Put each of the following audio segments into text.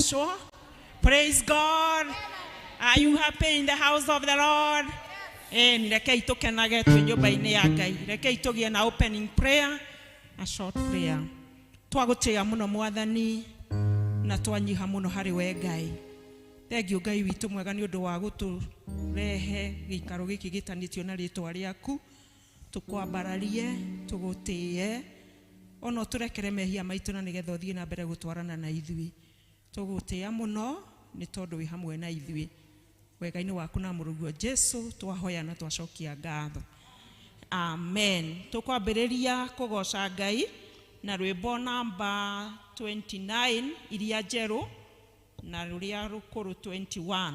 Joshua. Praise God. Are you happy in the house of the Lord? Rekei tukenage twi nyumba-ini ya Ngai. Rekei tugie na opening prayer, a short prayer. Twagutia muno mwathani na twanyiha muno hari we Ngai. Thengiũ Ngai witũ mwega nĩ ũndũ wa gũtũrehe gĩikaro gĩkĩ gĩtanĩtio na rĩĩtwa rĩaku. Tukwambararie, tũgũtĩe, ona tũrekere mehia maitũ na nĩgetha ũthiĩ na mbere gũtwarana na ithuĩ. Tũgũtĩa mũno nĩ tondũ wĩ hamwe na ithuĩ. Wega-inĩ waku na mũrũguo Jesu twahoya na twacokia ngatho. Amen. Tũkwambĩrĩria kũgoca Ngai na rwĩmbo namba 29 iria njerũ na rũrĩa rũkũrũ 21.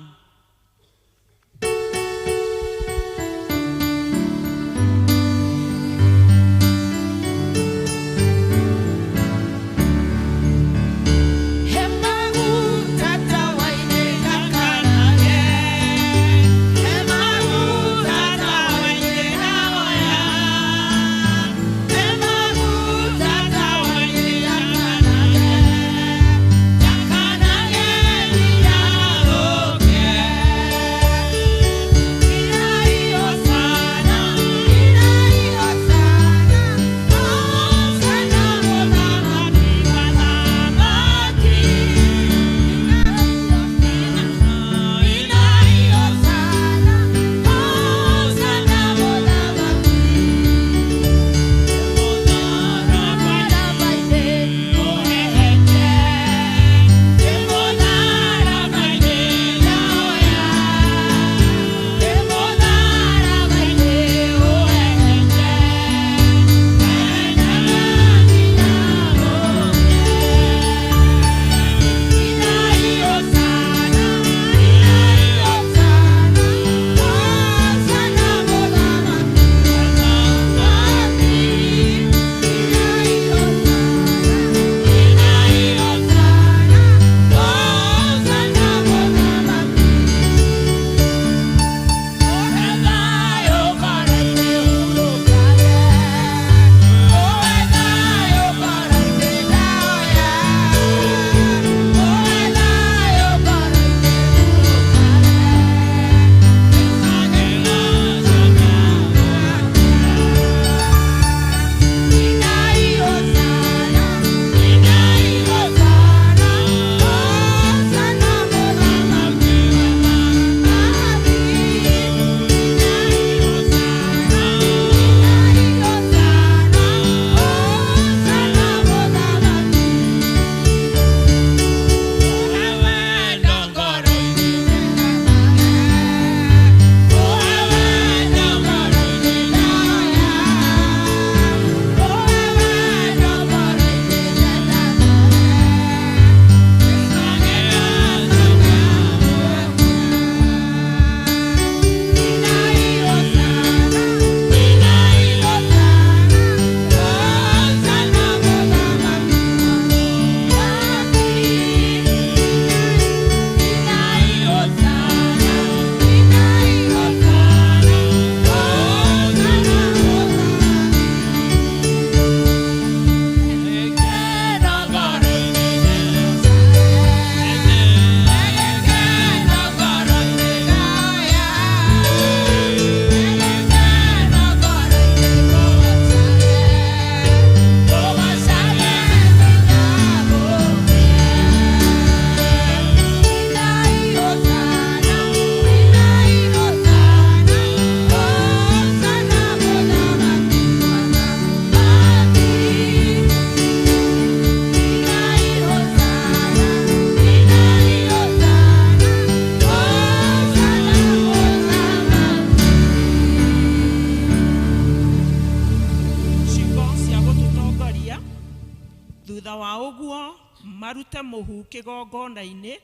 Marute muhu kigongona-ini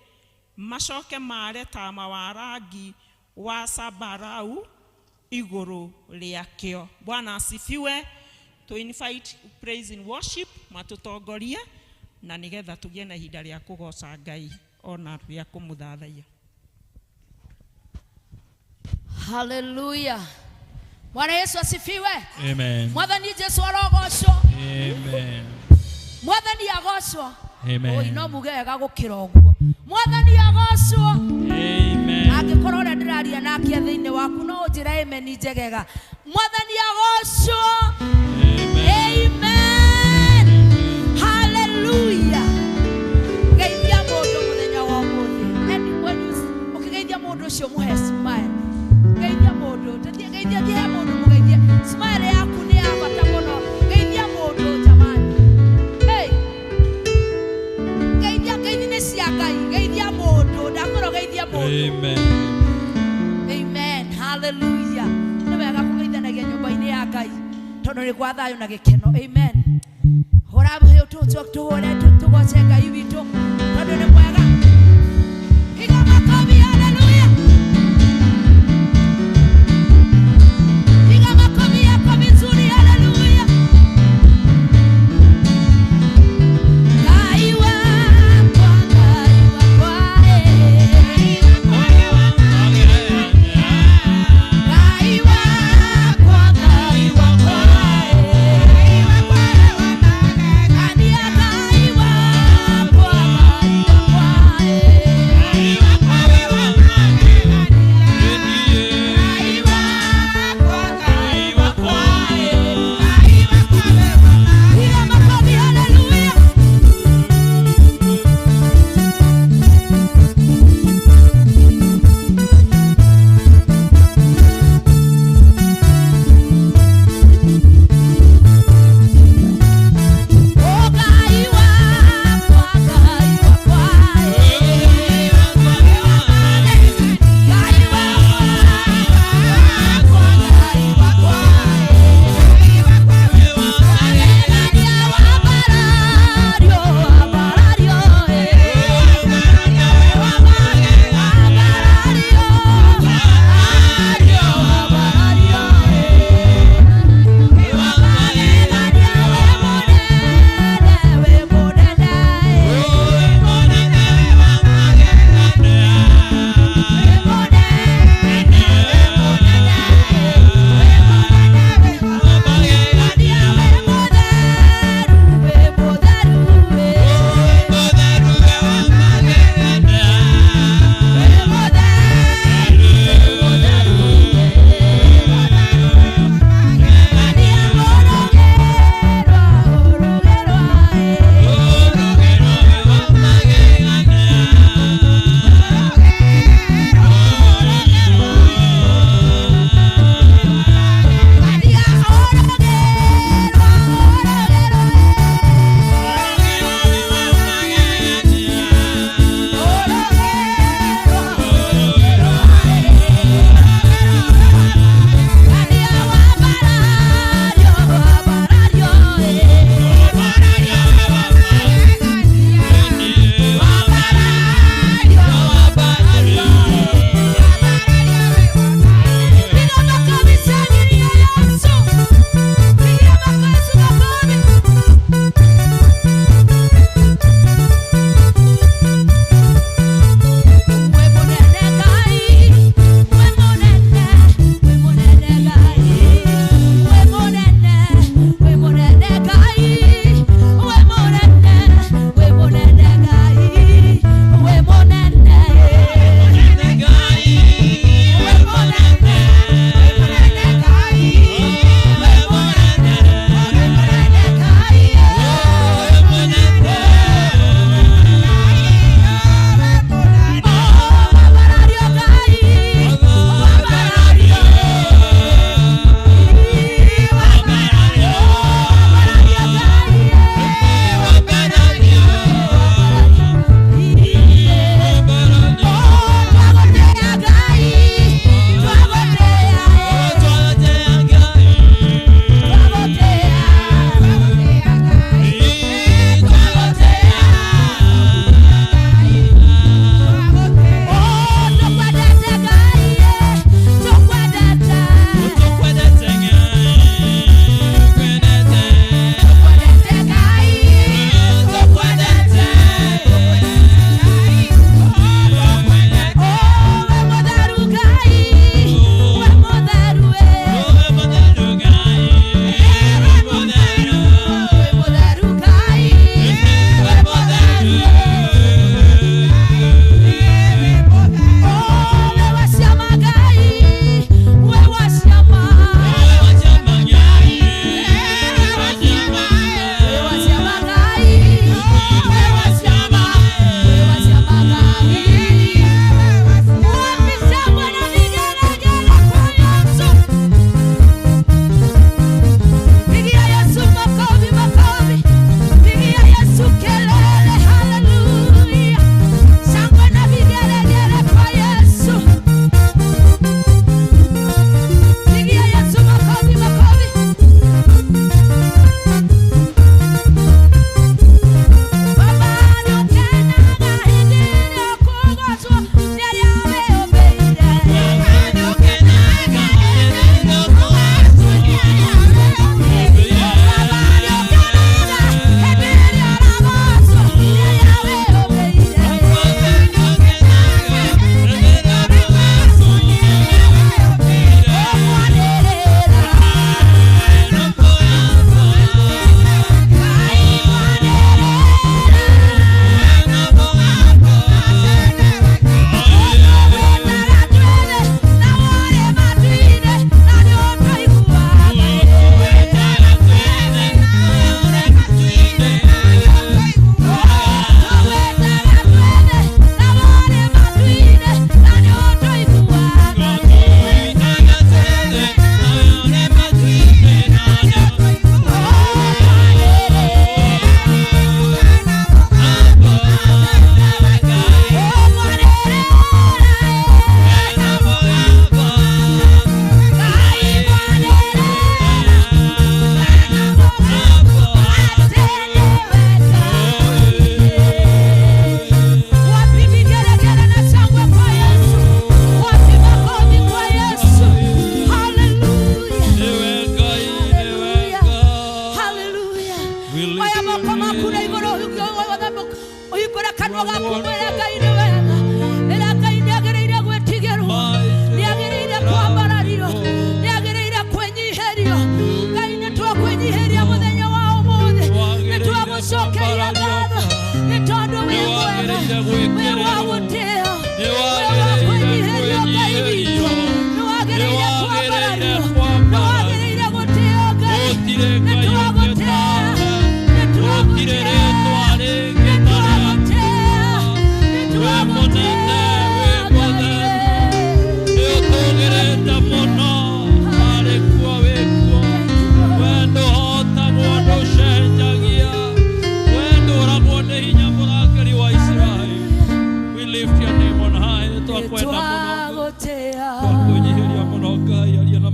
macoke mare tama wa rangi wa sambarau iguru riakio. Bwana asifiwe. To invite praise and worship matutongorie na nigetha tugie na ihinda ria kugoca Ngai ona ria kumuthathaia. Hallelujah. Bwana Yesu asifiwe. Amen. Mwathani Jesu arogocwo. Amen. Mwathani agocwo. Amen. Oi no mugega gukira oguo. Mwathani agocwo. Amen. Angĩkorwo ũrĩa ndĩraria nake thĩinĩ waku no ũnjĩre amen njegega. Mwathani agocwo. Amen. Hallelujah. Geithia mũndũ mũthenya wa ũmũthĩ. Ũkĩgeithia mũndũ ũcio mũhe smile. Geithia mũndũ. Geithia mũndũ mũgeithie. Smile yaku nĩ ya bata mũno. Geithia mũndũ jamani. Hey. Geithia nĩ cia Ngai. Geithia mũndũ. Ndakorwo geithia mũndũ. Amen. Amen. Hallelujah. Nĩ wega kũgeithanagia nyũmba-inĩ ya Ngai. Tondũ nĩ gwa thayũ na gĩkeno. Amen. Hora bũheo tũhore tũgoce Ngai witũ. Tondũ nĩ mwega. Piga makofi. Hallelujah. Piga makofi yako vizuri. Hallelujah. Ngai wakwa, Ngai wakwa, Ngai wakwa, Ngai wakwa, Ngai wakwa, Ngai wakwa.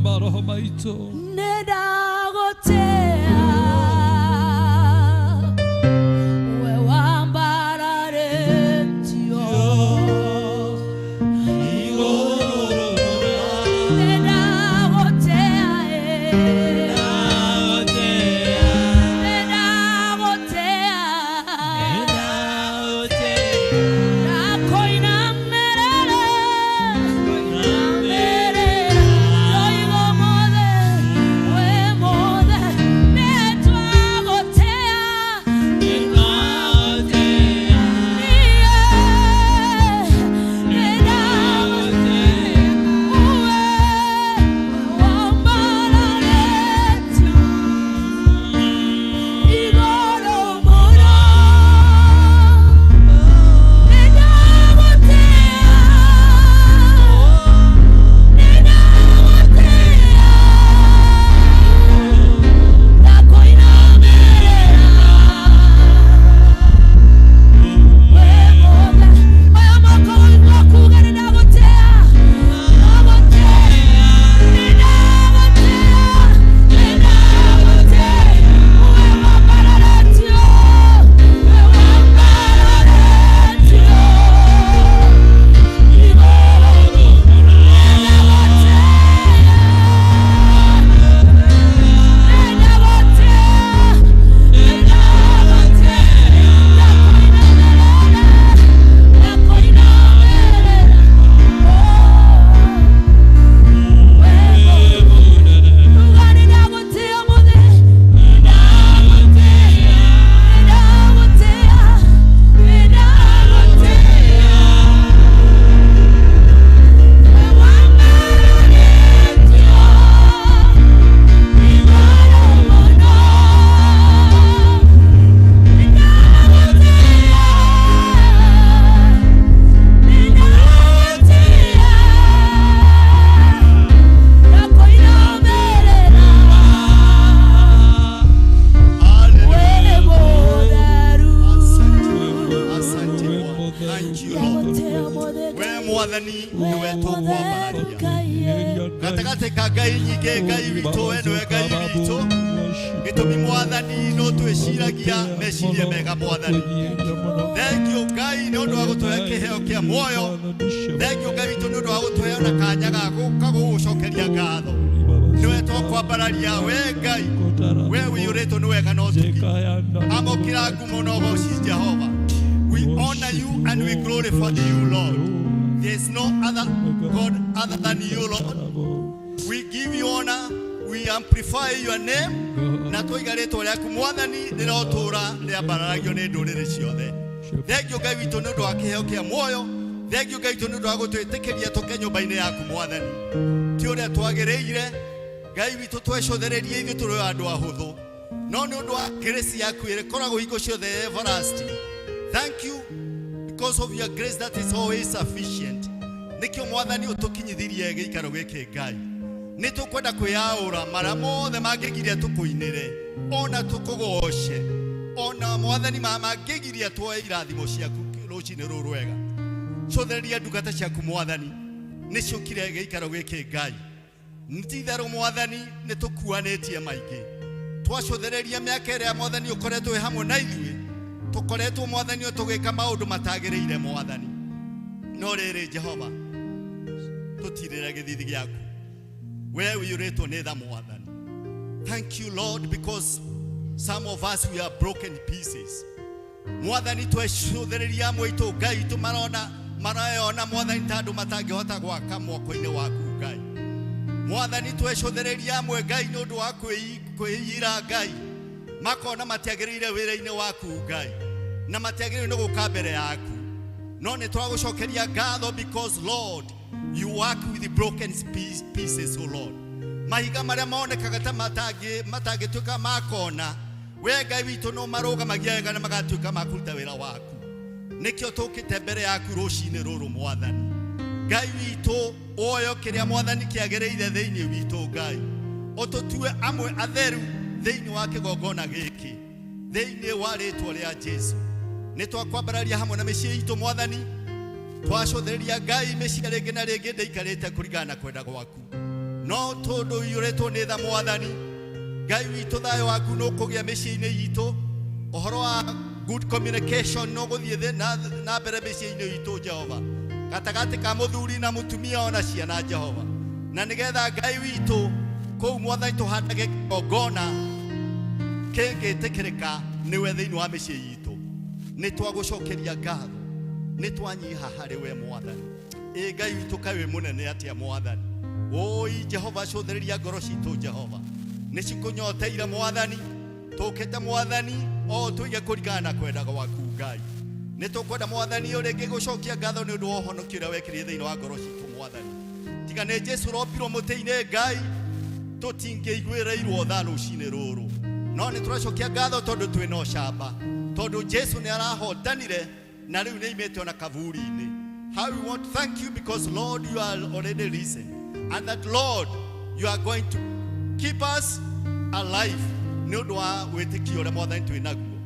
maroho maitũ Nedagotea we wambararetio Gatagate kagai nyike gai wito eno gai wito Gitumi mwathani no tweciragia meciria mega mwathani Thank you Ngai no ndo agutoya kiheo kia muoyo Thank you Ngai wito no ndo agutoya na kanya ga gucokeria ngatho Niwe twakwambararia we Ngai we wiyuritwo ni wega no tuki amokira ngumo no goci Jehova We honor you and we glorify you Lord There is no other God other than you, Lord. We give you honor. We amplify your name. Na toigaretwo rĩa kumwathani rĩrotura rĩa bararagio nĩ ndũrĩrĩ ciothe. Thank you Ngai witũ nĩ ũndũ wa kĩheo kĩa muoyo. Thank you Ngai witũ nĩ ũndũ wa gũtwĩtĩkĩria tũke nyũmba-inĩ yaku mwathani. Ti ũrĩa twagĩrĩire. Ngai witũ twecothererie ithuĩ tũrĩ andũ ahũthũ. No nĩ ũndũ wa grace yaku ĩrĩkoragwo hingo ciothe everlasting. Thank you. Because of your grace that is always sufficient. Nikio mwathani utukinyithirie gĩikaro gĩkĩ Ngai. Nĩ tũkwenda kwĩyaũra mara mothe mangĩgiria tũkũinĩre. Ona tũkũgoce. Ona mwathani mangĩgiria tuoe irathimo ciaku rũcinĩ rũrũ rwega. Cothereria ndungata ciaku mwathani. Nĩ ciũkire gĩikaro gĩkĩ Ngai. Nĩtitherũ mwathani nĩ tũkuanĩtie maingĩ. Twacothereria mĩaka ĩrĩa mwathani ũkoretwo hamwe na ithuĩ. Tukoretwo mwathani tugika maundu matagĩrĩire mwathani no rĩrĩ Jehova tutirĩra gĩthithi gĩaku we wiyũrĩtwo nĩ tha mwathani Thank you Lord because some of us we are broken pieces mwathani twecothereria amwe itũ Ngai marayona mwathani tandũ matangĩhota gwaka moko-inĩ waku Ngai mwathani twecothereria amwe Ngai nĩ ũndũ wa kwĩyira Ngai makona matiagĩrĩire wĩra-inĩ waku Ngai na matiagĩrĩire nĩ gũka mbere yaku no nĩ twagucokeria ngatho because Lord you work with the broken pieces oh Lord mahiga marĩa monekaga ta matangĩtuĩka makona we Ngai witũ no marũgamagia wega na magatuĩka makũruta wĩra waku nĩkĩo tũkĩte mbere yaku rũcinĩ rũrũ mwathani Ngai witũ oyo kĩrĩa mwathani kĩagĩrĩire thĩinĩ witũ Ngai ũtũtue amwe atheru thĩinĩ wa kĩgongona gĩkĩ thĩinĩ wa rĩtwa rĩa Jesu nĩ twakwambararia hamwe na mĩciĩ itũ mwathani twacothereria Ngai mĩciĩ rĩngĩ na rĩngĩ ndĩikarĩte kũringana na kwenda gwaku no tondu yuretwo ni tha mwathani Ngai witũ thayo waku no kũgĩa mĩciĩ-inĩ itũ ũhoro wa good communication no gũthiĩ na mbere mĩciĩ-inĩ itũ Jehova gatagatĩ ka mũthuri na mũtumia ona ciana Jehova na nĩgetha Ngai witũ kũu mwathani tũhandage kĩgongona kĩngĩtĩkĩrĩka nĩwe thĩinĩ wa mĩciĩ itũ nĩ twagũcokeria ngatho nĩ twanyiha harĩ we mwathani Ngai witũ kaĩ mũnene atĩa mwathani oi Jehova cũthĩrĩria ngoro citũ Jehova nĩ cikũnyoteire mwathani tũkĩte mwathani o tũige kũringana na kwenda gwaku Ngai nĩ tũkwenda mwathani ũrĩ gĩgũcokia ngatho nĩ ũndũ wa ũhonokio ũrĩa wekĩrire thĩinĩ wa ngoro citũ mwathani tiga nĩ Jesũ rombirwo mũtĩ-inĩ Ngai tũtingĩiguĩrĩirwo tha rũcinĩ rũrũ no nĩ tũracokia ngatho tondũ twĩna ũcamba tondũ Jesũ nĩ arahotanire na rĩu nĩ imĩte ona kaburi-inĩ how we want to thank you because Lord you are already risen and that Lord you are going to keep us alive nĩ ũndũ wa wĩtĩkio ũrĩa mwathani twĩnaguo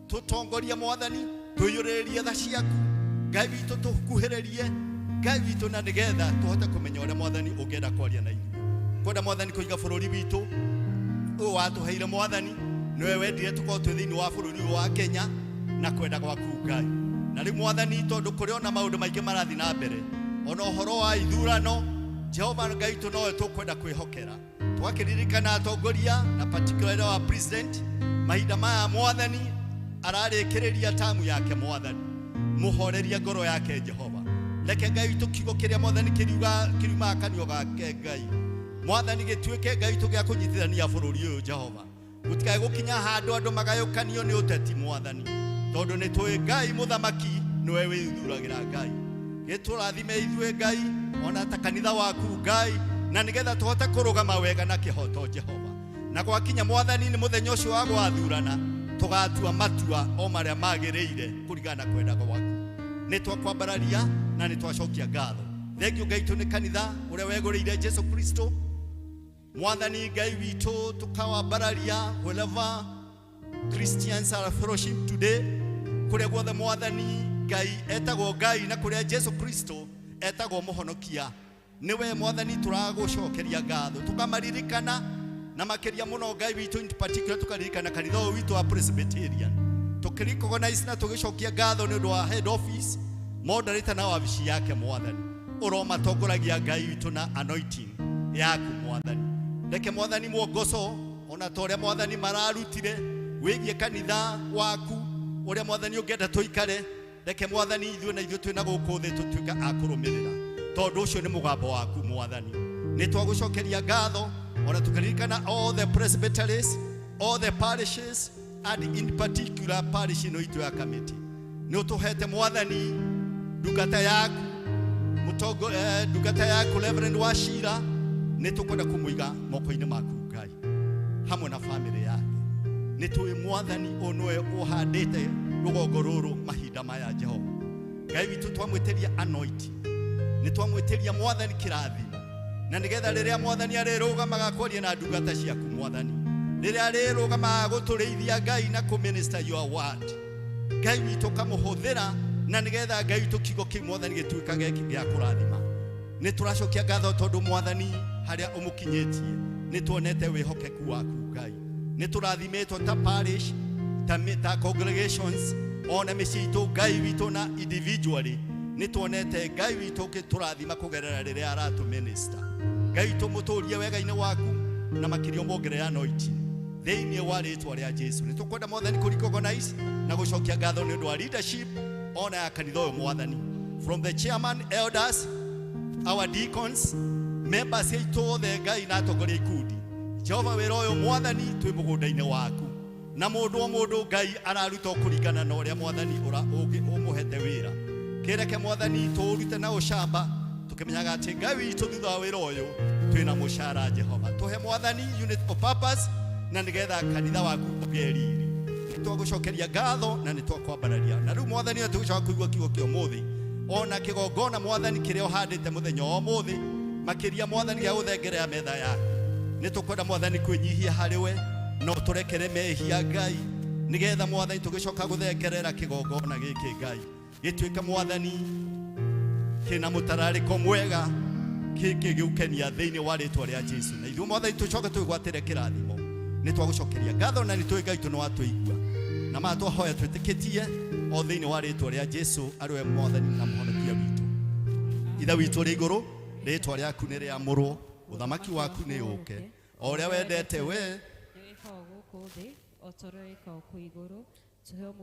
tũtongoria mwathani twĩyũrĩrĩrie tha ciaku Ngai witũ tũkuhĩrĩrie Ngai witũ na nĩgetha tũhote kũmenya ũrĩa mwathani ũngĩenda kwaria na ithuĩ kwenda mwathani kũiga bũrũri witũ ũyũ watũheire mwathani nĩwe wendire tũkorwo twĩ thĩinĩ wa bũrũri ũyũ wa Kenya na kwenda gwaku Ngai na rĩu mwathani tondũ kũrĩ ona maũndũ maingĩ marathiĩ na mbere ona ũhoro wa ithurano Jehova Ngai witũ nowe tũkwenda kwĩhokera twakĩririkana atongoria na particularly wa president mahinda maya mwathani ararĩkĩrĩria tamu yake mwathani mũhoreria ngoro yake Jehova reke Ngai witũ kiugo kĩrĩa mwathani kĩriumaga kanua gake Ngai mwathani gĩtuĩke Ngai witũ gĩa kũnyitithania bũrũri ũyũ Jehova gũtikae gũkinya handũ andũ magayũkanio nĩ ũteti mwathani tondũ nĩ tũĩ Ngai mũthamaki nĩwe wĩthuragĩra Ngai gĩtũrathime ithuĩ Ngai ona ta kanitha waku Ngai na nĩgetha tũhote kũrũgama wega na kĩhoto Jehova na gwakinya mwathani nĩ mũthenya ũcio wa gwathurana tũgatua matua o marĩa magĩrĩire kũringana na kwenda gwaku nĩ twakwambararia na nĩ twacokia ngatho thengio Ngai tũ nĩ kanitha ũrĩa wegũrĩire Jesũ Kristo mwathani Ngai witũ tũkawambararia wherever Christians are fellowship today kũrĩa guothe mwathani Ngai etagwo Ngai na kũrĩa Jesũ Kristo etagwo mũhonokia niwe mwathani turagũcokeria ngatho tukamaririkana na makĩria mũno Ngai witũ in particular tukaririkana kanitha witũ wa Presbyterian tukirikogonize na tũgĩcokia ngatho nĩ ũndũ wa head office moderator na wabici yake mwathani ũromatongoragia Ngai witũ na anointing yaku mwathani reke mwathani mwongozo ona torĩa mwathani mararutire wĩgie kanitha waku ũrĩa mwathani ũngĩenda tũikare reke mwathani ithuĩ na ithuĩ twĩna gũkũ thĩ tũtuĩka a kũrũmĩrĩra tondũ ũcio nĩ mũgambo waku mwathani nĩ twagũcokeria ngatho ona tukaririkana all the presbyteries all the parishes and in particular parish ĩno itũ ya Kamiti nĩ ũtũhete mwathani ndungata yaku ndungata yaku Reverend Wachira nĩ tũkwenda kũmũiga moko-inĩ maku Ngai hamwe na family yake nĩ tũĩ mwathani ũnwe ũhandĩte rũgongo rũrũ mahinda maya Jehova Ngai witũ twamwĩtĩria anointing nĩ twamwĩtĩria mwathani kĩrathimo na nĩgetha rĩrĩa mwathani arĩrũgamaga kwaria na ndungata ciaku mwathani rĩrĩa arĩrũgamaga gũtũrĩithia Ngai na kũminister your word Ngai witũ kamũhũthĩra na nĩgetha Ngai witũ kiugo kĩu mwathani gĩtuĩkage gĩa kũrathima nĩ tũracokia ngatho tondũ mwathani harĩa ũmũkinyĩtie nĩ tuonete wĩhokeku waku Ngai nĩ tũrathimĩtwo ta parish ta congregations ona mĩciĩ itũ Ngai witũ na individually nĩ tuonete Ngai witũ gĩtũrathima kũgerera rĩrĩa aratũminister Ngai witũ mũtũrie wega-inĩ waku na makĩria ũmongerere anointing thĩinĩ wa rĩĩtwa rĩa Jesũ nĩ tũkwenda mwathani kũrecognize na gũcokia ngatho nĩ ũndũ wa leadership ona ya kanitha ũyũ mwathani from the chairman elders our deacons members aitũ othe Ngai na atongoria ikundi Jehova wĩra ũyũ mwathani twĩ mũgũnda-inĩ waku na mũndũ o mũndũ Ngai araruta kũringana na ũrĩa mwathani ũmũhete wĩra kĩreke mwathani tũrute na ũcamba tũkĩmenyaga atĩ Ngai witũ thutha wa wĩra ũyũ twĩna mũcara Jehova tũhe mwathani unit of purpose na nĩgetha kanitha waku ũgĩe riri nĩ twagũcokeria ngatho na nĩ twakwambararia na rĩu mwathani tũgũcoka kũigua kiugo kĩa ũmũthĩ ona kĩgongona mwathani kĩrĩa ũhandĩte mũthenya wa ũmũthĩ makĩria mwathani gĩa gũthengerera metha yaku nĩ tũkwenda mwathani kwĩnyihia harĩ we no tũrekere mehia Ngai nĩgetha mwathani tũgĩcoka gũthengerera kĩgongona gĩkĩ Ngai gĩtuĩke mwathani kĩna mũtararĩko mwega kiki giukenia thiini wa ritwa ria Jesu na ithuĩ mothe tucoke twĩgwatĩre kĩrathimo nĩ twagũcokeria ngatho na nĩ tũĩ Ngai nĩ watũigua na matwahoya twĩtĩkĩtie o thiini wa ritwa ria Jesu arĩ we mwathani na mũhonokia witũ. Ithe witũ ũrĩ igũrũ, ritwa rĩaku nĩ rĩamũrwo, ũthamaki waku nĩ ũke, o ũrĩa wendete we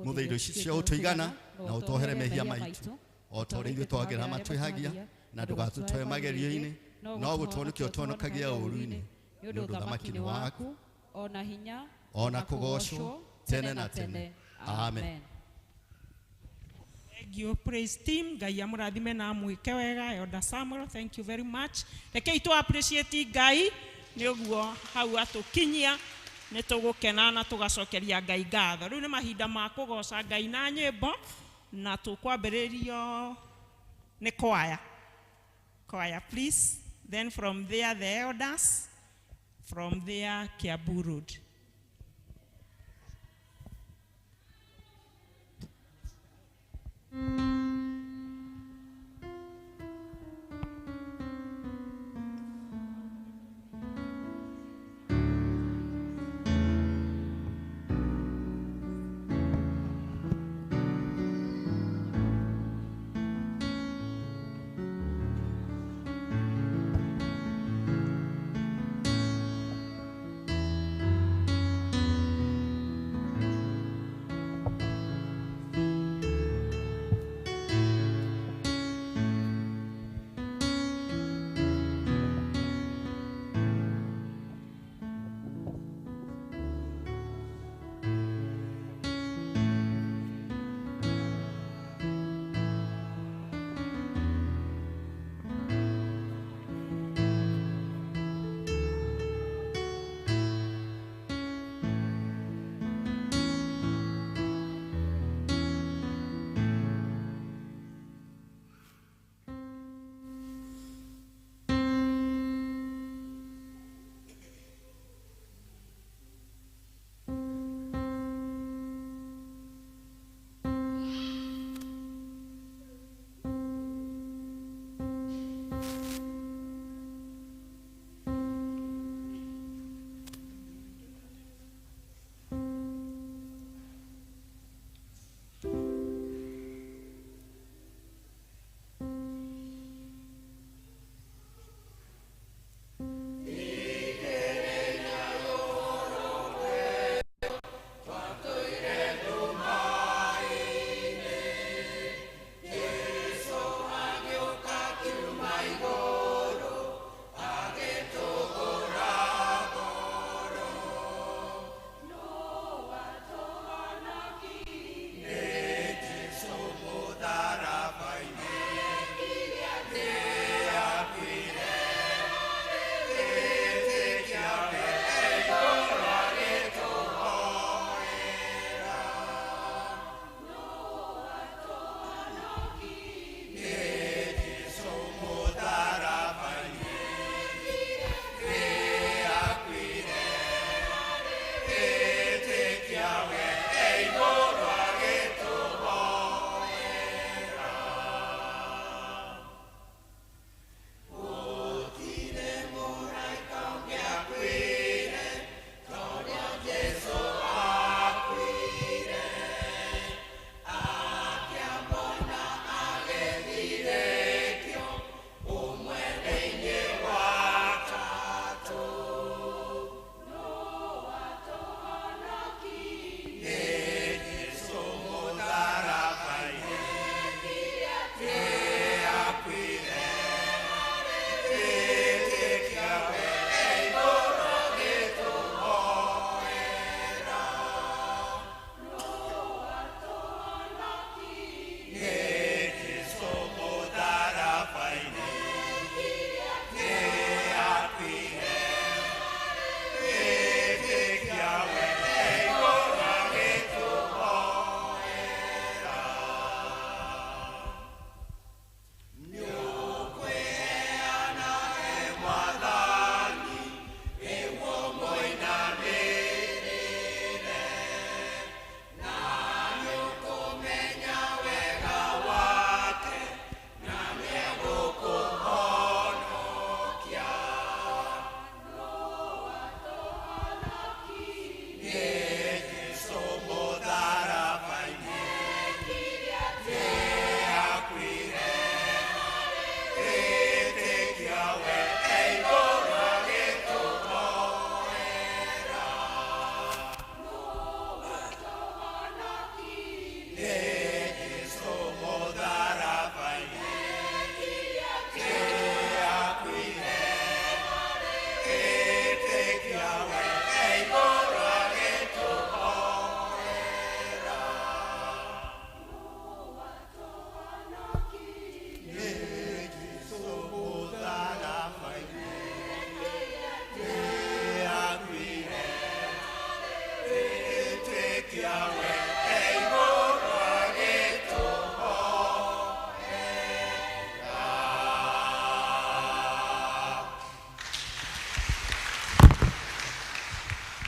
mũthĩ indo ici cia ũtũigana na ũtwohere mehia maitũ o ta ũrĩa ithuĩ twagĩra matwĩhagia na ndũgatũtware magerio-inĩ no gũtũhonokia ũtũhonokagia ũũru-inĩ nĩ ũndũ ũthamaki nĩ waku ona hinya ona kũgocwo tene na tene. Amen. Thank you, praise team. Ngai amũrathime na mwĩke wega. Elder Samuel, thank you very much. Rekei tu appreciate Ngai nĩ ũguo hau atũkinyia nĩ tũgũkena na tũgacokeria Ngai ngatho. Rĩu nĩ mahinda ma kũgoca Ngai na nyĩmbo na tũkwambĩrĩrio nĩ choir. Choir, please. Then from there the elders, from there Kiambu Road.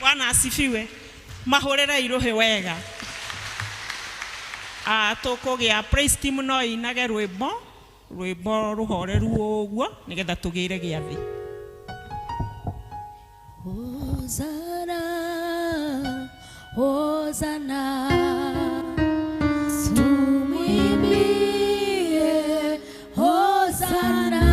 Bwana asifiwe. Mahorera irohe wega. Tukugia praise team no inage rwimbo ruhoreru uguo nigetha tugire giathi. Hosanna, Hosanna, tumwimbie Hosanna.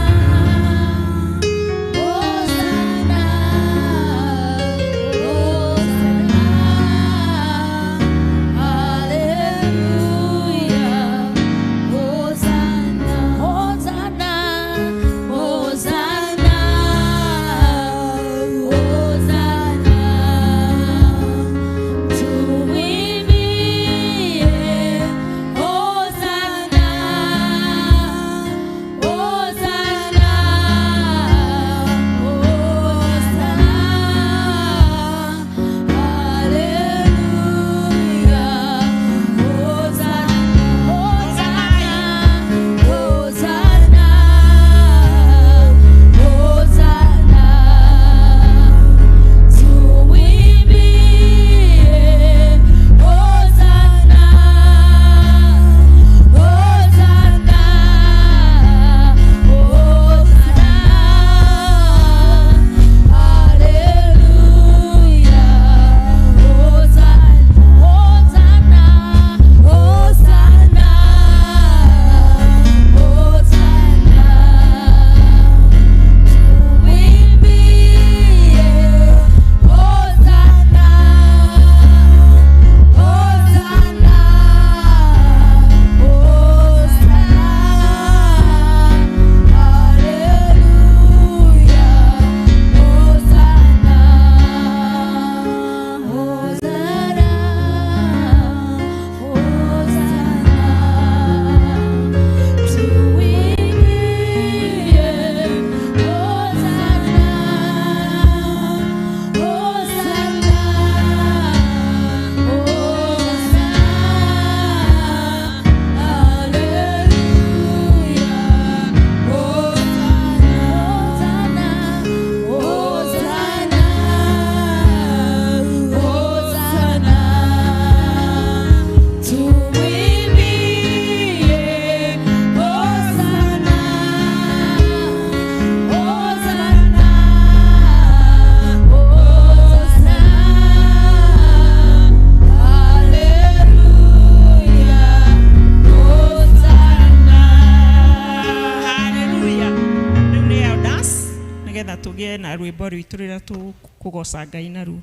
tugie na rwimbo rwitu rira tukugoca Ngai naruo.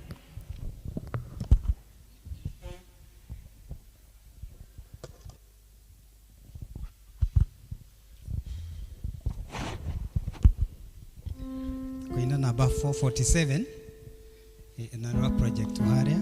Koina namba 447 na project haria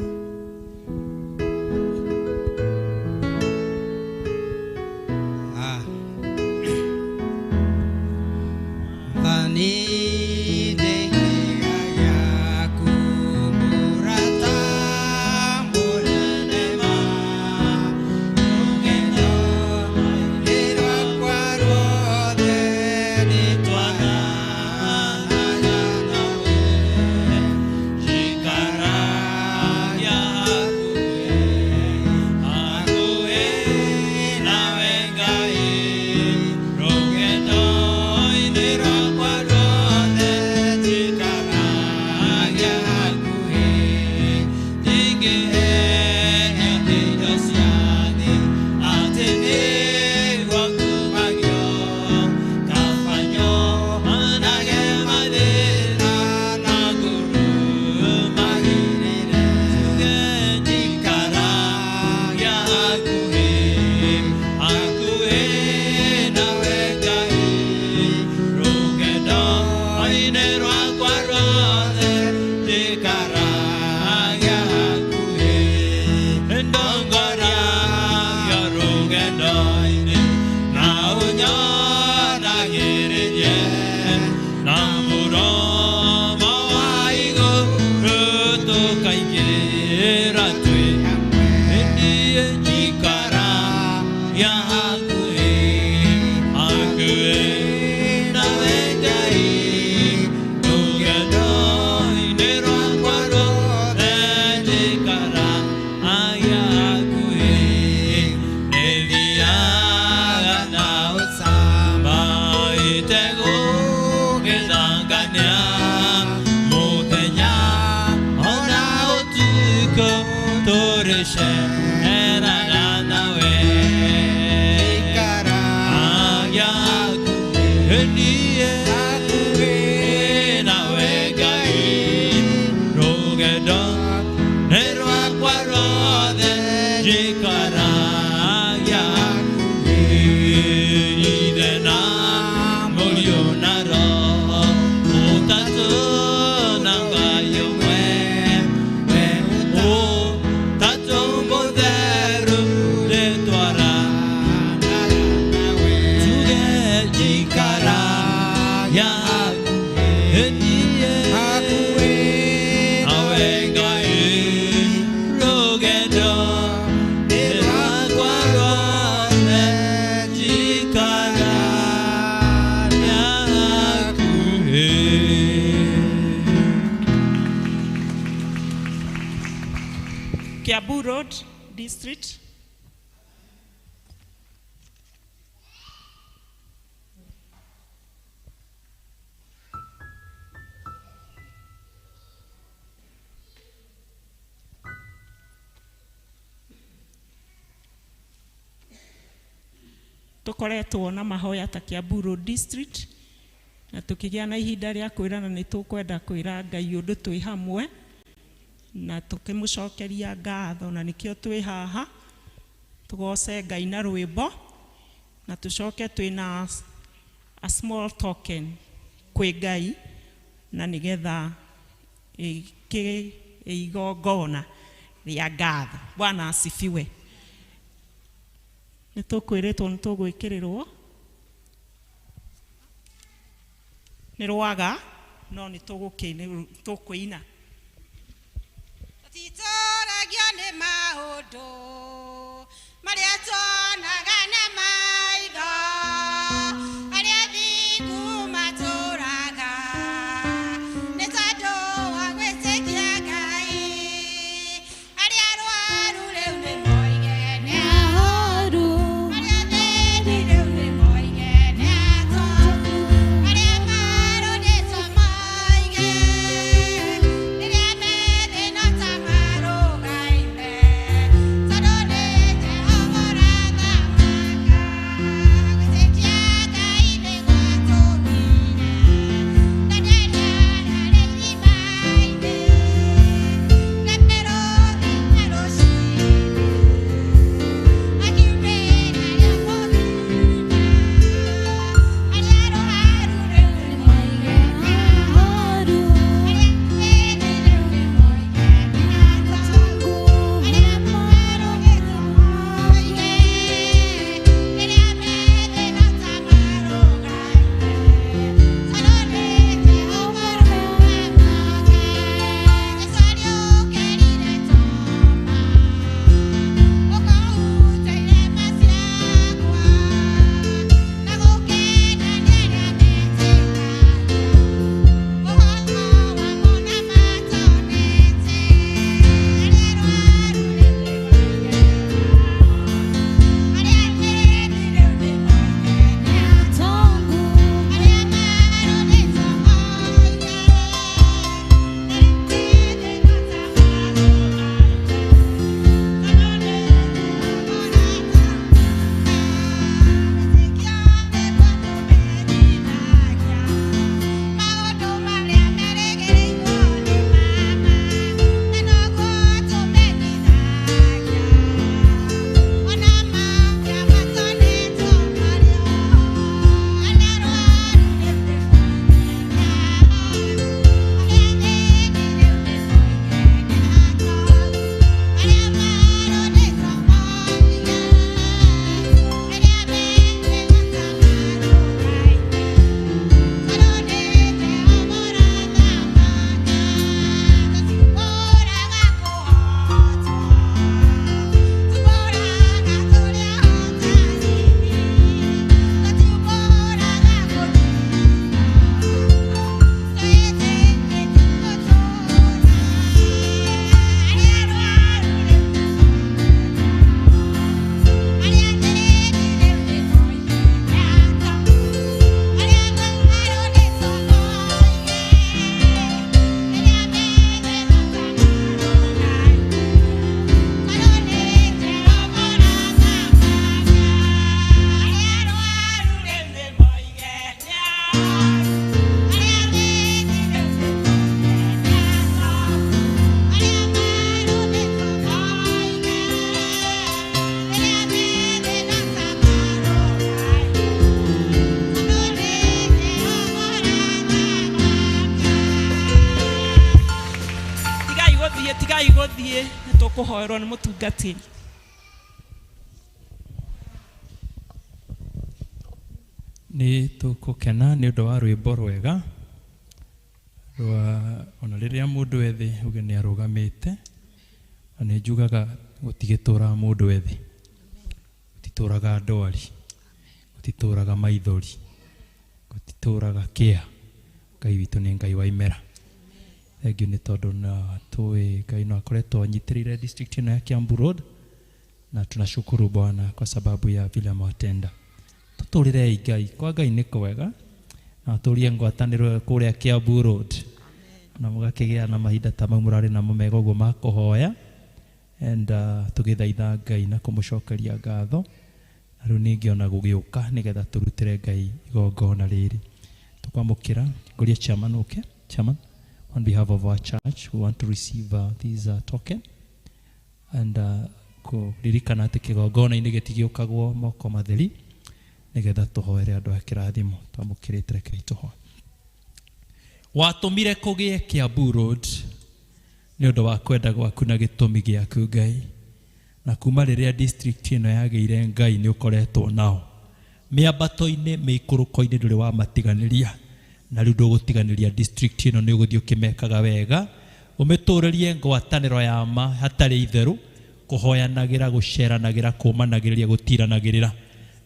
Kiambu Road District. Tukoretwo na mahoya ta Kiambu Road District na tukigĩa na ihinda rĩa kwĩrana nĩ tũkwenda kwĩra Ngai ũndũ twĩ hamwe na tukĩmũcokeria ngatho na nĩkĩo twĩ haha tugoce Ngai na rwĩmbo na tucoke twĩna a small token kwĩ Ngai na nĩgetha igongona rĩa ngatho. Bwana asifiwe. Nĩtũkwĩrĩtwo nĩtũgwĩkĩrĩrwo nĩ rwaga no nĩtũkũina. Titoragia nĩ maũndũ marĩa tuonaga na maitho arĩa athingu matũũraga nĩ tondũ wa gwĩtĩkia Ngai. Arĩa arũaru rĩu nĩ moige nĩ ahoorũ, arĩa athĩni rĩu nĩ moige nĩ atongu, arĩa marũrĩtwo moige rĩrĩa methĩna ta marũgaime tondũ nĩ Jehova ũratha tigai guthie nitukuhoerwo ni mutungatiri. Ni tukukena ni undu wa rwimbo rwega rwa ona riria mundu ethi uge ni arugamite ani njugaga gutigitura mundu ethi gutituraga ndwari gutituraga maithori gutituraga kia Ngai witu ni Ngai wa imera. Thank you ni tondu na tuwe Ngai no akoretwo anyitirire district ino ya Kiambu Road na tunashukuru Bwana kwa sababu ya vile amewatenda. Tuturire Ngai kwa Ngai ni kwega na turie ngwataniro kuria Kiambu Road na mugakigia na mahinda ta mau murari na mumego go makuhoya and tugithaitha Ngai na kumucokeria ngatho na riu ningi ona gugiuka nigetha turutire Ngai igongona riri. Tukwamukira nguria chairman. Okay, chairman, on behalf of our church we want to receive these token and kuririkana ati kigongona ini gitigiukagwo moko matheri nigetha tuhoere andu a kirathimo. Twamukirite reke tuhoe. Watumire kugie Kiambu Road ni undu wa kwenda gwaku na gitumi giaku Ngai, na kuma riria district ino yageire Ngai ni ukoretwo nao miambato-ini miikuruko-ini nduri wa matiganiria na riu ndugutiganiria district ino ni uguthii ukimekaga wega umituririe ngwataniro ya ma hatari itheru kuhoyanagira guceranagira kumanagiriria gutiranagirira.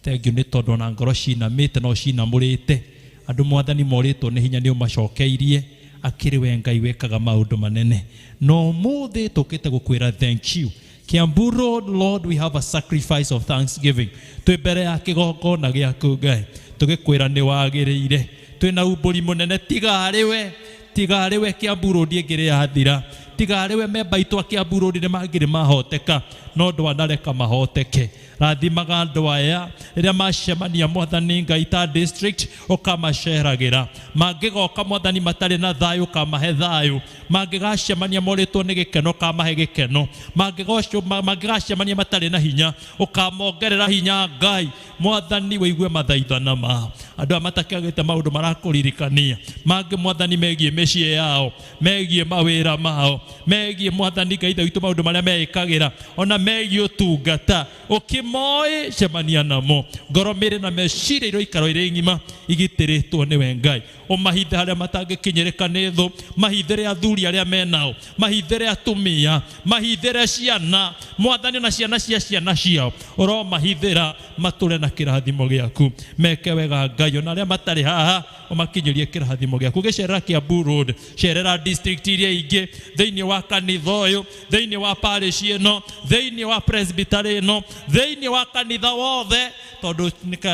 Thank you ni tondu na ngoro cinamite no cinamurite andu mwathani moritwo ni hinya ni umacokeirie akiri we Ngai wekaga maundu manene no muthi tukite gukwira thank you. Kiambu Road, Lord, we have a sacrifice of thanksgiving. Twibere ya kigongona giaku Ngai tugikwira ni wagiriire twina umburi munene tigariwe Kiambu Road igire yathira tigariwe memba itwa Kiambu Road ni magire mahoteka no ndwanareka mahoteke. Rathimaga andu aya riria macemania mwathani Ngai ta district ukamaceragĩra mangigoka mwathani matari na thayu ukamahe thayu mangigacemania moritwo ni gikeno ukamahe gikeno mangigacemania matari na hinya ukamongerera hinya Ngai mwathani wigue mathaithana mao andu amatakagite maundu marakuririkania mangi mwathani megie mĩciĩ yao megie mawĩra mao megie mwathani Ngai thaitu maundu maria meikagira ona megie utungata ukimoi cemania namo ngoro mere na meciria iro ikaro ire ngima igitiritwo ni we Ngai umahithe haria matangikinyirika ni thu mahithere athuri aria menao mahithere atumia mahithere ciana mwathani na ciana cia ciana ciao oro mahithera mature na kirathimo giaku meke wega Ngai ona aria matari haha umakinyirie kirathimo giaku gicerera Kiambu Road cerera district iria ingi thiini wa kanitha uyu thiini wa parish ino thiini wa presbytery ino thiini wa kanitha wothe tondu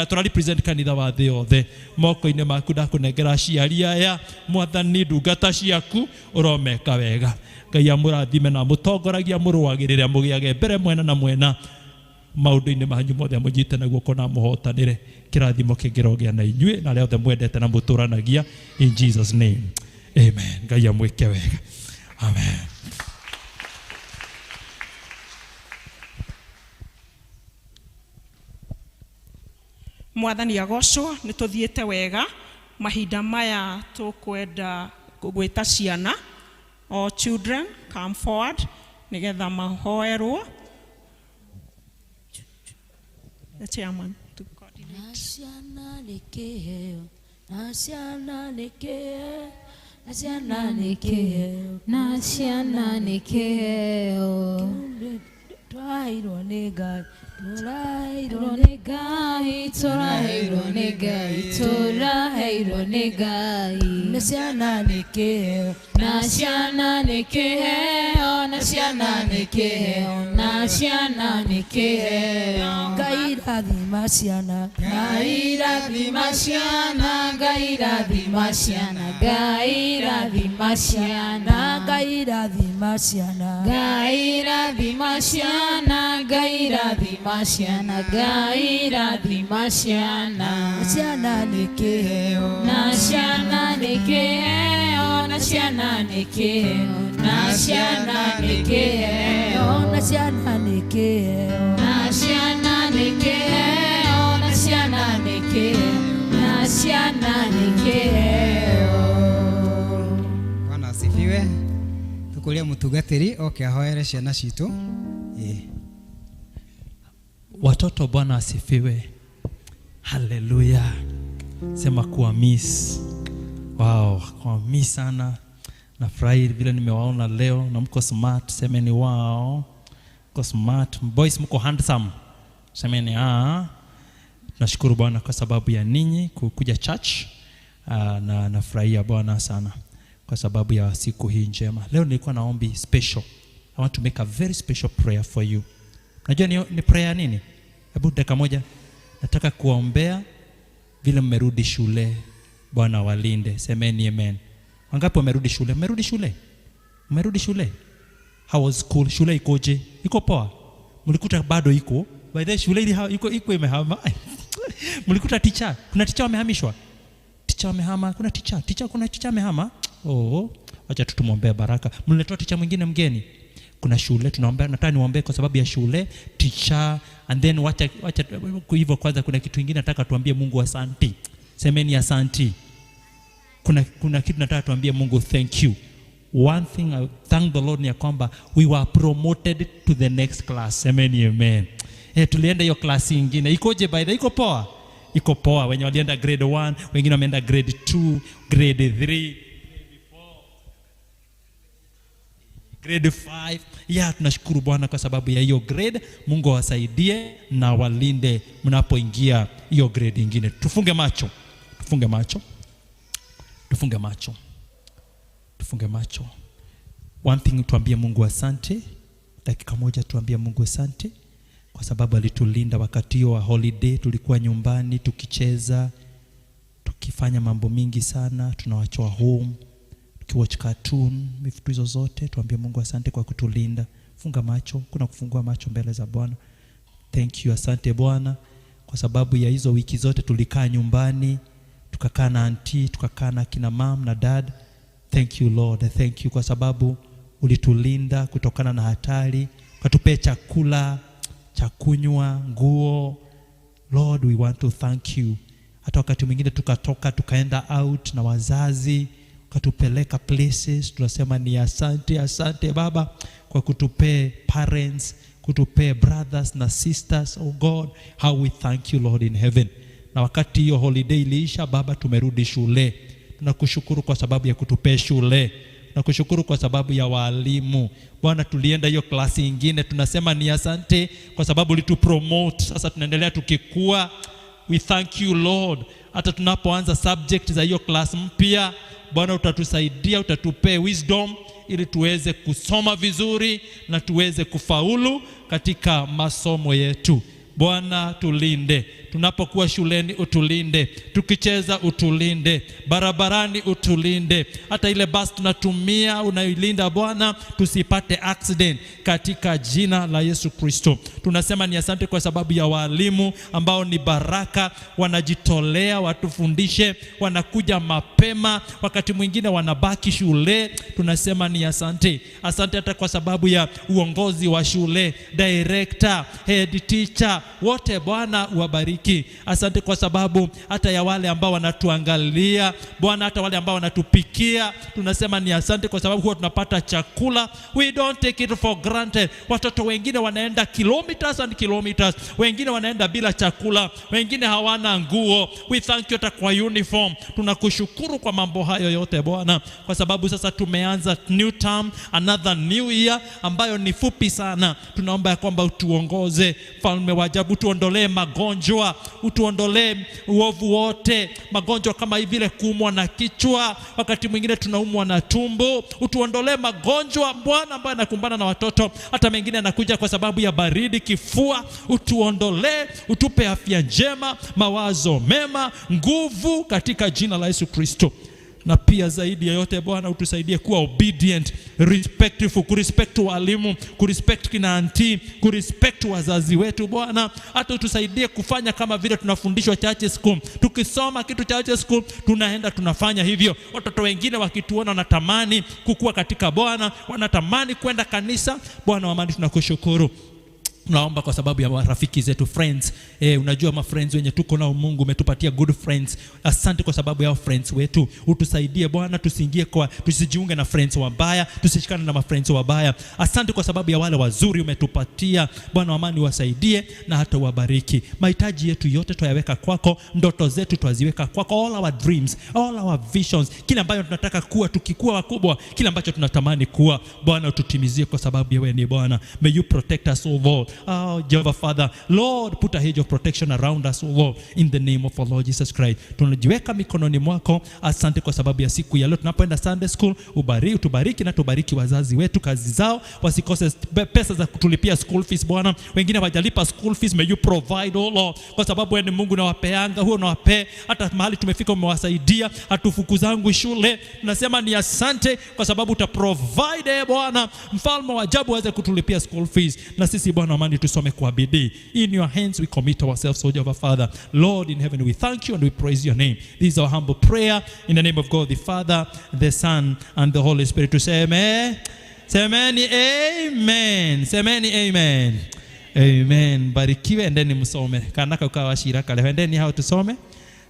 tura represent kanitha wa thi yothe moko-ini maku ndakunengera aciari aya mwathani ndungata ciaku uromeka wega Ngai amurathime na mutongoragia muruagirire mugiage mbere mwena na mwena maundu-ini manyu mothe munyite na guoko na muhotanire kirathimo kingirogia na inyue na riothe mwendete na muturanagia in Jesus name amen. Ngai amwike wega amen. Mwathani agocwo ni tuthiete wega mahinda maya tukwenda gwita ciana or children come forward nigetha mahoerwo. The chairman to coordinate. Nasiana nikeo nasiana nikeo nasiana nikeo nasiana nikeo twairwo ni Ngai turaheirwo ni Ngai turaheirwo ni Ngai turaheirwo ni Ngai nasiana nikeo nasiana nikeo nasiana nikeo nasiana nikeo Ngai rathima ciana Ngai rathima ciana Ngai rathima ciana Ngai rathima ciana Ngai rathima ciana Ngai rathima ciana Ngai rathima ciana Ngai rathima ciana ciana nikeo na ciana nikeo na ciana nikeo na ciana nikeo na ciana nikeo na ciana nikeo na ciana nikeo na ciana nikeo. Bwana asifiwe. kuria mutugatiri okay ahoere ciana citu. Watoto Bwana asifiwe. Haleluya. Sema kuwa miss. Wow, kwa miss sana. Nafurahi vile nimewaona leo na mko smart. Semeni wow. Mko smart. Boys mko handsome. Semeni Nashukuru Bwana kwa sababu ya ninyi kukuja church. Na nafurahia Bwana sana kwa sababu ya siku hii njema. Leo nilikuwa na ombi special. I want to make a very special prayer for you. Unajua ni prayer nini? Hebu dakika moja. Nataka kuombea vile mmerudi shule. Bwana walinde. Semeni amen. Wangapi wamerudi shule? Mmerudi shule? How was school? Shule ikoje? Iko poa? Mlikuta bado iko? By the shule iko imehama. Mlikuta teacher? Kuna teacher wamehamishwa? Teacher wamehama? Kuna teacher amehama? Acha tutumwombee baraka. Mliletoa teacher mwingine mgeni? Kuna shule tunaombea, nataka niombe kwa sababu ya shule, teacher, and then wacha hivyo. Kwanza kuna kitu kingine nataka tuambie Mungu asante. Semeni asante. Kuna kitu nataka tuambie Mungu thank you. One thing I thank the Lord ni kwamba we were promoted to the next class. Semeni amen. Tulienda hiyo class nyingine. Ikoje by the iko poa? Iko poa. Wenye walienda grade 1, wengine wameenda grade 2, grade 3, grade 5. Tunashukuru Bwana kwa sababu ya hiyo grade. Mungu awasaidie na walinde mnapoingia hiyo grade nyingine. Tufunge macho. One thing tuambie Mungu asante. Dakika moja tuambie Mungu asante kwa sababu alitulinda wakati wa holiday. Tulikuwa nyumbani tukicheza, tukifanya mambo mingi sana, tunawachwa home, tukiwatch cartoon, vitu hizo zote. Tuambie Mungu asante kwa kutulinda. Funga macho, kuna kufungua macho mbele za Bwana. Thank you, asante Bwana kwa sababu ya hizo wiki zote tulikaa nyumbani, tukakaa na auntie, tukakaa na kina mom na dad. Thank you Lord, thank you kwa sababu ulitulinda kutokana na hatari, ukatupea chakula, cha kunywa, nguo. Lord, we want to thank you. Hata wakati mwingine tukatoka tukaenda out na wazazi, ukatupeleka places, tunasema ni asante Baba kwa kutupea parents, kutupea brothers na sisters. Oh God, how we thank you Lord in heaven. Na wakati hiyo holiday iliisha Baba, tumerudi shule. Tunakushukuru kwa sababu ya kutupea shule. Tunakushukuru kwa sababu ya walimu. Bwana, tulienda hiyo klasi nyingine, tunasema ni asante kwa sababu ulitupromote. Sasa tunaendelea tukikua. We thank you Lord. Hata tunapoanza subject za hiyo class mpya, Bwana utatusaidia, utatupea wisdom ili tuweze kusoma vizuri na tuweze kufaulu katika masomo yetu. Bwana tulinde. Tunapokuwa shuleni utulinde, tukicheza utulinde, barabarani utulinde, hata ile bus tunatumia unailinda Bwana, tusipate accident katika jina la Yesu Kristo. Tunasema ni asante kwa sababu ya walimu ambao ni baraka, wanajitolea watufundishe, wanakuja mapema, wakati mwingine wanabaki shule. Tunasema ni asante. Asante hata kwa sababu ya uongozi wa shule, director, head teacher, wote Bwana uwabariki. Asante kwa sababu hata ya wale ambao wanatuangalia Bwana, hata wale ambao wanatupikia, tunasema ni asante kwa sababu huwa tunapata chakula. We don't take it for granted. Watoto wengine wanaenda kilometers and kilometers, wengine wanaenda bila chakula, wengine hawana nguo. We thank you hata kwa uniform. Tunakushukuru kwa mambo hayo yote Bwana, kwa sababu sasa tumeanza new term, another new year ambayo ni fupi sana. Tunaomba ya kwamba utuongoze, Mfalme wa ajabu, utuondolee magonjwa, utuondolee uovu wote, magonjwa kama hivi vile kuumwa na kichwa, wakati mwingine tunaumwa na tumbo. Utuondolee magonjwa Bwana ambayo yanakumbana na watoto, hata mengine yanakuja kwa sababu ya baridi, kifua. Utuondolee, utupe afya njema, mawazo mema, nguvu katika jina la Yesu Kristo. Na pia zaidi ya yote Bwana, utusaidie kuwa obedient, respectful, kurespect walimu, kurespect kina auntie, kurespect wazazi wetu Bwana. Hata utusaidie kufanya kama vile tunafundishwa church school. Tukisoma kitu church school, tunaenda tunafanya hivyo. Watoto wengine wakituona wanatamani kukua katika Bwana, wanatamani kwenda kanisa. Bwana wa amani, tunakushukuru. Tunaomba kwa sababu ya marafiki zetu, friends. Unajua friends wenye tuko nao, Mungu umetupatia good friends. Asante kwa sababu ya friends wetu. Utusaidie Bwana, tusijiunge na friends wabaya, tusishikane na friends wabaya. Asante kwa sababu ya wale wazuri umetupatia. Bwana wa amani wasaidie na hata wabariki. Mahitaji yetu yote tuyaweka kwako, ndoto zetu twaziweka kwako, all our dreams, all our visions, kile ambacho tunataka kuwa tukikuwa wakubwa, kile ambacho tunatamani kuwa, Bwana ututimizie kwa sababu ya wewe ni Bwana. May you protect us all. Oh, Jehovah Father, Lord, put a hedge of protection around us, oh Lord, in the name of our Lord Jesus Christ. Tunajiweka mikononi mwako. Asante kwa sababu ya siku ya leo tunapoenda Sunday school. Utubariki na tubariki wazazi wetu, kazi zao, wasikose pesa za kutulipia school fees Bwana. Wengine hawajalipa school fees, may you provide, oh Lord, kwa sababu wewe ni Mungu na wapeanga, huo na wape. Hata mahali tumefika umewasaidia, hatufukuzangu shule. Tunasema ni asante kwa sababu utaprovide Bwana, mfalme wa ajabu aweze kutulipia school fees. Na sisi Bwana amani tusome kwa bidii. In your hands we commit ourselves, O Jehovah Father. Lord in heaven, we thank you and we praise your name. This is our humble prayer in the name of God the Father, the Son and the Holy Spirit. To say amen. Semeni amen. Semeni amen. Amen. Barikiwe, endeni msome. Kanaka ukawa shiraka leo. Endeni hao tusome.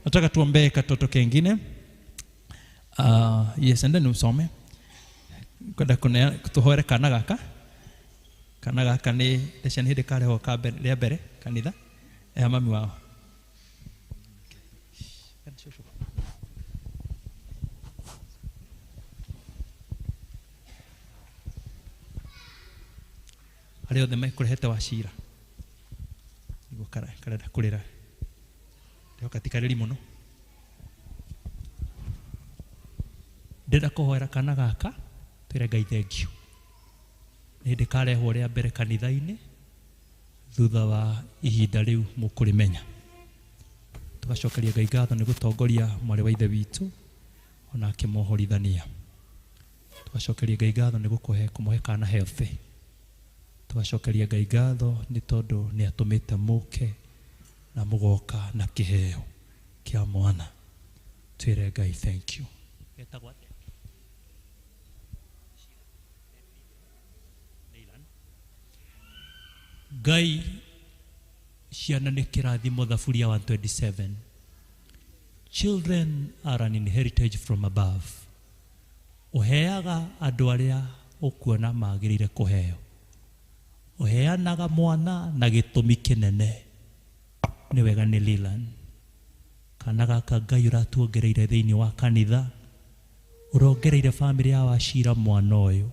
Nataka tuombee katoto kengine. Yes, endeni msome. Kwenda kutuhoere kana gaka. Kana gaka ni lesson hide kale ho ka bere kanitha mami wao. Aleo de mai kurehete wa shira nigo kara kulira leo katika riri muno ndenda kuhoera kana gaka twire Ngai thank you nĩ karehwo rĩa mbere kanitha-inĩ thutha wa ihinda rĩu mũkũrĩmenya. Tugacokeria Ngai ngatho nĩ gũtongoria mwarĩ wa ithe witũ ona akĩmohorithania. Tugacokeria Ngai ngatho nĩ kũmũhe kana healthy. Tugacokeria Ngai ngatho nĩ tondũ nĩ atũmĩte mũke na mũgoka na kĩheo kĩa mwana. Twĩre Ngai thank you. Ngai ciana nĩ kĩrathimo Thaburia 1:27. Children are an inheritance from above. Ũheaga andũ arĩa ũkuona magĩrĩire kũheo. Ũheanaga mwana na gĩtũmi kĩnene. Nĩ wega nĩ Leland. Kana gaka Ngai ũratuongereire thĩinĩ wa kanitha. Ũrongereire family ya Wachira mwana ũyũ.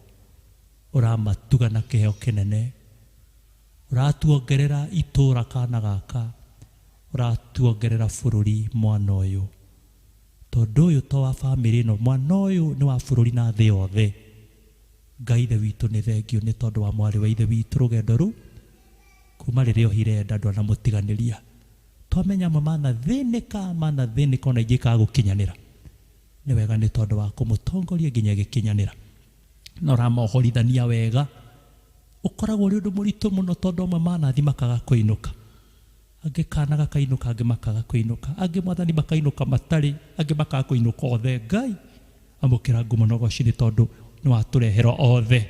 Ũramatuga na kĩheo kĩnene. Uratuongerera itura kana gaka, uratuongerera bũrũri mwana ũyũ. Tondũ ũyũ to wa family ĩno, mwana ũyũ nĩ wa bũrũri na thĩ yothe. Ngai ithe witũ nĩ thengio nĩ tondũ wa mwarĩ wa ithe witũ rũgendo rũu kuma rĩrĩa ohire nda ndwanamũtiganĩria. Twamenya manathĩnĩka ona ingĩ ikaga gũkinyanĩra. Nĩ wega nĩ tondũ wa kũmũtongoria nginya gĩkinyanĩra. Na ũramohorithania wega. Ukoragwo uri undu muritu muno tondu amwe manathi makaga kuinuka. Angi kana gakainuka, angi makaga kuinuka, angi mwathani makainuka matari, angi makaga kuinuka othe. Ngai amukira ngumo nogoci ni tondu ni waturehera othe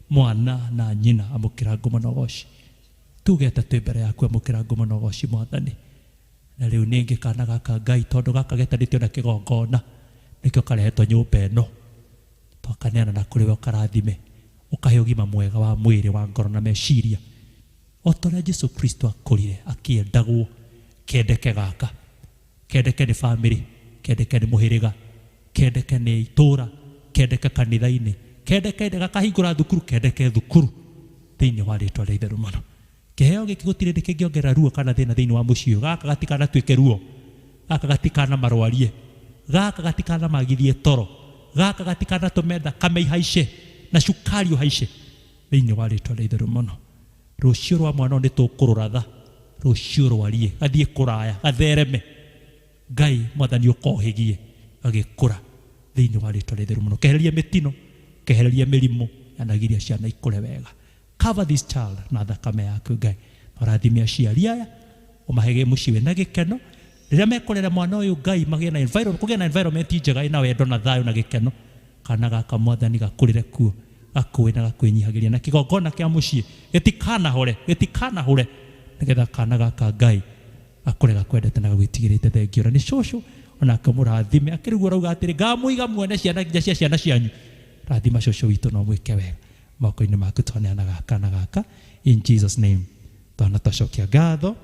mwana na nyina. Amukira ngumo nogoci tugete twi mbere yaku, amukira ngumo nogoci mwathani. Na riu ningi kana gaka Ngai tondu gaka getanitio na kigongona nikio karehetwo nyumba ino, twakaneana na kuri we karathime ukahe ũgima mwega wa mwĩrĩ wa ngoro na meciria. O ta ũrĩa Jesu Kristo akũrire akĩendagwo. Kendeke gaka, kendeke nĩ family, kendeke nĩ mũhĩrĩga, kendeke nĩ itũra, kendeke kanitha-inĩ, kendeke gakahingũra thukuru, kendeke thukuru thĩinĩ wa rĩtwa rĩa itherũ mũno. Kĩheo gĩkĩ gũtirĩ ndĩ kĩngĩongerera ruo kana thĩna thĩinĩ wa mũciĩ ũyũ. Gaka gatikanatuĩke ruo, gaka gatikana marwarie, gaka gatikana magithie toro, gaka gatikana tũme thakame ihaice na cukari ũhaice thĩinĩ wa rĩtwa rĩa itherũ mũno. Rũciũ rwa mwana nĩ tũkũrũratha, rũciũ rwarie gathiĩ kũraya gathereme. Ngai mwathani ũkohĩgie agĩkũra thĩinĩ wa rĩtwa rĩa itherũ mũno. Kehereria mĩtino, kehereria mĩrimũ, yanagiria ciana ikũre wega. Cover this child na thakame yaku Ngai. Ũrathime aciari aya, ũmahege mũciĩ wĩna gĩkeno. Rĩrĩa mekũrera mwana ũyũ Ngai magĩe na environment, kũgĩa na environment njega ĩna wendo na thayũ na gĩkeno. Kana gaka mwathani gakũrĩre kuo gakwina gakwinyihagiria na kigongona kia mucii gitikana hore nigetha kana gaka Ngai akore gakwendete na gagwitigirite. Thengio ni cũcũ ona akamũrathime akĩrigwo rauga atĩrĩ ngamuiga muone ciana cia ciana cianyu. Rathima cũcũ witũ no mwĩke wega moko-inĩ maku twaneanaga kana gaka in Jesus name. Twana tũcokia ngatho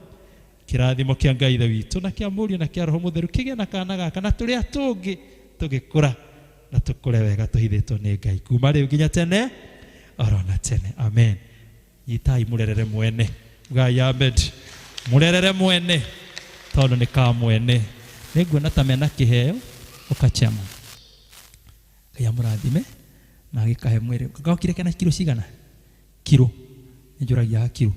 kirathimo kia Ngai ithe witũ na kia Mũriũ na kia Roho Mũtheru kĩgĩe na kana gaka na tũrĩa tũngĩ tũgĩkũra na tũkũre wega tũhithĩtwo nĩ Ngai kuma rĩu nginya tene orona tene. Amen. Nyitai mũrerere mwene Ngai Ahmed mũrerere mwene tondũ nĩ ka mwene. Nĩnguona ta mena kĩheo ũkachema Ngai amũrathime na agĩkahe mwĩrĩ. Gokire kena kiro cigana? Kiro nĩnjũragia kiro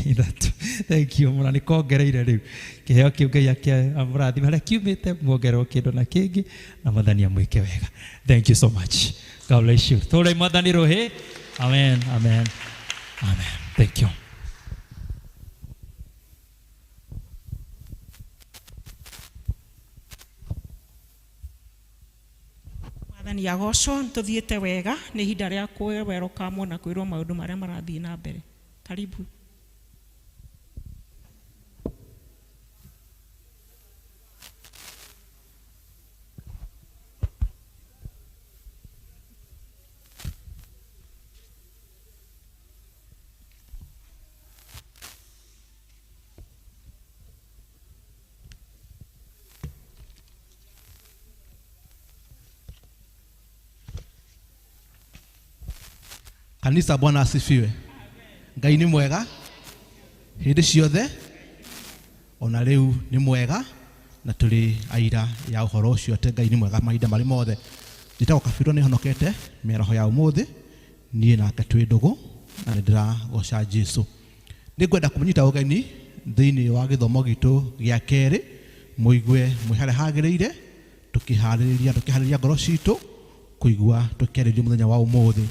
ithatũ. Thank you mũna nĩkongereire rĩu kĩheo kĩu Ngai amũrathime harĩa kiumĩte muongererwo kĩndũ na kĩngĩ na Mwathani amwĩke wega. Thank you so much. God bless you. Tũũrai Mwathani rũhĩ. Amen. Amen. Amen. Thank you. Mwathani agocwo tuthiĩte wega nĩ ihinda rĩa welcome na kwĩrwo maũndũ marĩa marathiĩ na mbere. Karibu. Kanisa, Bwana asifiwe. Ngai ni mwega hindi ciothe, ona riu ni mwega na tuli aira ya uhoro ucio ate Ngai ni mwega mahinda mari mothe. Nditagwo Kabirũ ni honokete mĩaraho ya umuthi niĩ nake twĩ ndũgũ na ndĩragoca Jesũ. Nĩngwenda kũmũnyita ũgeni thĩinĩ wa gĩthomo gitũ gĩa kerĩ, mũigue mwĩhare hagĩrĩire tũkĩharĩria ngoro citũ kũigua tũkĩarĩria mũthenya wa ũmũthĩ.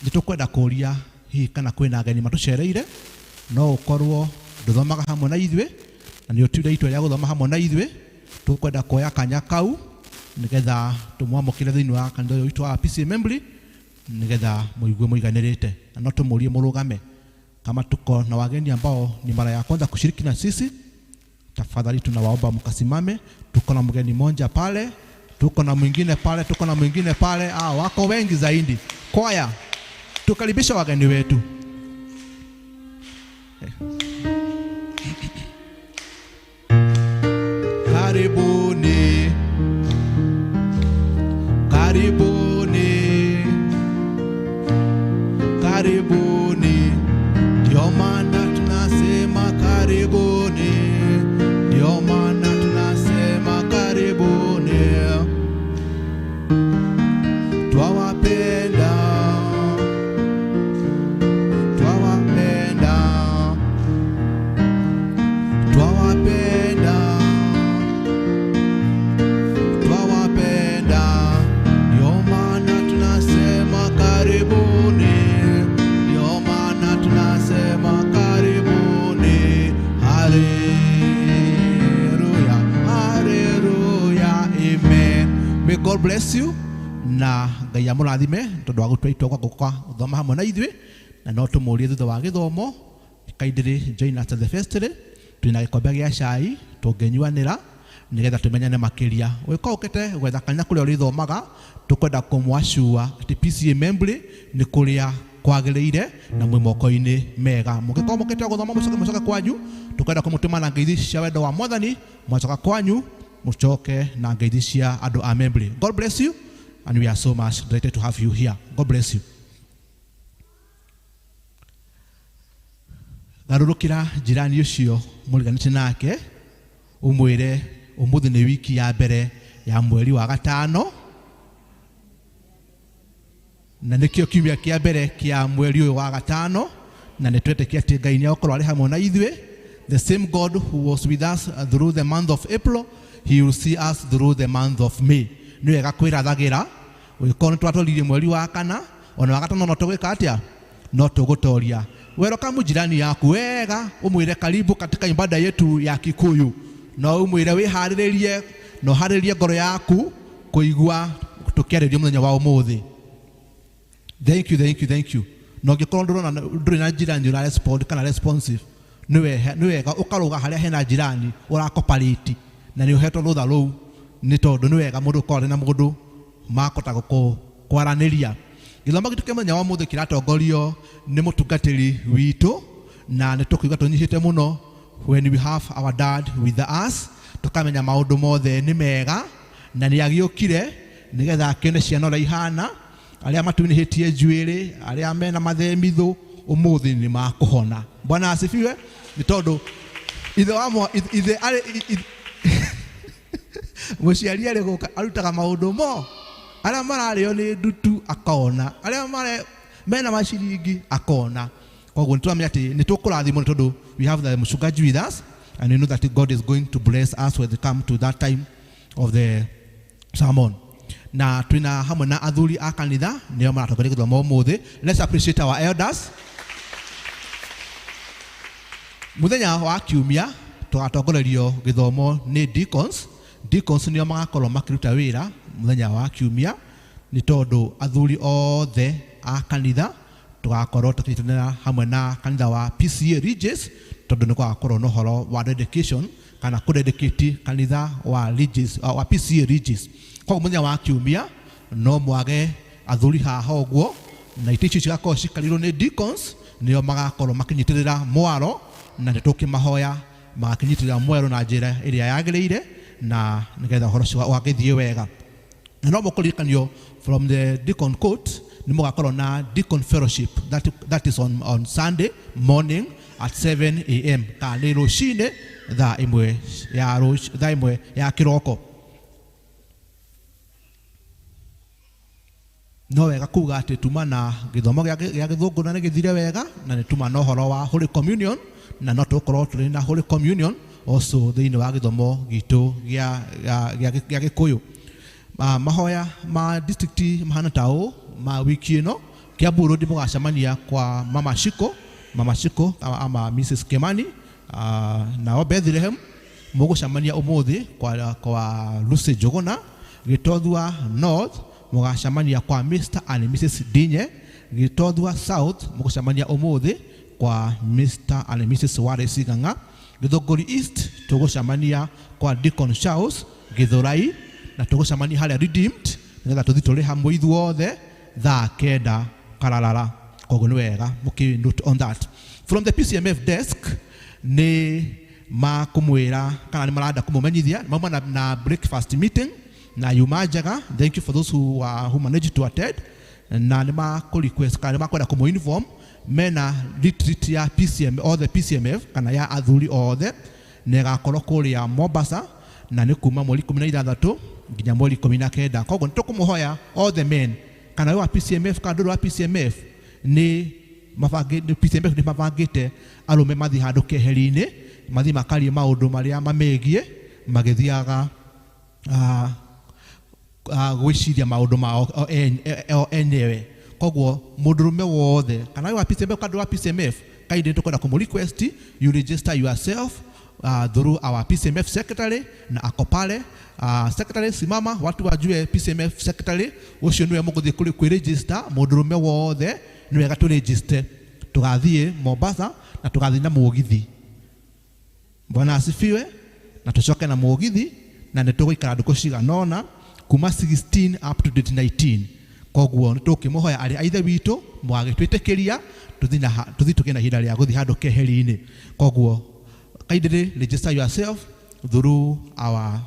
Nĩtũkwenda kũria hihi kana kwĩna ageni matũcereire, no ũkorwo ndũthomaga hamwe na ithuĩ na nĩ ũtuire itua rĩa gũthoma hamwe na ithuĩ. Tũkwenda kuoya kanya kau nĩgetha tũmwamũkĩre thĩinĩ wa kanitha ũyũ witũ wa PCA Assembly nĩgetha mũigue mũiganĩrĩte, na no tũmũrie mũrũgame. Kama tuko na wageni ambao ni mara ya kwanza kushiriki na sisi, tafadhali tunawaomba mkasimame. Tuko na mgeni mmoja pale, tuko na mwingine pale, tuko na mwingine pale, wako wengi zaidi. Kwaya, tukaribisha wageni wetu. Karibuni, karibuni, karibuni. Ndio maana tunasema karibuni, ndio maana tunasema karibuni. Twawapenda, twawapenda, twawapenda, twawapenda. Ndio maana tunasema karibuni, ndio maana tunasema karibuni. Hallelujah, hallelujah, amen. May God bless you. Na Ngai amũrathime tondũ wa gũtũtua gũka gũthoma hamwe na ithuĩ, na no tũmũrie thutha wa gĩthomo kaindĩrĩ join us at the festival. Twĩna gĩkombe gĩa cai tũngĩnyuanĩra nĩgetha tũmenyane makĩria. Ũngĩkorwo ũkĩte gwetha kanya kũrĩa ũrĩthomaga, tũkwenda kũmwacua atĩ PCA Assembly nĩ kũrĩa kwagĩrĩire na mwĩ moko-inĩ mega. Mũngĩkorwo mũkĩte gũthoma mũcoke kwanyu, tũkwenda kũmũtũma na ngeithi cia wendo wa Mwathani. Mwacoka kwanyu mũcoke na ngeithi cia andũ a Assembly. God bless you. And we are so much delighted to have you here. God bless you. Garurukira jirani ucio mũriganĩtie nake ũmwĩre ũmũthĩ nĩ wiki ya mbere ya mweri wa gatano, na nĩkĩo kiumia kĩa mbere kĩa mweri ũyũ wa gatano, na nĩtwetĩkia atĩ Ngai nĩagũkorwo arĩ hamwe na ithuĩ. The same God who was with us through the month of April, he will see us through the month of May. Nĩ wega kwĩrathagĩra ũgĩkorwo nĩ twatũririe mweri wa kana, ona wa gatano no tũgwĩka atĩa, no tũgũtoria. Welcome jirani yaku wega, ũmwĩre karibu katika ibada yetu ya Kikuyu, no ũmwĩre wĩharĩrĩrie no harĩrie ngoro yaku kũigua tũkĩarĩria mũthenya wa ũmũthĩ. Thank you. No ngĩkorwo ndũrĩ na njirani ũra respond kana responsive nĩ wega ũkarũga harĩa hena njirani ũrakoparĩti na nĩ ũhetwo rũtha rũu nĩ tondũ nĩ wega mũndũ ũkorwo na mũndũ makota kwaranĩria. Gĩthomo gitũ kĩa mũthenya wa ũmũthĩ kĩratongorio nĩ mũtungatĩri witũ na nĩ tũkũigua tũnyihĩte mũno when we have our dad with us, tũkamenya maũndũ mothe nĩ mega na nĩ agĩũkire nĩgetha akĩone ciana ũrĩa ihana, arĩa matunĩhĩtie njuĩrĩ, arĩa mena mathemithũ ũmũthĩ nĩ makũhona. Bwana asifiwe. Nĩ tondũ ithe mũciari arĩ gũka arutaga maũndũ arĩa mararĩo nĩ ndutu akona, arĩa mena maciringi akona. Koguo nĩtũramenya atĩ nĩ tũkũrathimwo nĩ tondũ we have the mũchungaji with us and we know that God is going to bless us when they come to that time of the sermon. Na twina hamwe na athuri a kanitha nĩo maratongoria gĩthomo ũmũthĩ. Let's appreciate our elders. Mũthenya wa kiumia tũgatongorerio gĩthomo nĩ deacons. Deacons nĩo magakorwo makĩruta wĩra mũthenya wa kiumia nĩ tondũ athuri othe a kanitha tũgakorwo tũkĩnyitanĩra hamwe na kanitha wa PCA Regis tondũ nĩ gũgakorwo na ũhoro wa dedication kana kũdedicate kanitha wa Regis wa PCA Regis. Koguo mũthenya wa kiumia no mwage athuri haha ũguo na itĩ icio cigakorwo cikarirwo nĩ deacons nĩo magakorwo makĩnyitĩrĩra mwaro na nĩ tũkĩmahoya magakĩnyitĩrĩra mwaro na njĩra ĩrĩa yagĩrĩire na nĩgetha ũhoro ũcio ũgagĩthiĩ wega. Na no mũkũririkanio from the deacon court nĩ mũgakorwo na deacon fellowship that is on Sunday morning at 7 a.m. kana nĩ rũcinĩ thaa ĩmwe ya kĩroko. No wega kuga atĩ tuma na gĩthomo gĩa gĩthũngũ na nĩ gĩthire wega na nĩ tuma na ũhoro wa Holy Communion na no tũkorwo tũrĩ na Holy Communion also thĩinĩ wa gĩthomo gitũ gĩa Gĩkũyũ. Mahoya ma district mahana ta ũũ ma wiki ĩno Kiambu Road mũgacemania kwa Mama Shiko ama Mrs. Kimani na Bethlehem mũgũcemania ũmũthĩ kwa Lucy Njũgũna. Gĩtothua North mũgacemania kwa Mr. and Mrs. Dinye. Gĩtothua South mũgũcemania ũmũthĩ kwa Mr. and Mrs. Wallace Gang'a. Gĩthũngũri East tũgũcemania kwa Deacon Charles Githurai na tũgũcemania harĩa Redeemed nĩgetha tũthiĩ tũrĩ hamwe ithuothe thaa 9 Kararara. Koguo nĩ wega mũkĩ note on that. From the PCMF desk nĩ makũmwĩra kana nĩ marenda kũmũmenyithia mauma na breakfast meeting na Yuma Njaga. Thank you for those who managed to attend. Na nĩ makũrequest kana nĩ makwenda kũmũ-inform mena retreat ya PCM all the PCMF kana ya athuri othe nĩ ĩgakorwo kũrĩa Mombasa na nĩ kuma mweri 16 nginya mweri 19. Koguo nĩ tũkũmũhoya all the men kana wa PCMF kana ndũrĩ wa PCMF nĩ PCMF nĩ mabangĩte arũme mathiĩ handũ keheri-inĩ mathiĩ makarie maũndũ marĩa mamegiĩ magĩthiaga gwĩciria maũndũ mao enyewe. Koguo mũndũrũme wothe kana wa PCMF kana wa PCMF kainde tũkwenda kũmũ request you register yourself through our PCMF secretary na ako pale secretary simama watu wajue PCMF secretary ucio niwe mũgũthiĩ kwĩ register mũndũrũme wothe nĩ wega tũ register tũgathiĩ Mombasa na tũgathiĩ na mũgithi. Bwana asifiwe. Na tũcoke na mũgithi na nĩ tũgũikara ndukũ ciganona kuma 16 up to date 19. Koguo nĩ tũkĩmũhoya arĩ aithe witũ mwagĩtwĩtĩkĩria tũthiĩ tũgĩe na ihinda rĩa gũthiĩ handũ keheri-inĩ. Koguo kindly register yourself through our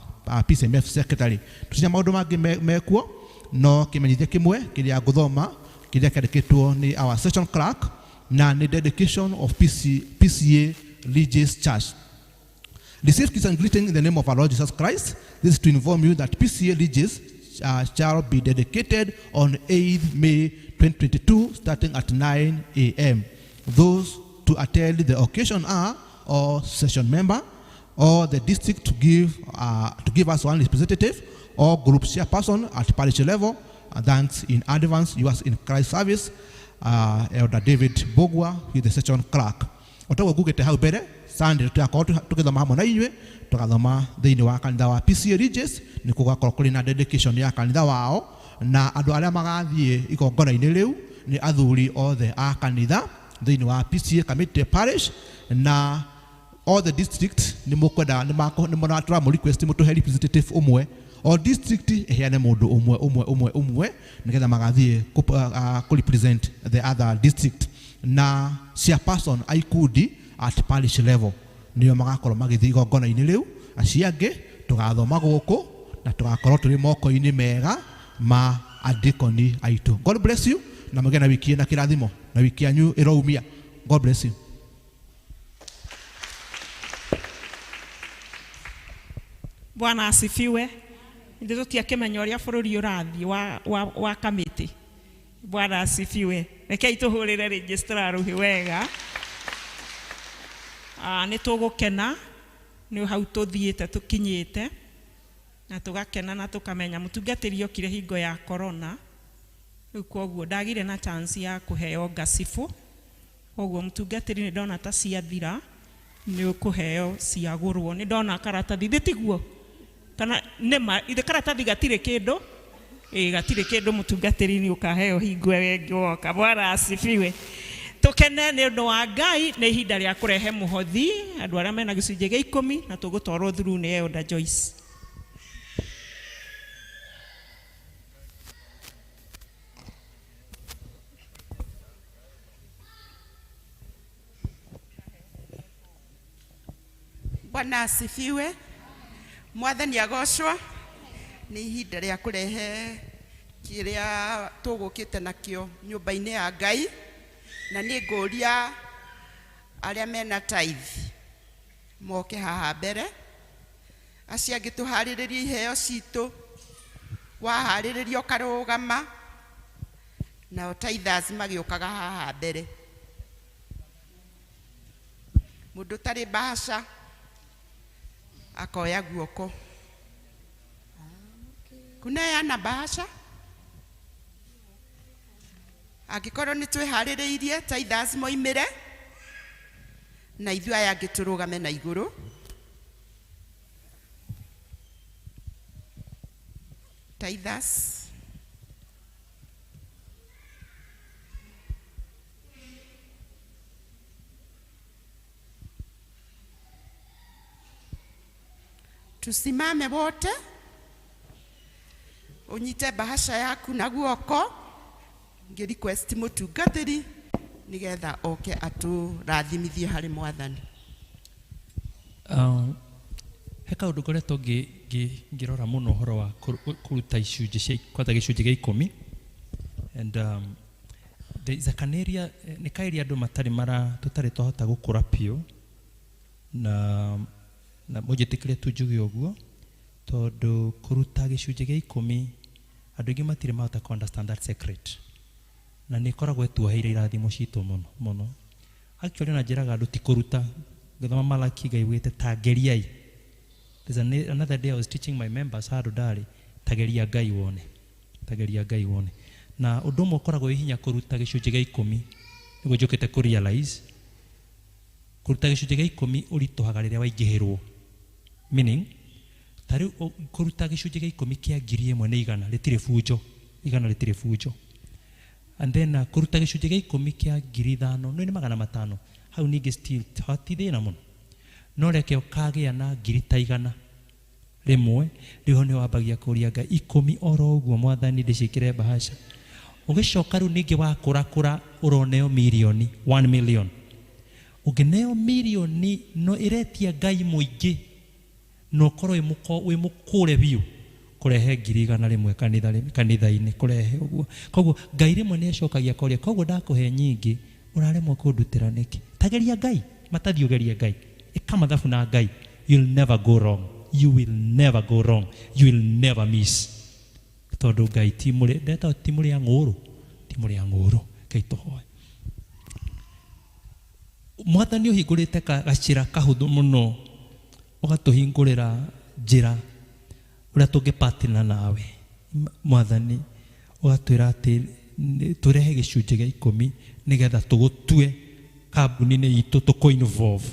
PCMF secretary. Tucinya maũndũ mangĩ mekuo no kĩmenyithia kĩmwe kĩrĩa ngũthoma kĩrĩa kĩandĩkĩtwo nĩ our session clerk na nĩ dedication of PCA Regis Church. Receive kiss and greeting in the name of our Lord Jesus Christ. This is to inform you that PCA Regis shall be dedicated on 8th May 2022 starting at 9 a.m. Those to attend the occasion are or session member or the district to give us one representative or group chairperson at parish level. Thanks in advance, yours in Christ service, Elder David Bogwa with the session clerk. Otago gugete hau mbere Sunday tũgakorwo tũgĩthoma hamwe na inyuĩ tũgathoma thĩinĩ wa kanitha wa PCA Regis nĩ gũgakorwo kũrĩ na dedication ya kanitha wao na andũ arĩa magathiĩ igongona-inĩ rĩu nĩ athuri othe a kanitha thĩinĩ wa PCA Committee Parish, na all the district nĩ mũkwenda nĩ mũratũra request mũtũhe representative ũmwe o district eheane mũndũ ũmwe nĩgetha magathiĩ ku represent the other district, na chairperson a ikundi at parish level nĩo magakorwo magĩthiĩ igongona-inĩ rĩu. Acio angĩ tũgathoma gũkũ na tũgakorwo tũrĩ moko-inĩ mega ma adikoni aitũ. God bless you, na mũgĩe na wiki na kĩrathimo, na wiki yanyu ĩroumia. God bless you. Bwana asifiwe. Ndio tutiakimenya ũrĩa bũrũri ũrathiĩ wa kamĩtĩ. Bwana asifiwe. Rekei tũhũrĩre registrar wega. Nĩ tũgũkena nĩ hau tũthiĩte tũkinyĩte, na tũgakena na tũkamenya mũtungatĩri okire hingo ya corona. Rĩu koguo ndagire na chance ya kũheo ngacibũ, koguo mũtungatĩri nĩ ndona ta ciathira nĩ ũkũheo ciagũrwo. Nĩ ndona karatathi thĩtiguo kana nĩma ithe karatathi gatirĩ kĩndũ, gatirĩ kĩndũ, mũtungatĩri nĩ ũkaheo hingo ĩngĩ woka. Bwana asifiwe. Tũkene nĩ ũndũ wa Ngai, nĩ ihinda rĩa kũrehe mũhothi andũ arĩa mena gĩcunjĩ gĩa 10 na tũgũtwarwo through nĩ Elder Joyce. Bwana asifiwe. Mwathani agocwo. Nĩ ihinda rĩa kũrehe kĩrĩa tũgũkĩte nakĩo nyũmba-inĩ ya Ngai, na nĩ ngũria arĩa mena tithe moke haha mbere. Acio angĩ tũharĩrĩrie iheo citũ, waharĩrĩria ũkarũgama, nao tithers magĩũkaga haha mbere. Mũndũ tarĩ bahasha akoya guoko. Kuneana bahasha? Angĩkorwo nĩ twĩharĩrĩirie tithers moimĩre, na ithuĩ aya angĩ tũrũgame na igũrũ. Tithers. Tusimame wote, unyite bahasha yaku na guoko, ngi-request mũtungatĩri nigetha oke atũrathimithie harĩ Mwathani. He kaũndũ ngoretwo ngĩrora mũno ũhoro wa kũruta icunjĩ cia kwata gĩcunjĩ gĩa 10, and there is an area nĩ kaĩria andũ tũtarĩ twahota gũkũra piũ, na mũnjĩtĩkĩre tu njuge ũguo, tondũ kũruta gĩcunjĩ gĩa 10 andũ aingĩ matirĩ mahota ku understand that secret, na nĩ koragwo etuoheire irathimo citũ mũno. Actually na njĩraga andũ ti kũruta, ngĩthoma Malaki Ngai wĩte tangeriai. There's another day I was teaching my members handũ ndarĩ tageria Ngai wone, tageria Ngai wone. Na ũndũ ũmwe ũkoragwo hinya kũruta gĩcunjĩ gĩa 10 nĩguo njũkĩte kũ realize kũruta gĩcunjĩ gĩa 10 ũritũhaga rĩrĩa waingĩhĩrwo, meaning tarĩu kũruta gĩcunjĩ gĩa 10 kĩa 1,000 nĩ igana rĩtirĩ bunjo, igana rĩtirĩ bunjo. And then kũruta gĩcunjĩ gĩa 10 kĩa 5,000 no nĩ 500, hau ningĩ still hoti thĩna mũno. No reke ũkagĩa na 100,000 rĩmwe, rĩho nĩ wambagia kũria Ngai 10 oro ũguo Mwathani ndĩciĩkĩre bahasha. Ũgĩcoka rĩu ningĩ wakũrakũra ũroneo milioni 1 million. Ũngĩneo milioni no ĩretia Ngai mũingĩ, no ũkorwo wĩ mũkũre biũ kũrehe 100,000 rĩmwe kanitha-inĩ kũrehe ũguo. Koguo Ngai rĩmwe nĩ acokagia koria, koguo ndakũhe nyingĩ ũraremwo kũndutĩra nĩkĩ? Tageria Ngai, matathiĩ ũgerie Ngai. Ĩka mathabu na Ngai, you'll never go wrong. You will never go wrong. You will never miss. Tondũ Ngai ti mũrĩ ng'ũrũ, ti mũrĩ ng'ũrũ. Ngai tũhoe. Mwathani ũhingũrĩte gacĩra kahũthũ mũno, ũgatũhingũrĩra njĩra ũrĩa tũngĩpartner nawe. Mwathani ũgatwĩra atĩ tũrehe gĩcunjĩ gĩa 10 nĩgetha tũgũtue kambuni-inĩ itũ tũkũ-involve,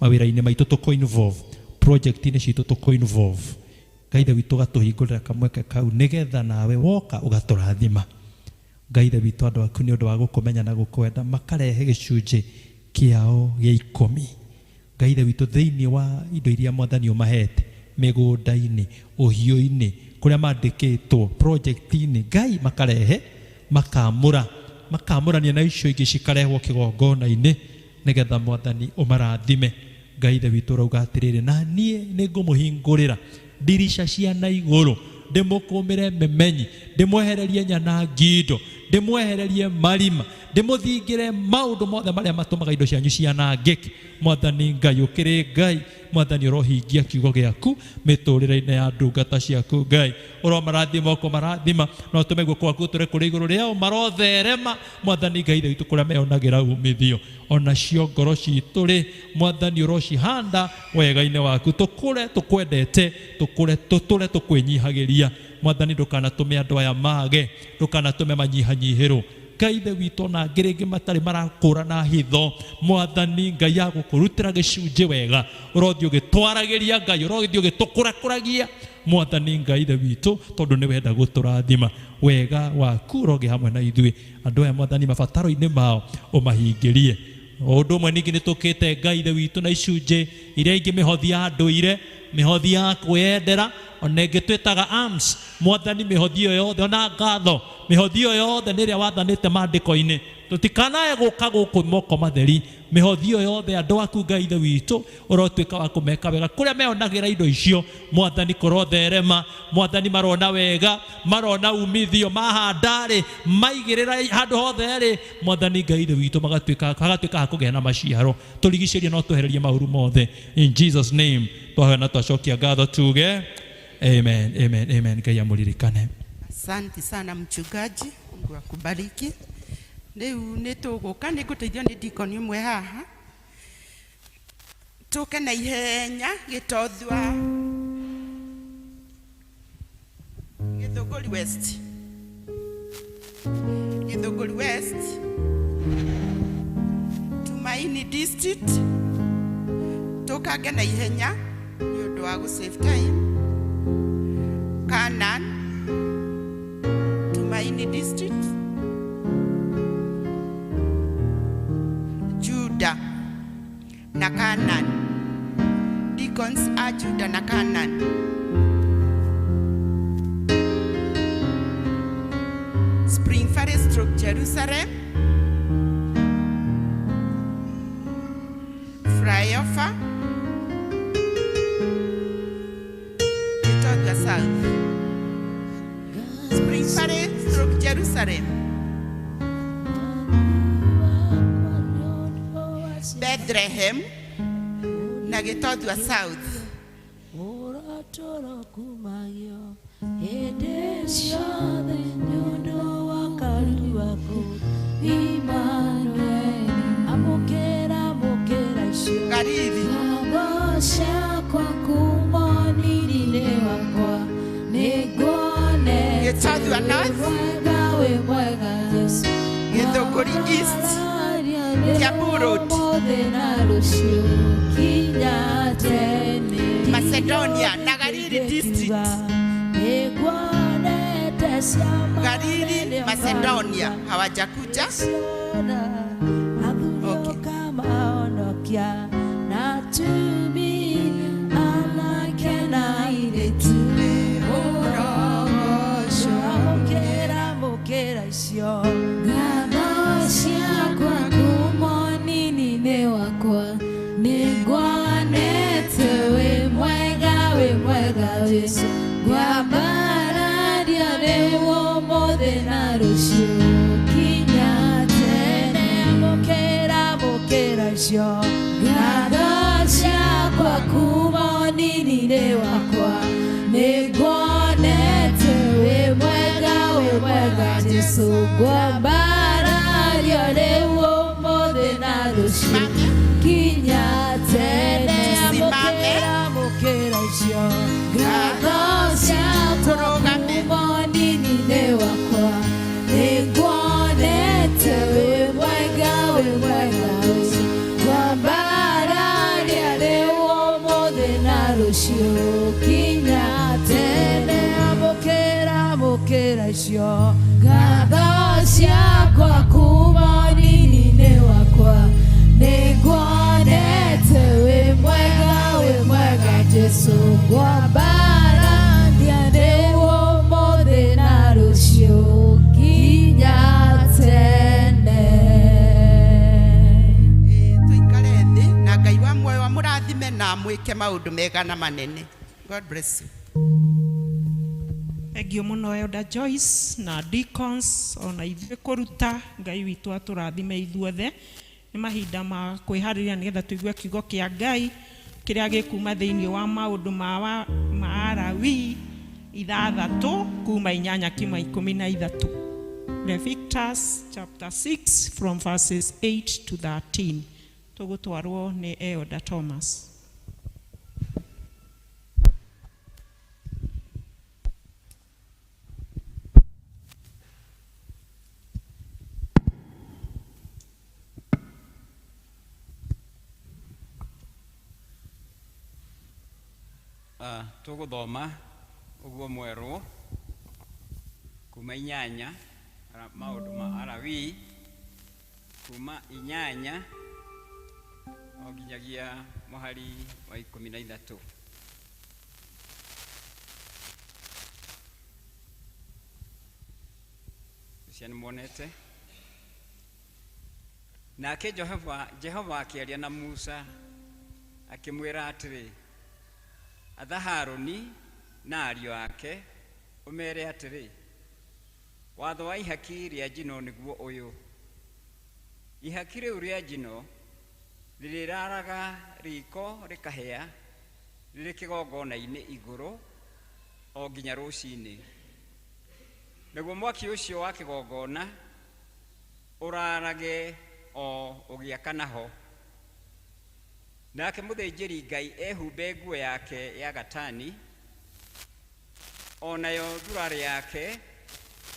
mawĩra-inĩ maitũ tũkũ-involve, project-inĩ citũ tũkũ-involve. Ngai witũ ũgatũhingũrĩra kamweke kau nĩgetha nawe woka ũgatũrathima. Ngai ithe witũ andũ aku nĩ ũndũ wa gũkũmenya na gũkwenda makarehe gĩcunjĩ kĩao gĩa 10. Ngai ithe witũ thĩinĩ wa indo iria Mwathani ũmahete mĩgũnda-inĩ, ũhiũ-inĩ, kũrĩa mandĩkĩtwo project-inĩ, Ngai makarehe makamũrania na icio ingĩ cikarehwo kĩgongona-inĩ nĩgetha Mwathani ũmarathime. Ngai ithe witũ ũrauga atĩrĩrĩ, na niĩ nĩngũmũhingũrĩra ndirica cia na igũrũ, ndĩmũkũmĩre memenyi, ndĩmwehererie nyana ngindo, ndĩmwehererie marima, ndĩmũthingĩre maũndũ mothe marĩa matũmaga indo cianyu cianangĩke. Mwathani Ngai ũkĩrĩ Ngai, Mwathani ũrohingia kiugo gĩaku mĩtũrĩre-inĩ ya ndungata ciaku. Ngai ũromarathima ũkũmarathima, na ũtũme guoko gwaku tũre kũrĩ igũrũ rĩao marotherema. Mwathani Ngai ithe witũ kũrĩa meyonagĩra umithio, onacio ngoro citũ rĩ, Mwathani ũrocihanda wega-inĩ waku, tũkũre tũkwendete, tũkũre tũtũre tũkwĩnyihagĩria. Mwathani ndũkanatũme andũ aya mage, ndũkanatũme manyihanyihĩrwo. Ngai ithe witũ na ngĩrĩngĩ matarĩ marakũrana hitho, Mwathani Ngai ya gũkũrutĩra gĩcunjĩ wega, ũrothiĩ ũgĩtwaragĩria Ngai, ũrothiĩ ũgĩtũkũrakũragia Mwathani Ngai ithe witũ, tondũ nĩ wenda gũtũrathima. Wega waku ũroge hamwe na ithuĩ. Andũ aya Mwathani mabataro-inĩ mao ũmahingĩrie. Ũndũ ũmwe ningĩ nĩ tũkĩte Ngai ithe witũ na icunjĩ iria ingĩ mĩhothi ya ndũire, mĩhothi ya kwĩyendera, ona ĩngĩ twĩtaga arms. Mwathani mĩhothi ĩyo yothe, ona ngatho mĩhothi ĩyo yothe nĩ ĩrĩa wathanĩte mandĩko-inĩ, tũtikanae gũka gũkũ moko matheri. Mĩhothi ĩyo yothe andũ aku Ngai ithe witũ ũrotuĩka wa kũmeka wega kũrĩa meyonagĩra indo icio. Mwathani kũrotherema, Mwathani marona wega, marona umithio, mahandarĩ, maigĩrĩra handũ hothe rĩ, Mwathani Ngai ithe witũ hagatuĩka ha kũgĩa na maciaro. Tũrigicĩrie no twehererie maũru mothe. In Jesus name twahoya na twacokia ngatho tuge amen, amen, amen. Ngai amũririkane. Asante sana mchungaji, Mungu akubariki. Rĩu nĩ tũgũka nĩ ngũteithio nĩ ndikoni ũmwe haha, tũke na ihenya Gĩtothua Gĩthũngũri West, Gĩthũngũri West, Tumaini District. Tũkange na ihenya nĩ ũndũ wa gũ-save time. Canaan, Tumaini District, Juda na Canaan. Deacons are Juda na Canaan. Spring Valley stroke Jerusalem, Flyover, Gĩtothua South, Spring Valley stroke Jerusalem, Bethlehem na Gĩtothua South. Garithi Gĩtothua North, Gĩthũngũri East, Kiambu Road, Macedonia na Gariri District, Gariri Macedonia hawajakuja. Gadocia mwike maundu mega na manene. God bless you. Egio muno Elder Joyce na deacons ona ithuĩ kũruta Ngai witũ atũrathime ithuothe. Nĩ mahinda ma kwĩharĩria nĩgetha tũigue kiugo kĩa Ngai kĩrĩa gĩkuma thĩinĩ wa maũndũ ma Alawii 6 kuma 8 kima 13. Leviticus chapter 6 from verses 8 to 13. Tũgũtwarwo nĩ Elder Thomas. Tuguthoma uguo mweru kuma 8 maundu ma Alawii kuma 8 oginyagia muhari wa 13. Ciana monete nake Jehova akiaria na Musa akimwira atiri atha Haruni na ariũ ake umere atiri watho wa ihaki rĩa njino nĩguo ũyũ. Ihaki rĩu rĩa njino rĩrĩraraga riko rĩkahĩa rĩrĩ kĩgongona-inĩ igũrũ o nginya rũcinĩ. Naguo mwaki ũcio wa kĩgongona ũrarage o ũgĩakana ho. Nake mũthĩnjĩri Ngai ehumbe nguo yake ya gatani, onayo thurari yake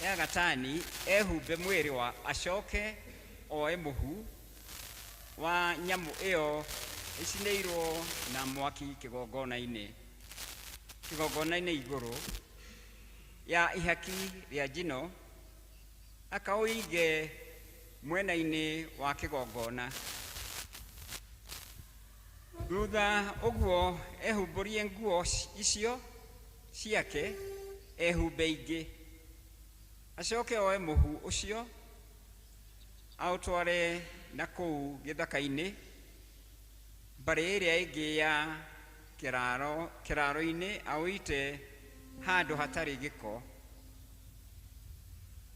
ya gatani ehumbe mwĩrĩ wa acoke oe mũhu wa nyamũ ĩyo icinĩirwo na mwaki kĩgongona-inĩ igũrũ ya ihaki rĩa njino, akaũige mwena-inĩ wa kĩgongona. Thutha ũguo ehumbũrie nguo icio ciake ehumbe ingĩ, acoke oe mũhu ũcio aũtware na kũu gĩthaka-inĩ mbarĩ ĩrĩa ĩngĩ ya kĩraro-inĩ aũite handũ hatarĩ gĩko.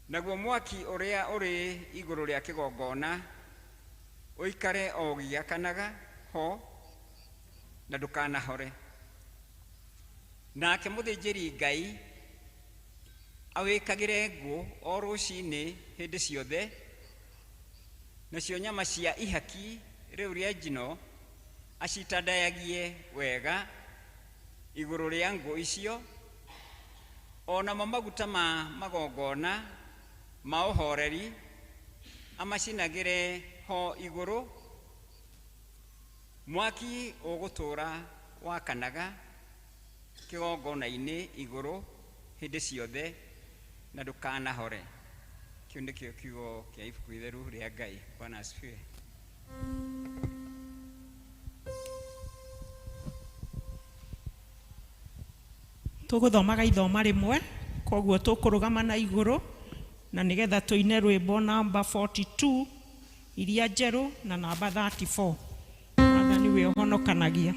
Naguo mwaki ũrĩa ũrĩ igũrũ rĩa kĩgongona ũikare o ũgĩakanaga ho na ndũkanahore. Nake mũthĩnjĩri Ngai awĩkagĩre nguo o rũcinĩ hĩndĩ ciothe, nacio nyama cia ihaki rĩu rĩa njino acitandayagie wega igũrũ rĩa nguo icio, onamo maguta ma magongona ma ũhoreri amacinagĩre ho igũrũ. Mwaki ũgũtũra wakanaga kĩgongona-inĩ igũrũ hĩndĩ ciothe na ndũkanahore. Kĩu nĩkĩo kiugo kĩa ibuku itheru rĩa Ngai. Bwana asifiwe. Tũgũthomaga ithoma rĩmwe, koguo tũkũrũgama na igũrũ na nĩgetha tũine rwĩmbo namba 42 iria njerũ na namba 34. Mwathani we ũhonokanagia.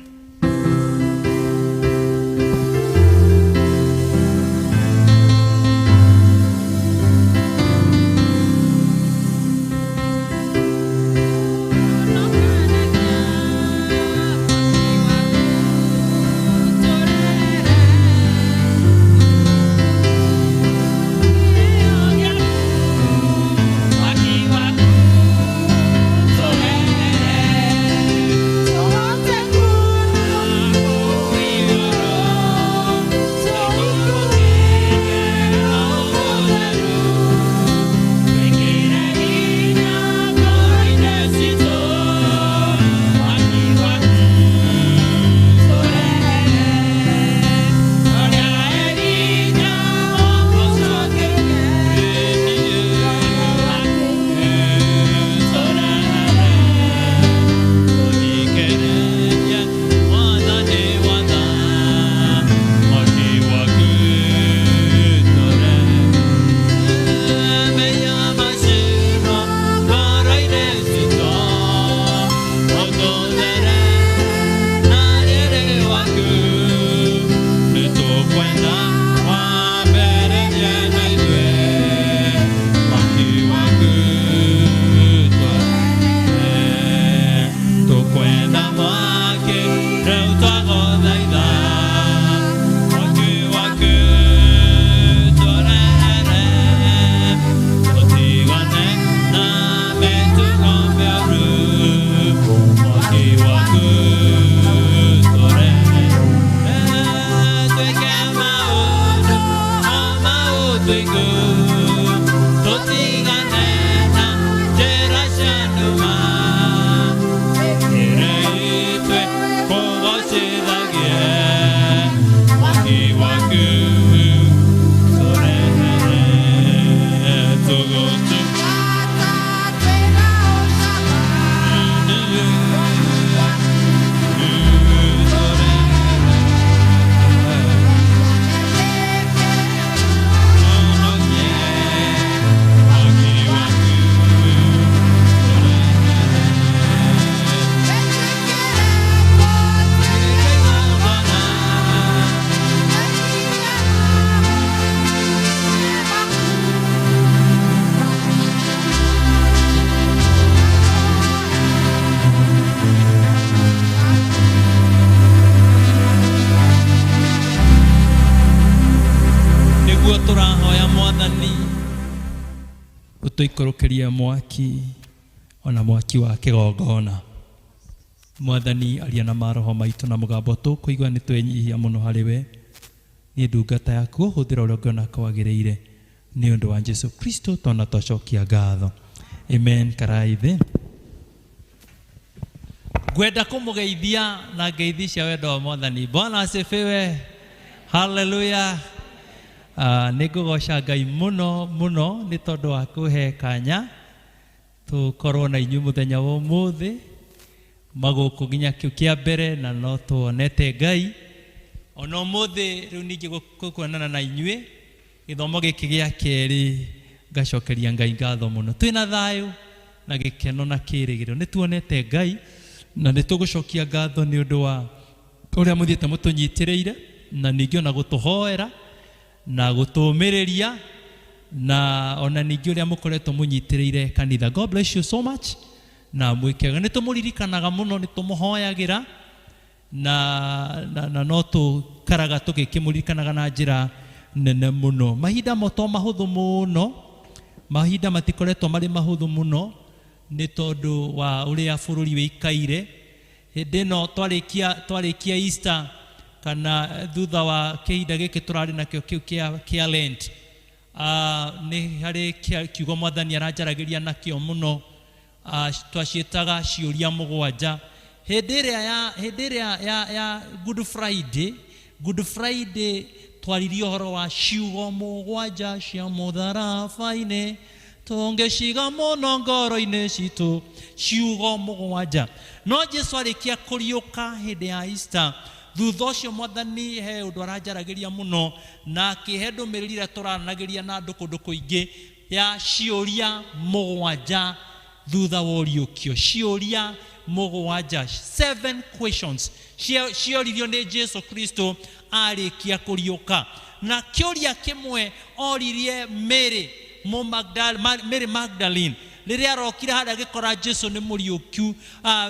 Sote tuikorokerie mwaki ona mwaki wa kigongona. Mwathani aria na maroho maitu na mugambo tukuigua ni twenyihia muno hari we ni ndungata yaku huthira uria ngona kwagiriire ni undu wa Jesu Kristo tona twacokia ngatho. Amen. Karai thi gwenda kumugeithia na ngeithi cia wendo wa Mwathani. Bwana asifiwe. Hallelujah. Nigugoca Ngai muno muno ni tondu wa kuhe kanya tukorwo na inyu muthenya wa umuthi maguku nginya kiu kia mbere na no tuonete Ngai ona umuthi riu ningi gukuonana na inyue githomo giki gia keri ngacokeria Ngai ngatho muno. Twina thayu na gikeno na kirigiro ni tuonete Ngai na ni tugucokia ngatho ni undu wa uria muthiete mutunyitiriire na ningi ona gutuhoera na gutumiriria na ona ningi uria mukoretwo munyitiriire kanitha. God bless you so much. Na mwikega ni tumuririkanaga muno ni tumuhoyagira na no tukaraga tugikimuririkanaga na njira nene muno. Mahinda moto mahuthu muno, mahinda matikoretwo mari mahuthu muno ni tondu wa uria bururi wikaire. Hindi no twarikia Easter kana thutha wa kihinda giki turari nakio kiu kia Lent, ni hari kiugo Mwathani aranjaragiria nakio muno. Twacietaga ciuria mugwanja hindi iria ya Good Friday twaririe horo wa ciugo mugwanja cia mutharabaine tungeciga muno ngoro-ini citu ciugo mugwanja. No Jesu arikia kuriuka hindi ya Easter thutha ucio Mwathani he undu aranjaragiria muno na akihe ndumiriri iria turaranagiria na andu kundu kuingi ya ciuria mugwanja thutha wa uriukio. Ciuria mugwanja, 7 questions cioririo ni Jesu Kristo arikia kuriuka. Na kiuria kimwe oririe Mary Magdalene riria arokire haria agikora Jesu ni muriukiu.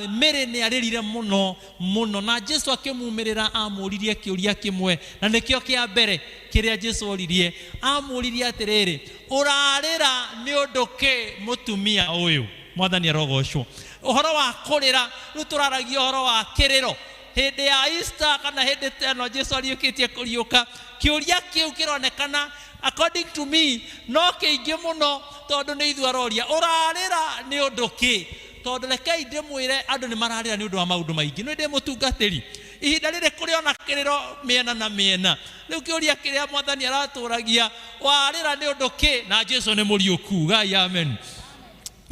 Mary ni aririre muno muno na Jesu akimumirira amuririe kiuria kimwe na nikio kia mbere kiria Jesu oririe. Amuririe atiriri, urarira ni undu ki mutumia uyu? Mwathani arogocwo. Uhoro wa kurira riu turaragia uhoro wa kiriro hindi ya Easter kana hindi teno Jesu ariukitie kuriuka. Kiuria kiu kironekana according to me no kiingi muno tondu ni ithu aroria urarira ni undu ki. Tondu rekei ndimwire andu ni mararira ni undu wa maundu maingi. No ndi mutungatiri ihinda riri kuri ona kiriro miena na miena. Riu kiuria kiria Mwathani araturagia warira ni undu ki na Jesu ni muriuku. Gai amen.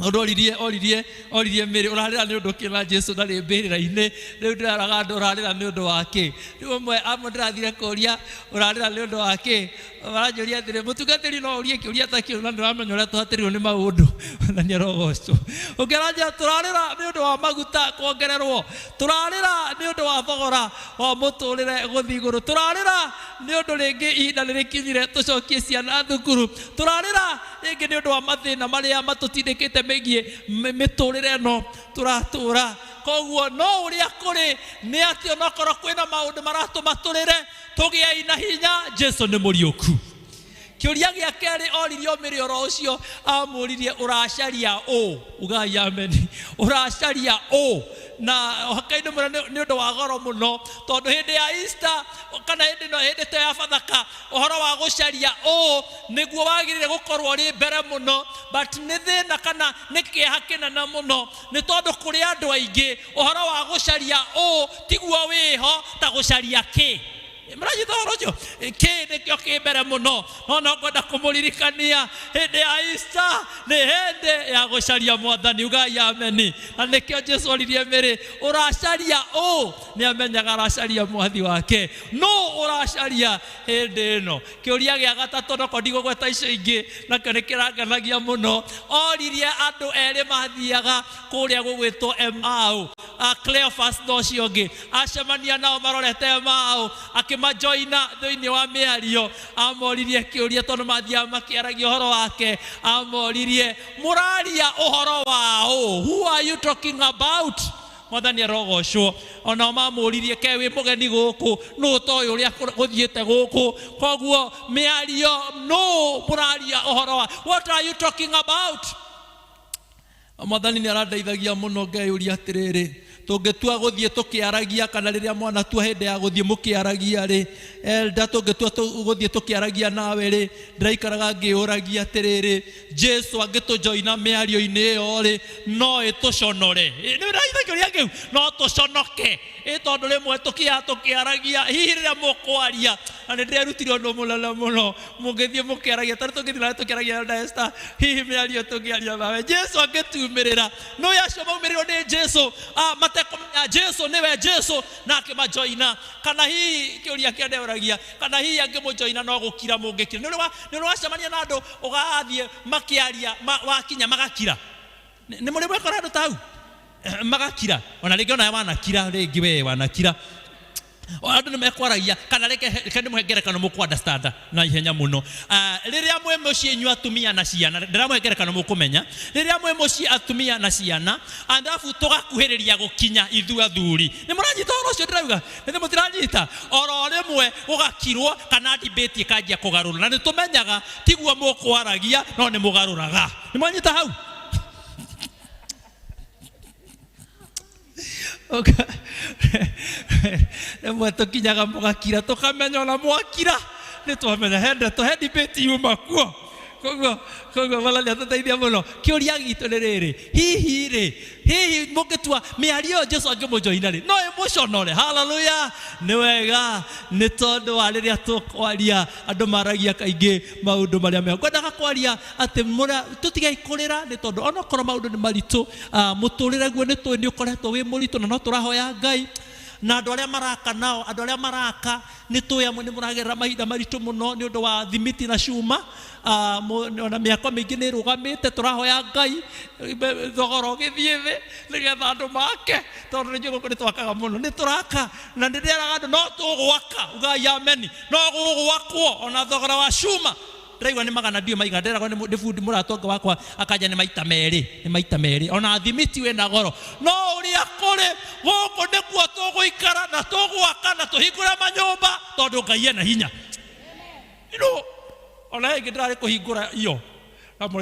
Oririe Mary urarira ni undu ki na Jesu ndari mbirira-ini. Riu ndiraga andu urarira ni undu wake. Riu amwe ndirathire kuria urarira ni undu wake. Maranjuria atiri mutungatiri no urie kiuria ta kiu na ndiramenya uria twatirirwo ni maundu. Mwathani arogocwo. Ungeranja turarira ni undu wa maguta kuongererwo. Turarira ni undu wa thogora wa muturire guthi iguru. Turarira ni undu ringi ihinda nirikinyire tucokie ciana thukuru. Turarira ringi ni undu wa mathina maria matutindikite megie miturire no turatura. Koguo no uria kuri ni ati onokorwo kwina maundu maratuma turire tugie ina hinya Jesu ni muriuku. Kiuria gia keri oririo Mary oro ucio amuririe uracaria ugai amen. Uracaria na hakaini mura ni undu wa goro muno tondu hindi ya Easter kana hindi no hindi ta ya Bathaka uhoro wa gucaria niguo wagirire gukorwo ri mbere muno, but ni thina kana ni kieha kinene muno ni tondu kuri andu aingi uhoro wa gucaria tiguo wiho ta gucaria ki. Mrajitha rojo kene kyo kibere muno no ngoda kumuririkania hindi ya Easter ni hindi ya gucaria Mwathani. Ugai amen. Na nikio Jesu oririe Mary uracaria ni amenyaga aracaria mwathi wake no uracaria hindi ino. Kiuria gia gatatu no kondigo gweta icio ingi na kene kirangenagia muno oririe andu eri mathiaga kuria gugwitwo Emau. Cleophas no ciongi acemania nao marorete Emau majoina thiini wa miario amoririe kiuria tondu mathia makiaragia uhoro wake. Amoririe muraria uhoro wa who are you talking about? Mwathani arogocwo. Ona mamuririe ke wi mugeni guku no toyo ria guthiete guku. Koguo miario no muraria ohoro wa what are you talking about? Mwathani ni arandeithagia muno ngeyuria atiriri tungetua guthie tukiaragia kana riria mwana tua hinde ya guthie mukiaragia ri elda tungetua guthie tukiaragia nawe ri ndiraikaraga ngiuragia atiriri Jesu angitujoina miario-ini iyo ri no ituconore ni ndiraithagia ngiu no tuconoke tondu rimwe tukiaragia hihi riria mukwaria na ndirerutire undu mulala muno mungithie mukiaragia tari tungithie tukiaragia na Esther hihi miario tungiaria nawe Jesu angitumirira no yacio maumiriro ni Jesu matekomenya Jesu niwe Jesu na akimajoina kana hihi kiuria kiendeuragia kana hihi angimujoina no gukira mungikira ni wacemania na andu ugathie makiaria wakinya magakira ni muri mwekora andu tau magakira ona ringi ona wanakira ringi we wanakira andu nimekwaragia kana reke ndimuhengerekano muku understand na ihenya muno riria mwe mucii nyu atumia na ciana ndiramuhengerekano mukumenya riria mwe mucii atumia na ciana andafu tugakuhiriria gukinya ithu athuri ni muranyita oro cio ndirauga ni mutiranyita oro rimwe ugakirwo kana debate ikanjia kugarura na nitumenyaga tiguo mukwaragia no ni mugaruraga ni mwanyita hau okay nemwe tukinyaga mugakira tukamenya ona mwakira nitwamenya hende to debate yuma kuo koguo malali atataithia muno kiuria gitu ni riri hihi mugitua miario Jesu angimujoina ri no emotionore hallelujah ni wega ni tondu wa riria tukwaria andu maragia kaingi maundu maria me kwendaga kwaria ati mura tutigai kurira ni tondu ona korwo maundu ni maritu muturire guo ni ukoretwo wi muritu na no turahoya Ngai na andu aria maraka nao andu aria maraka ni tuyamwe ni muragerera mahinda maritu muno ni undu wa thimiti na cuma ona miako mingi ni rugamite turahoya Ngai thogoro githie thi nigetha andu make tondu ni nguko ni twakaga muno ni turaka na ndiraga andu no tugwaka ugai amen no gugwakwo ona thogora wa cuma ndiraigua ni magana ndio maiga ndiraga ni fundi muratonga wakwa akaja ni maita meri ona thimiti we na goro no uria kuri guko nikuo tuguikara na tugwaka na tuhingura manyumba tondu Ngai ena hinya ino ona ingi ndirari kuhingura iyo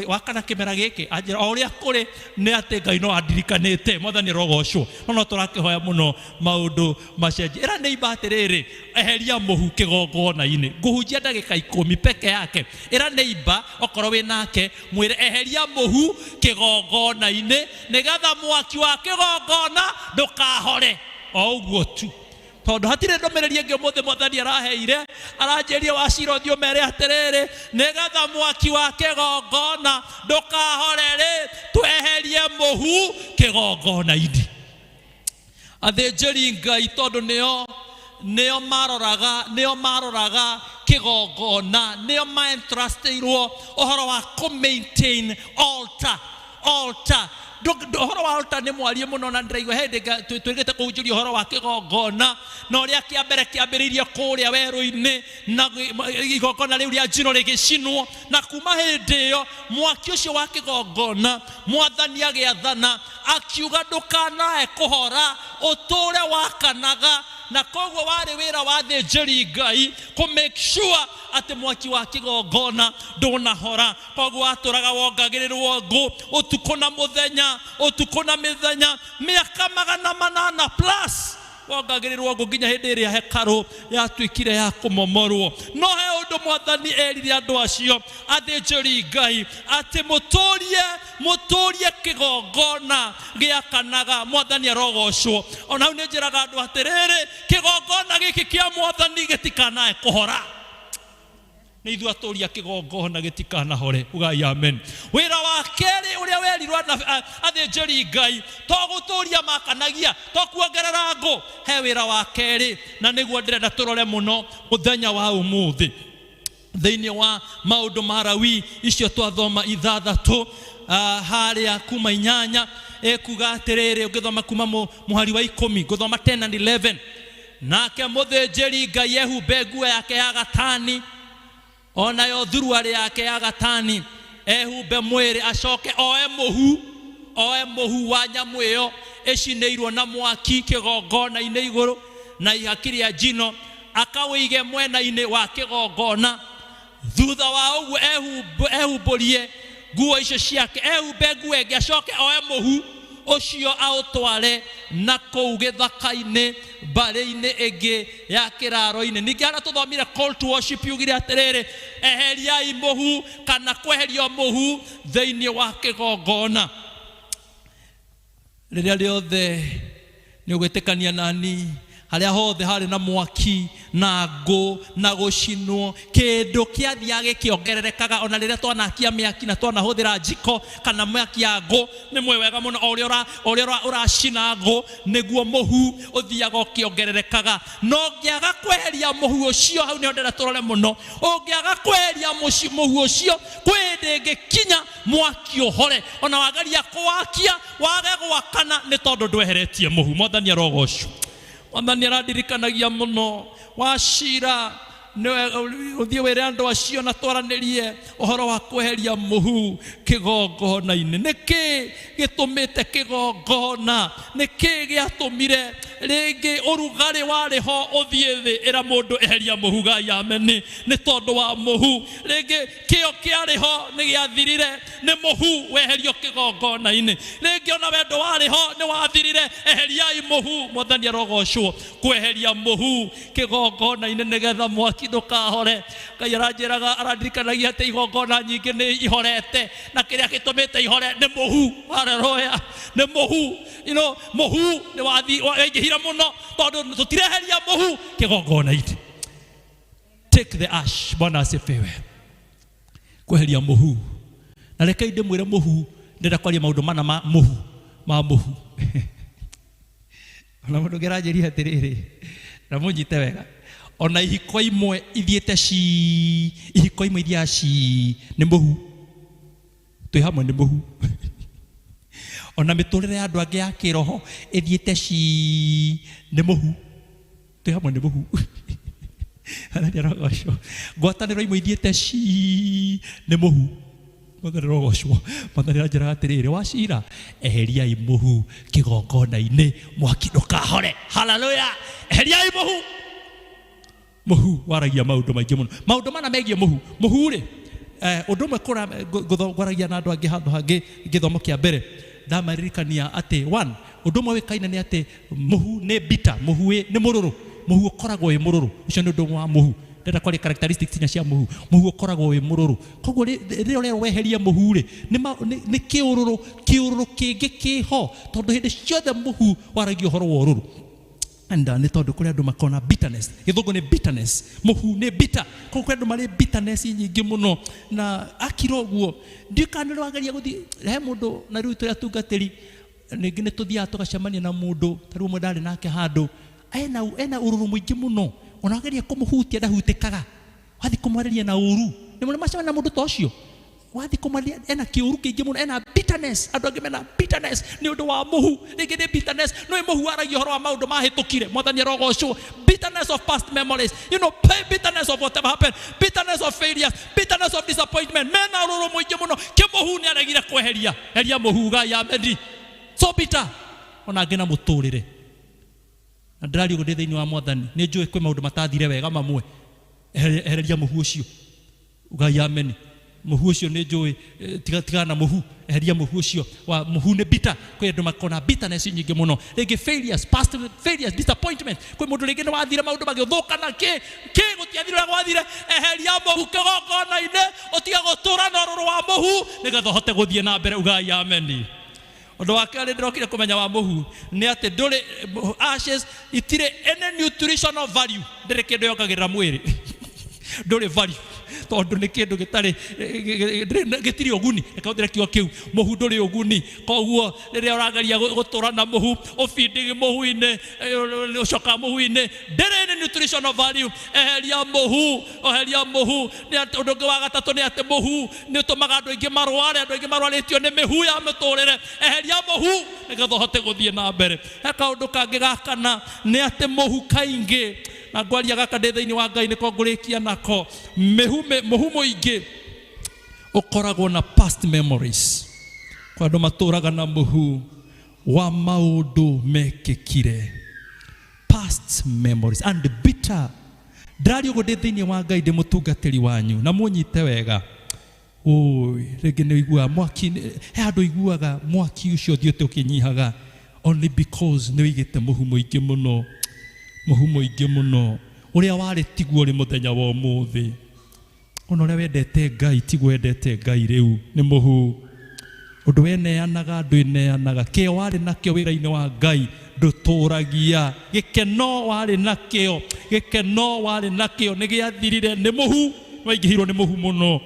wakana kimera giki anjira uria kuri ni ati Ngai no andirikanite Mwathani rogocwo no turakihoya muno maundu macenji era neighbor atiriri eheria muhu kigongona-ini nguhunjia ndagika 10 peke yake era neighbor okorwo wi nake mwire eheria muhu kigongona-ini nigetha mwaki wa kigongona ndukahore o uguo tu tondu hatire ndomereria ngi muthe Mwathani araheire aranjeria wacira thio mere atiriri nigetha mwaki wa kigongona ndukahorere tweherie muhu kigongona-ini athinjiri Ngai tondu nio maroraga kigongona nio maentrustirwo ohoro wa maintain altar horo wa altar ni mwarie muno na ndiraigua hindi twigite kuhunjĩria horo wa kigongona na uria kiambere kiambiririe kuria weru-ini na igongona riu ria njino rigicinwo na kuma hindi iyo mwaki ucio wa kigongona Mwathani agiathana akiuga ndukanae kuhora uture wakanaga na koguo wari wira wa thinjĩri Ngai ku make sure ati mwaki wa kigongona ndunahora koguo aturaga wongagirirwo ngu utuko na muthenya miaka 800 plus wongagirirwo ngu nginya hindi iria hekaru yatuikire ya kumomorwo no he undu Mwathani erire andu acio athinjĩri Ngai ati muturie kigongona giakanaga Mwathani arogocwo ona hau ni njiraga andu atiriri kigongona giki kia Mwathani gitikanae kuhora ni ithu aturia kigongona gitikanahore ugai amen wira wa keri uria werirwo athinjĩri Ngai to guturia makanagia to kuongerera ngo he wira wa keri na niguo ndirenda turore muno muthenya wa umuthi thiini wa maundu marawi icio twathoma ithathatu haria kuma 8 ekuga atiriri ugithoma kuma muhari wa 10 guthoma 10 and 11 nake muthinjĩri Ngai ehumbe nguo yake ya gatani ona yo thuruari yake ya gatani ehumbe mwiri acoke oe muhu wa nyamu iyo ecineirwo na mwaki kigongona-inĩ igũrũ na ihaki rĩa njino akawĩige mwena-inĩ wa kigongona. Thutha wa ũguo ehumbũrie nguo icio ciake, ehumbe nguo ĩngĩ, acoke oe mũhu ũcio aũtware na kũu gĩthaka-inĩ mbarĩ-inĩ ĩngĩ ya kĩraro-inĩ. Ningĩ harĩa tũthomire call to worship yugire atĩrĩrĩ, eheriai mũhu kana kweherio mũhu thĩinĩ wa kĩgongona. Rĩrĩa rĩothe nĩ ũgwĩtĩkania nani harĩa hothe harĩ na mwaki na ngũ na gũcinwo, kĩndũ kĩathiaga gĩkĩongererekaga ona rĩrĩa twanakia mĩaki na twanahũthĩra njiko kana mwaki ya ngũ. Nĩ mwega mũno ũrĩa ũracina ngũ nĩguo mũhu ũthiaga ũkĩongererekaga. No ũngĩaga kweheria mũhu ũcio, hau nĩho ndĩrenda tũrore mũno, ũngĩaga kweheria mũhu ũcio kwĩ hĩndĩ ĩngĩkinya mwaki ũhore, ona wageria kũwakia wage gwakana nĩ tondũ ndweheretie mũhu. Mwathani arogocwo. Mwathani arandirikanagia mũno Wachira, ũthiĩ wĩre andũ acio na twaranĩrie ũhoro wa kweheria mũhu kĩgongona-inĩ. Nĩkĩ gĩtũmĩte kĩgongona? Nĩkĩ gĩatũmire rĩngĩ ũrugarĩ warĩ ho ũthiĩ thĩ? Ĩra mũndũ eheria mũhu. Ngai ameni. Nĩ tondũ wa mũhu. Rĩngĩ kĩo kĩarĩ ho nĩ gĩathirire, nĩ mũhu weherio kĩgongona-inĩ. Rĩngĩ ona wendo warĩ ho nĩ wathirire, eheriai mũhu. Mwathani arogocwo. Kweheria mũhu kĩgongona-inĩ nĩgetha mwaki ndũkahore. Ngai aranjĩraga, arandirikanagia atĩ igongona nyingĩ nĩ ihorete na kĩrĩa gĩtũmĩte ihore nĩ mũhu. Haleluya. Nĩ mũhu. Mũhu nĩ waingĩhire mũno tondũ tũtireheria mũhu kĩgongona-inĩ. Take the ash. Bwana asifiwe. Kweheria mũhu. Na reke ndĩmwĩre mũhu, ndĩrenda kwaria maũndũ mana ma mũhu. Ona mũndũ ngĩranjĩria atĩrĩrĩ, na mũnyite wega, ona ihiko imwe ithiĩte ihiko imwe iria nĩ mũhu. Twĩ hamwe nĩ mũhu. Ona mĩtũrĩre ya andũ angĩ ya kĩroho ithiĩte nĩ mũhu. Twĩ hamwe nĩ mũhu. Ngwatanĩro imwe ithiĩte nĩ mũhu. Mwathani arogocwo. Mwathani aranjĩraga atĩrĩrĩ, Wachira, eheriai mũhu kĩgongona-inĩ, mwaki ndũkahore. Haleluya. Eheriai mũhu. Mũhu waragia maũndũ maingĩ mũno. Maũndũ mana megiĩ mũhu. Mũhu rĩ, ũndũ ũmwe gwaragia na andũ angĩ handũ hangĩ gĩthomo kĩa mbere, ndamaririkania atĩ ũndũ ũmwe wĩkaine nĩ atĩ mũhu nĩ bitter. Mũhu nĩ mũrũrũ. Mũhu ũkoragwo wĩ mũrũrũ. Ũcio nĩ ũndũ ũmwe wa mũhu. Ndĩrenda kwaria characteristics cia mũhu. Mũhu ũkoragwo wĩ mũrũrũ. Koguo rĩrĩa ũrĩa weheria mũhu rĩ, nĩ kĩũrũrũ kĩngĩ kĩho, tondũ hĩndĩ ciothe mũhu waragia ũhoro wa ũrũrũ. Nĩ tondũ kũrĩ andũ makona bitterness. Gĩthũngũ nĩ bitterness. Mũhu nĩ bitter. Koguo kũrĩ andũ marĩ bitterness nyingĩ mũno. Na akira ũguo, ndiũkana nĩ wageria gũthiĩ he mũndũ na rĩu tũrĩa tungatĩri, ningĩ nĩ tũthiaga tũgacemania na mũndũ, ta rĩu ũmwe ndarĩ nake handũ, ena ũrũrũ mũingĩ mũno, ona wageria kũmũhutia ndahutĩkaga. Wathiĩ kũmwarĩria na ũru, nĩ mũrĩ macemania na mũndũ ta ũcio, wathiĩ kũmwarĩria ena kĩũru kĩingĩ mũno, ena bitterness. Andũ angĩ mena bitterness nĩ ũndũ wa mũhu. Rĩngĩ nĩ bitterness no mũhu waragia ũhoro wa maũndũ mahĩtũkire. Mwathani arogocwo. Bitterness of past memories, bitterness of whatever happened, bitterness of failures, bitterness of disappointment. Mena ũrũrũ mũingĩ mũno, kĩmũhu nĩ aregire kweheria. Heria mũhu. Ngai ameni. So bitter. Ona angĩ na mũtũrĩre. Na ndĩraria ũguo ndĩ thĩinĩ wa Mwathani, nĩ njũĩ kwĩ maũndũ matathire wega mamwe. Ehereria mũhu ũcio. Ngai ameni. Mũhu ũcio nĩ njũĩ, tigana na mũhu. Eheria mũhu ũcio. Mũhu nĩ bitter. Kwĩ andũ makona bitterness nyingĩ mũno. Rĩngĩ failures, past failures, disappointment. Kwĩ mũndũ rĩngĩ nĩ wathire maũndũ magĩthũkana, gũtiathire ũrĩa gwathire. Eheria mũhu kĩgongona-inĩ, ũtige gũtũra na ũrũrũ wa mũhu nĩgetha ũhote gũthiĩ na mbere. Ngai ameni. Ũndũ wa kerĩ ndĩrokire kũmenya wa mũhu nĩ atĩ ndũrĩ ashes itirĩ any nutritional value. Ndĩrĩ kĩndũ yongagĩrĩra mwĩrĩ. Ndũrĩ value. Tondũ nĩ kĩndũ gĩtirĩ ũguni. Reka ũthĩre kiugo kĩu. Mũhu ndũrĩ ũguni. Koguo rĩrĩa ũrageria gũtũra na mũhu, ũbindigi mũhu-inĩ, ũcoka mũhu-inĩ, ndĩrĩ any nutritional value. Eheria mũhu. Eheria mũhu. Ũndũ ũngĩ wa gatatũ nĩ atĩ mũhu nĩ ũtũmaga andũ aingĩ marware. Andũ aingĩ marwarĩtio nĩ mĩhu ya mĩtũrĩre. Eheria mũhu nĩgetha ũhote gũthiĩ na mbere. He kaũndũ kangĩ gakana nĩ atĩ mũhu kaingĩ, na ngwaria gaka ndĩ thĩinĩ wa Ngai nĩko ngũrĩkia nako, mũhu mũingĩ ũkoragwo na past memories. Kwa andũ matũraga na mũhu, wa maundu mekekire, past memories and bitter. Ndari ugo ndithini wa Ngai ndi mutungatiri wanyu na munyite wega. Oi, rege ni igua mwaki he andu iguaga mwaki ucio thiote ukinyihaga only because ni wigite muhu muingi muno, muhu muingi muno uria wari tiguo ri muthenya wa umuthi. Ona uria wendete Ngai tiguo wendete Ngai riu ni muhu. Undu weneanaga ndwineanaga, kio wari nakio wira-ini wa Ngai nduturagia, gikeno wari nakio, gikeno wari nakio ni giathirire, ni muhu waingihirwo ni muhu muno.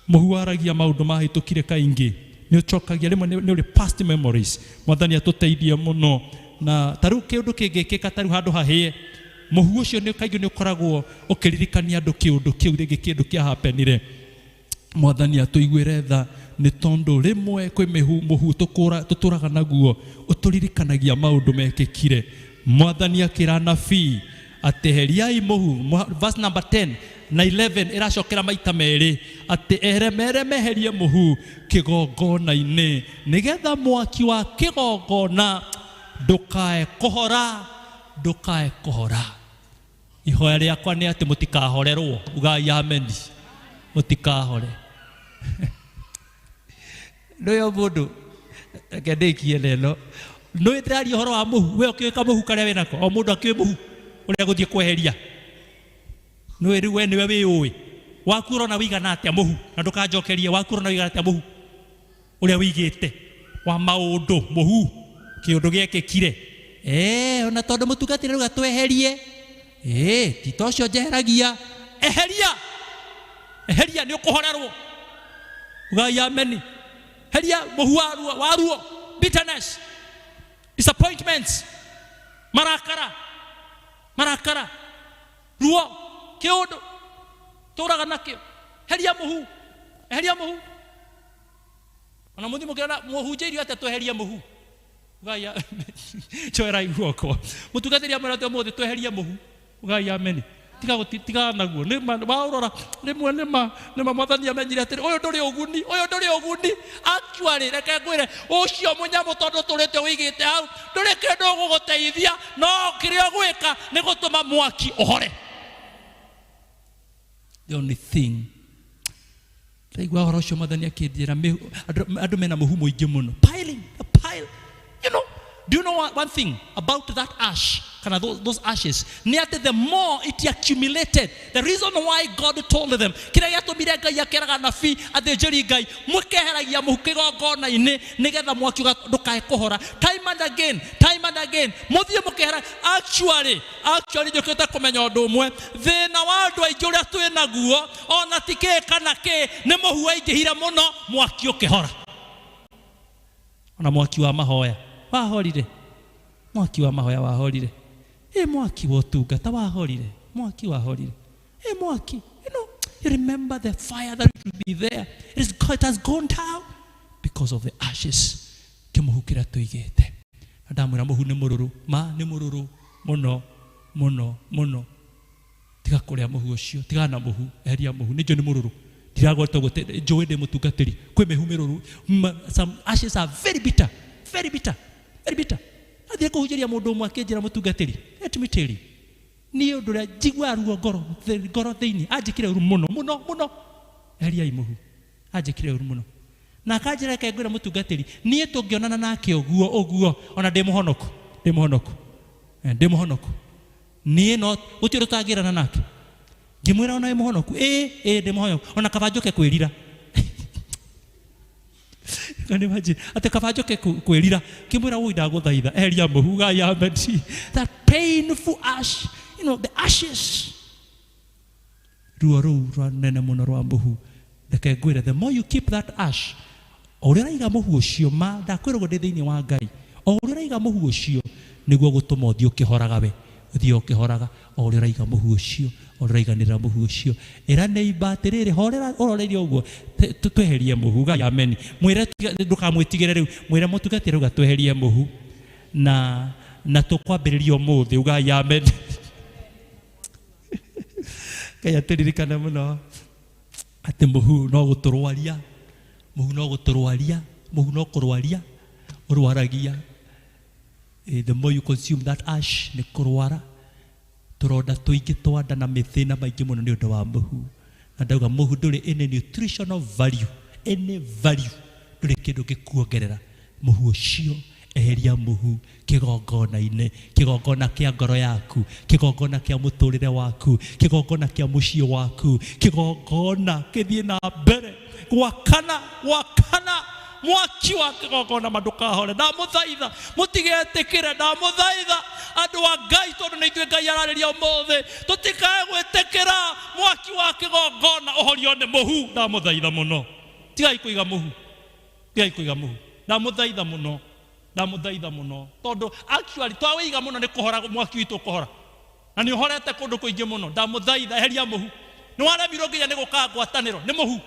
Muhu waragia maundu mahitukire kaingi, ni ucokagia rimwe ni uri past memories. Mwathani atuteithie muno, na taru kiundu kingikika taru handu hahie, muhu ucio ni kaingi ni ukoragwo ukiririkania andu kiundu kiu ringi kindu kia happenire. Mwathani atuiguire tha ni tondu rimwe kwi muhu tuturaga naguo uturirikanagia maundu mekikire. Mwathani akira nabii ateheriai muhu, verse number 10 na 11 iracokera maita meri ati eremere meherie muhu kigongona-ini nigetha mwaki wa kigongona ndukae kuhora, ndukae kuhora. Ihoya riakwa ni ati mutikahorerwo, ugai amen, mutikahore. Ndoyo mundu akendekie lelo no itrari horo wa muhu, we ukiweka muhu karia we nako, o mundu akiwe muhu uria guthie kweheria. No eri we niwe wiui wakuro na wigana atia muhu, na ndukanjokerie wakuro na wigana atia muhu uria wigite wa maundu muhu kiundu giekekire. Ona tondu mutungatire ruga tweherie, ti tocio njeheragia, eheria, eheria ni ukuhorerwo, ugai amen. Heria muhu waruo, bitterness, disappointments, marakara, ruo, kiundu turaga nakio. Heria muhu, eheria muhu. Ona muthi mukira muhunjirio ate tweheria muhu, ugai choera iguoko mutungatiri amara te muthi tweheria muhu, ugai amen. Tiga naguo ni maurora rimwe ni Mwathani amenyire atiri uyu nduri uguni, uyu nduri uguni. Actually reke ngwire ucio munyamu tondu turite wigite hau nduri kindu guguteithia, no kiria gwika ni gutuma mwaki uhore. The only thing taigua horo cio Mwathani akinjira andu mena muhu muingi muno, piling a pile, you know. Do you know one thing about that ash? Those ashes. The more it accumulated, the reason why God told them, time and again, actually, wahorire mwaki wa mahoya wahorire, mwaki wa utungata wahorire, mwaki wahorire, mwaki, you remember the fire that should be there, it has gone down because of the ashes. Kimuhu kira tuigete ndamwira muhu ni mururu, ni mururu muno tiga kuria muhu ucio, tiga na muhu, eheria muhu, nijo ni mururu, diragota gote jowe de mutungatiri kwe mehu miruru. Some ashes are very bitter, very bitter. Athie kuhujiria mundu umwe akinjira mutungatiri, let me tell you, ni undu ria njigua ruo ngoro thiini, anjikire uru muno, eheria imuhu, anjikire uru muno. Na akanjira kengwira mutungatiri, nie tungionana nake uguo ona ndi muhonoku, nie no gutiro tangirana nake, ngimwira ona muhonoku, ndi muhonoku, ona kabanjuke kwirira. Can you imagine? Ate kabajoke kwirira, kimwira wo ndaguthaitha eheria muhu, gai amen. That painful ash, the ashes. Ruo nene muno rwa muhu. The more you keep that ash, uria raiga muhu ucio ndakwirwo ndi thiini wa Ngai, uria raiga muhu ucio niguo gutuma uthio ukihoraga we, uthio ukihoraga uria raiga muhu ucio, uria raiganira muhu ucio. Era neighbor atiriri horera uroreire uguo tweherie muhu, gai amen. Mwire ndukamwitigire riu, mwire mutungatire uga tweherie muhu na tukwambiriria umuthi, ugai amen. Kaya tiririkana muno ati muhu no guturwaria, muhu no kurwaria, urwaragia. The more you consume that ash ni kurwara. Turonda tuingi twanda na mithina maingi muno ni undu wa muhu. Na ndauga muhu nduri any nutritional value, any value nduri kindu gikuongerera. Muhu ucio eheria muhu kigongona-ini, kigongona kia ngoro yaku, kigongona kia muturire waku, kigongona kia mucii waku, kigongona kithie na mbere gwakana mwaki wa kigongona mandukahore. Ndamuthaitha mutigetikire, ndamuthaitha andu wa Ngai tondu ni ithuĩ Ngai ararĩria ũmũthĩ tutikae gwĩtĩkĩra mwaki wa kigongona ũhorio nĩ mũhu. Ndamuthaitha mũno, tigai kũiga mũhu, tigai kũiga mũhu. Ndamuthaitha mũno, ndamuthaitha mũno, tondu actually twawiga mũno nĩ kũhora mwaki witũ kũhora, na nĩ ũhorete kũndũ kũingĩ mũno. Ndamuthaitha eheria mũhu. Nĩ waremirwo nginya nĩ gũka ngwatanĩro, nĩ mũhu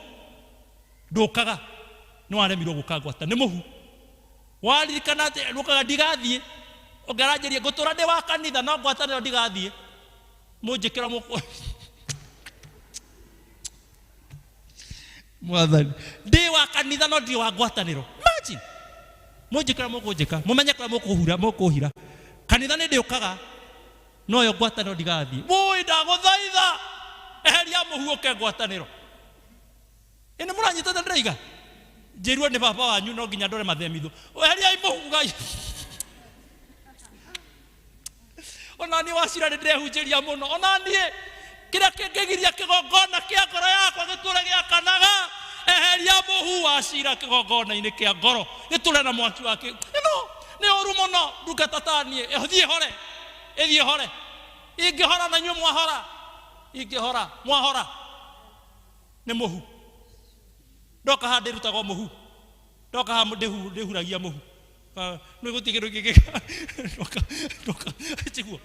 ndũkaga. Nĩ waremirwo gũka ngwatanĩro, nĩ mũhu. Waririkana atĩ ndũkaga ndigathiĩ, ũngĩaranjĩria ngũtũra ndĩ wa kanitha no ngwatanĩro ndigathiĩ, mũnjĩkĩra mũkũ mwathani ndĩ wa kanitha no ndĩ wa ngwatanĩro. Imagine mũnjĩkĩra mũkũnjĩka, mũmenye kũrĩa mũkũhira. Kanitha nĩ ndĩũkaga no yo ngwatanĩro ndigathiĩ. Mũĩ ndagũthaitha eheria mũhu ũke ngwatanĩro. Ĩnĩ mũranyitĩte ndĩraiga njĩrwo nĩ baba wanyu no nginya ndore mathemithũ. Eheriai mũhu Ngai. Ona niĩ wacira nĩ ndĩrehunjĩria mũno. Ona niĩ kĩrĩa kĩngĩgiria kĩgongona kĩa ngoro yakwa gĩtũre gĩakanaga, eheria mũhu wacira kĩgongona-inĩ kĩa ngoro gĩtũre na mwaki wake. Nĩ ũru mũno ndungata ta niĩ. Thiĩ hore, ĩthiĩ hore. Ingĩhora na inyuĩ mwahora, ingĩhora mwahora. Nĩ mũhu. Ndoka haha ndĩrutagwo mũhu, ndoka haha ndĩhuragia mũhu. Nĩ gũtirĩ kĩndũ kĩngĩ. Ndoka tiguo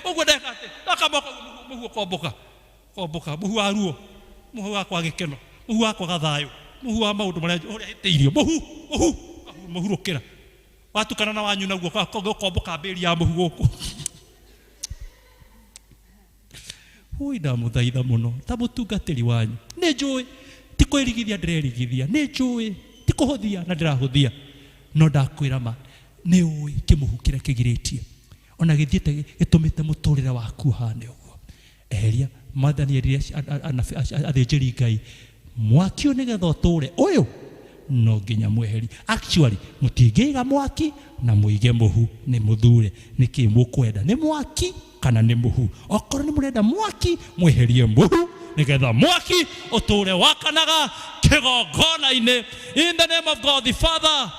ũguo ndeka atĩ ndoka mũhu ũkomboka, mũhu wa ruo, mũhu wakwa gĩkeno, mũhu wakwa gathayũ, mũhu wa maũndũ marĩa hĩtĩirio, mũhurũkĩra. Watukana na wanyu naguo ũkomboka mbĩri ya mũhu gũkũ. Ui ndamũthaitha mũno ta mũtungatĩri wanyu. Nĩ njũĩ ti kwĩrigithia ndĩrerigithia, nĩ njũĩ ti kũhũthia na ndĩrahũthia, no ndakwĩra ma nĩ ũĩ kĩmũhu kĩrĩa kĩgirĩtie ona gĩthiĩte gĩtũmĩte mũtũrĩre waku hane ũguo. Eheria Mwathani erire athĩnjĩri Ngai mwaki ũyũ nĩgetha ũtũre ũyũ no nginya mweheri. Actually mũtingĩiga mwaki na mũige mũhu, nĩ mũthure nĩkĩ mũkwenda, nĩ mwaki kana nĩ mũhu. Okorwo nĩ mũrenda mwaki mweherie mũhu nĩgetha mwaki ũtũre wakanaga kĩgongona-inĩ. In the name of God the Father,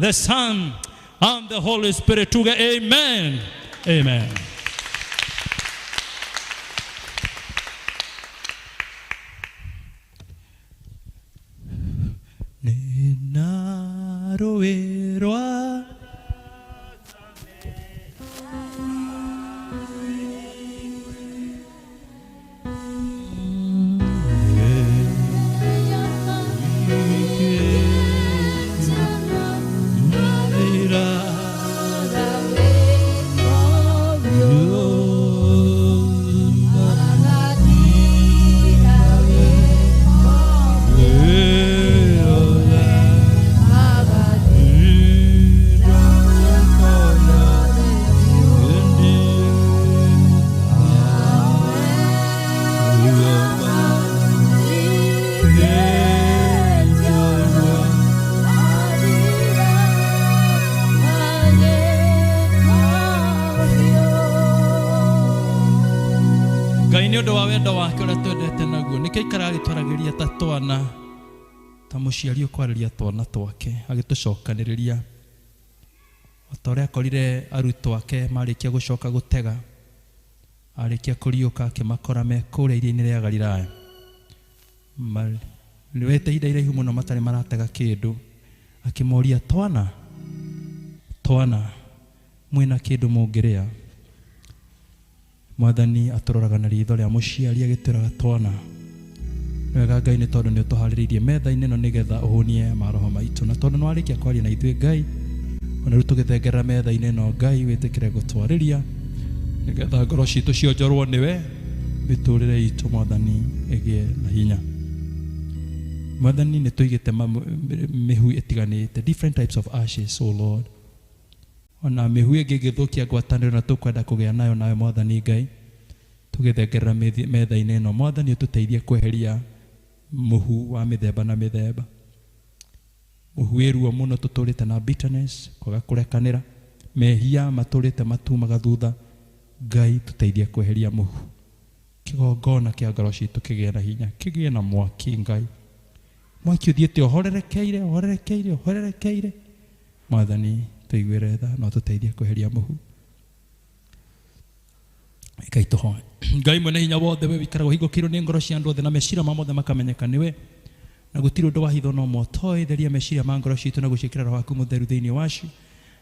the Son and the Holy Spirit. Amen. Amen. Nina roerwa ta mũciari ũkwarĩria twana twake agĩtũcokanĩrĩria ota ũrĩa akorire arutwo ake marĩkia gũcoka gũtega, arĩkia kũriũka akĩmakora me kũrĩa iria-inĩ rĩa Galilaya. Nĩwete ihinda iraihu mũno matarĩ maratega kĩndũ, akĩmoria twana mwĩna kĩndũ mũngĩrĩa. Mwathani atũroraga na ritho rĩa mũciari agĩtwĩraga twana wega Ngai nĩ tondũ nĩ ũtũharĩrĩirie metha-inĩ ĩno nĩgetha ũhũnie maroho maitũ, na tondũ nĩ warĩkia kwaria na ithuĩ Ngai, ona rĩu tũgĩthengerera metha-inĩ ĩno Ngai wĩtĩkĩre gũtwarĩria nĩgetha ngoro citũ cionjorwo nĩwe, mĩtũrĩre itũ Mwathani ĩgĩe na hinya. Mwathani nĩ tũigĩte mĩhu ĩtiganĩte, different types of ashes, oh Lord. Ona mĩhu ĩngĩ ĩngĩthũkia ngwatanĩro na tũkwenda kũgĩa nayo nawe Mwathani Ngai, tũgĩthengerera metha-inĩ ĩno Mwathani ũtũteithie kweheria mũhu wa mĩthemba na mĩthemba. Mũhu wĩruo mũno tũtũrĩte na bitterness, kwaga kũrekanĩra, mehia matũrĩte matumaga thutha. Ngai tũteithie kweheria mũhu. Kĩgongona kĩa ngoro citũ kĩgĩe na hinya, kĩgĩe na mwaki Ngai. Mwaki ũthiĩte ũhorerekeire. Mwathani tũiguĩre tha no tũteithie kweheria mũhu. Ngai tũhoe. Ngai mwene hinya wothe we wĩikaraga ũhingũkĩirwo nĩ ngoro cia andũ othe na meciria ma mothe makamenyeka nĩwe. Na gũtirĩ ũndũ wa hitho no motoĩ theria meciria ma ngoro citũ na gũciĩkĩra Roho waku mũtheru thĩinĩ wacio.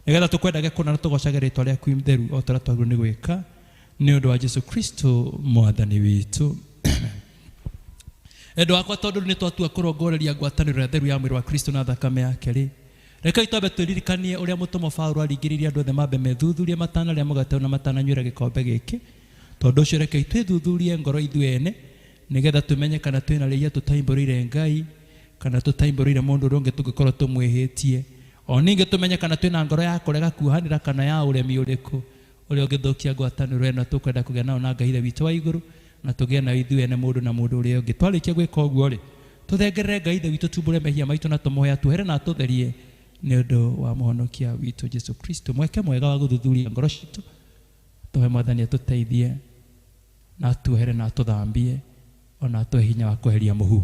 Nĩgetha tũkwendage kũna na tũgocage rĩĩtwa rĩaku itheru o ta twagĩrĩirwo nĩ gwĩka nĩ ũndũ wa Jesũ Kristo Mwathani witũ. Endwa wakwa tondũ nĩ twatua kũrongoreria ngwatanĩro ya theru ya mwĩrĩ wa Kristo na thakame yake rĩ, reke twambe twĩririkanie ũrĩa mũtũmwo Paulo aringĩrĩirie andũ othe mambe methuthurie matanarĩa mũgate na matananyuĩra gĩkombe gĩkĩ. Tondũ ũcio reke twĩthuthurie ngoro ithuĩ ene nĩgetha tũmenye kana twĩna rĩia tũtaimbũrĩire Ngai kana tũtaimbũrĩire mũndũ ũrĩa ũngĩ tũngĩkorwo tũmwĩhĩtie. O ningĩ tũmenye kana twĩna ngoro ya kũrega kuohanĩra kana ya ũremi ũrĩkũ ũrĩa ũngĩthũkia ngwatanĩro ĩno tũkwenda kũgĩa nayo na Ngai Ithe witũ wa igũrũ na tũgĩe na ithuĩ ene mũndũ na mũndũ ũrĩa ũngĩ. Twarĩkia gwĩka ũguo rĩ, tũthengerere Ngai Ithe witũ tumbũre mehia maitũ na tũmoe atũhere na atũtherie nĩ ũndũ wa mũhonokia witũ Jesũ Kristo. Mweke mwega wa gũthuthuria ngoro citũ, tũhe Mwathani atũteithie na atũhere na atũthambie ona atũhe hinya wa kweheria mũhu.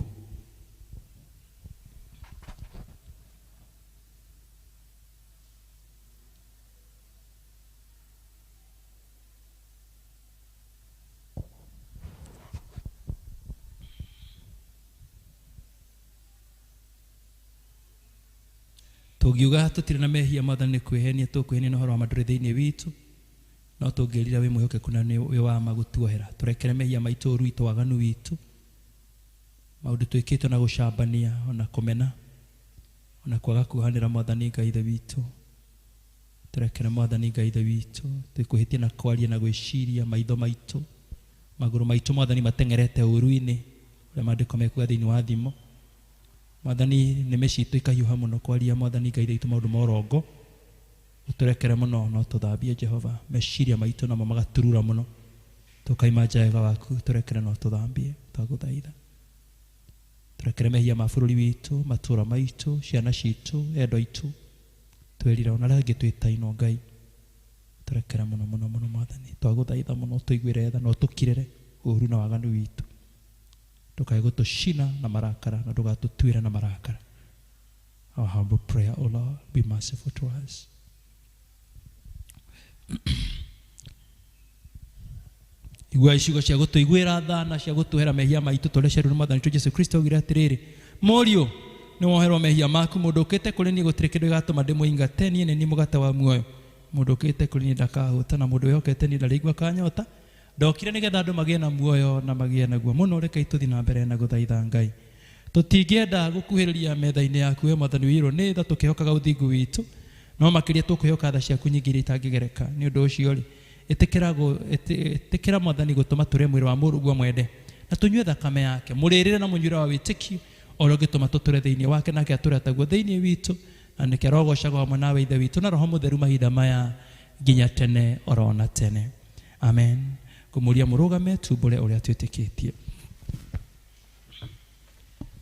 Tũngiuga tũtirĩ na mehia Mwathani kwĩhenia tũkwĩhenia na ũhoro wa mandũrĩ thĩinĩ witũ, no tũngĩrira wĩ mwĩhokeku na nĩ wa magũtuohera. Tũrekere mehia maitũ ũru witũ waganu witũ, maũndũ twĩkĩtwo na gũcambania ona kũmena ona kwaga kuohanĩra Mwathani Ngai Ithe witũ. Tũrekere Mwathani Ngai Ithe witũ twĩkwĩhĩtie na kwaria na gwĩciria, maitho maitũ magũrũ maitũ Mwathani mateng'erete ũru-inĩ ũrĩa maandĩko mekuga thĩinĩ wa thimo. Mwathani nĩmĩ citũ ikahiũha mũno kwaria Mwathani Ngai Ithe witũ maũndũ ma ũrongo. Ũtũrekere mũno no tũthambie Jehova, meciria maitũ namo magaturura mũno tũkaima nja wega waku. Tũrekere no tũthambie twagũthaitha. Tũrekere mehia ma bũrũri witũ, matũũra maitũ, ciana citũ, endwa aitũ, twĩrira ona arĩa angĩ twĩtainwo Ngai. Tũrekere mũno Mwathani, twagũthaitha mũno tũiguĩre tha no tũkirĩre ũru na waganu witũ, ndũkae gũtũcina na marakara na ndũgatũtuĩre na marakara. Our humble prayer, O Lord, be merciful to us. Igua icigo cia gũtũiguĩra tha na cia gũtũhera mehia maitũ tũrecerwo nĩ Mwathani witũ Jesũ Kristo oigire atĩrĩrĩ, mũriũ nĩ woherwo mehia maku. Mũndũ ũkĩte kũrĩ niĩ gũtirĩ kĩndũ gĩgatũma ndĩmũingate, niĩ nĩ niĩ mũgate wa muoyo. Mũndũ ũkĩte kũrĩ niĩ ndakahũta na mũndũ wĩhokete niĩ ndarĩigua kanyota. Ndokire nĩgetha andũ magĩe na muoyo na magĩe naguo mũno. Rekei tũthiĩ na mbere na gũthaitha Ngai. Tũtingĩenda gũkuhĩrĩria metha-inĩ yaku we Mwathani wĩirwo nĩ tha tũkĩhokaga ũthingu witũ, no makĩria tũkwĩhoka tha ciaku nyingĩ iria itangĩgereka. Nĩ ũndũ ũcio rĩ, ĩtĩkĩra Mwathani gũtũma tũrĩe mwĩrĩ wa mũrũguo mwende na tũnyue thakame yake, mũrĩrĩre na mũnyuĩre wa wĩtĩkio ũrĩa ũngĩtũma tũtũre thĩinĩ wake nake atũre ataguo thĩinĩ witũ, na nĩkĩ arogocagwo hamwe nawe Ithe witũ na Roho Mũtheru mahinda maya nginya tene orona tene. Amen. Kũmũria mũrũgame tumbũre ũrĩa twĩtĩkĩtie.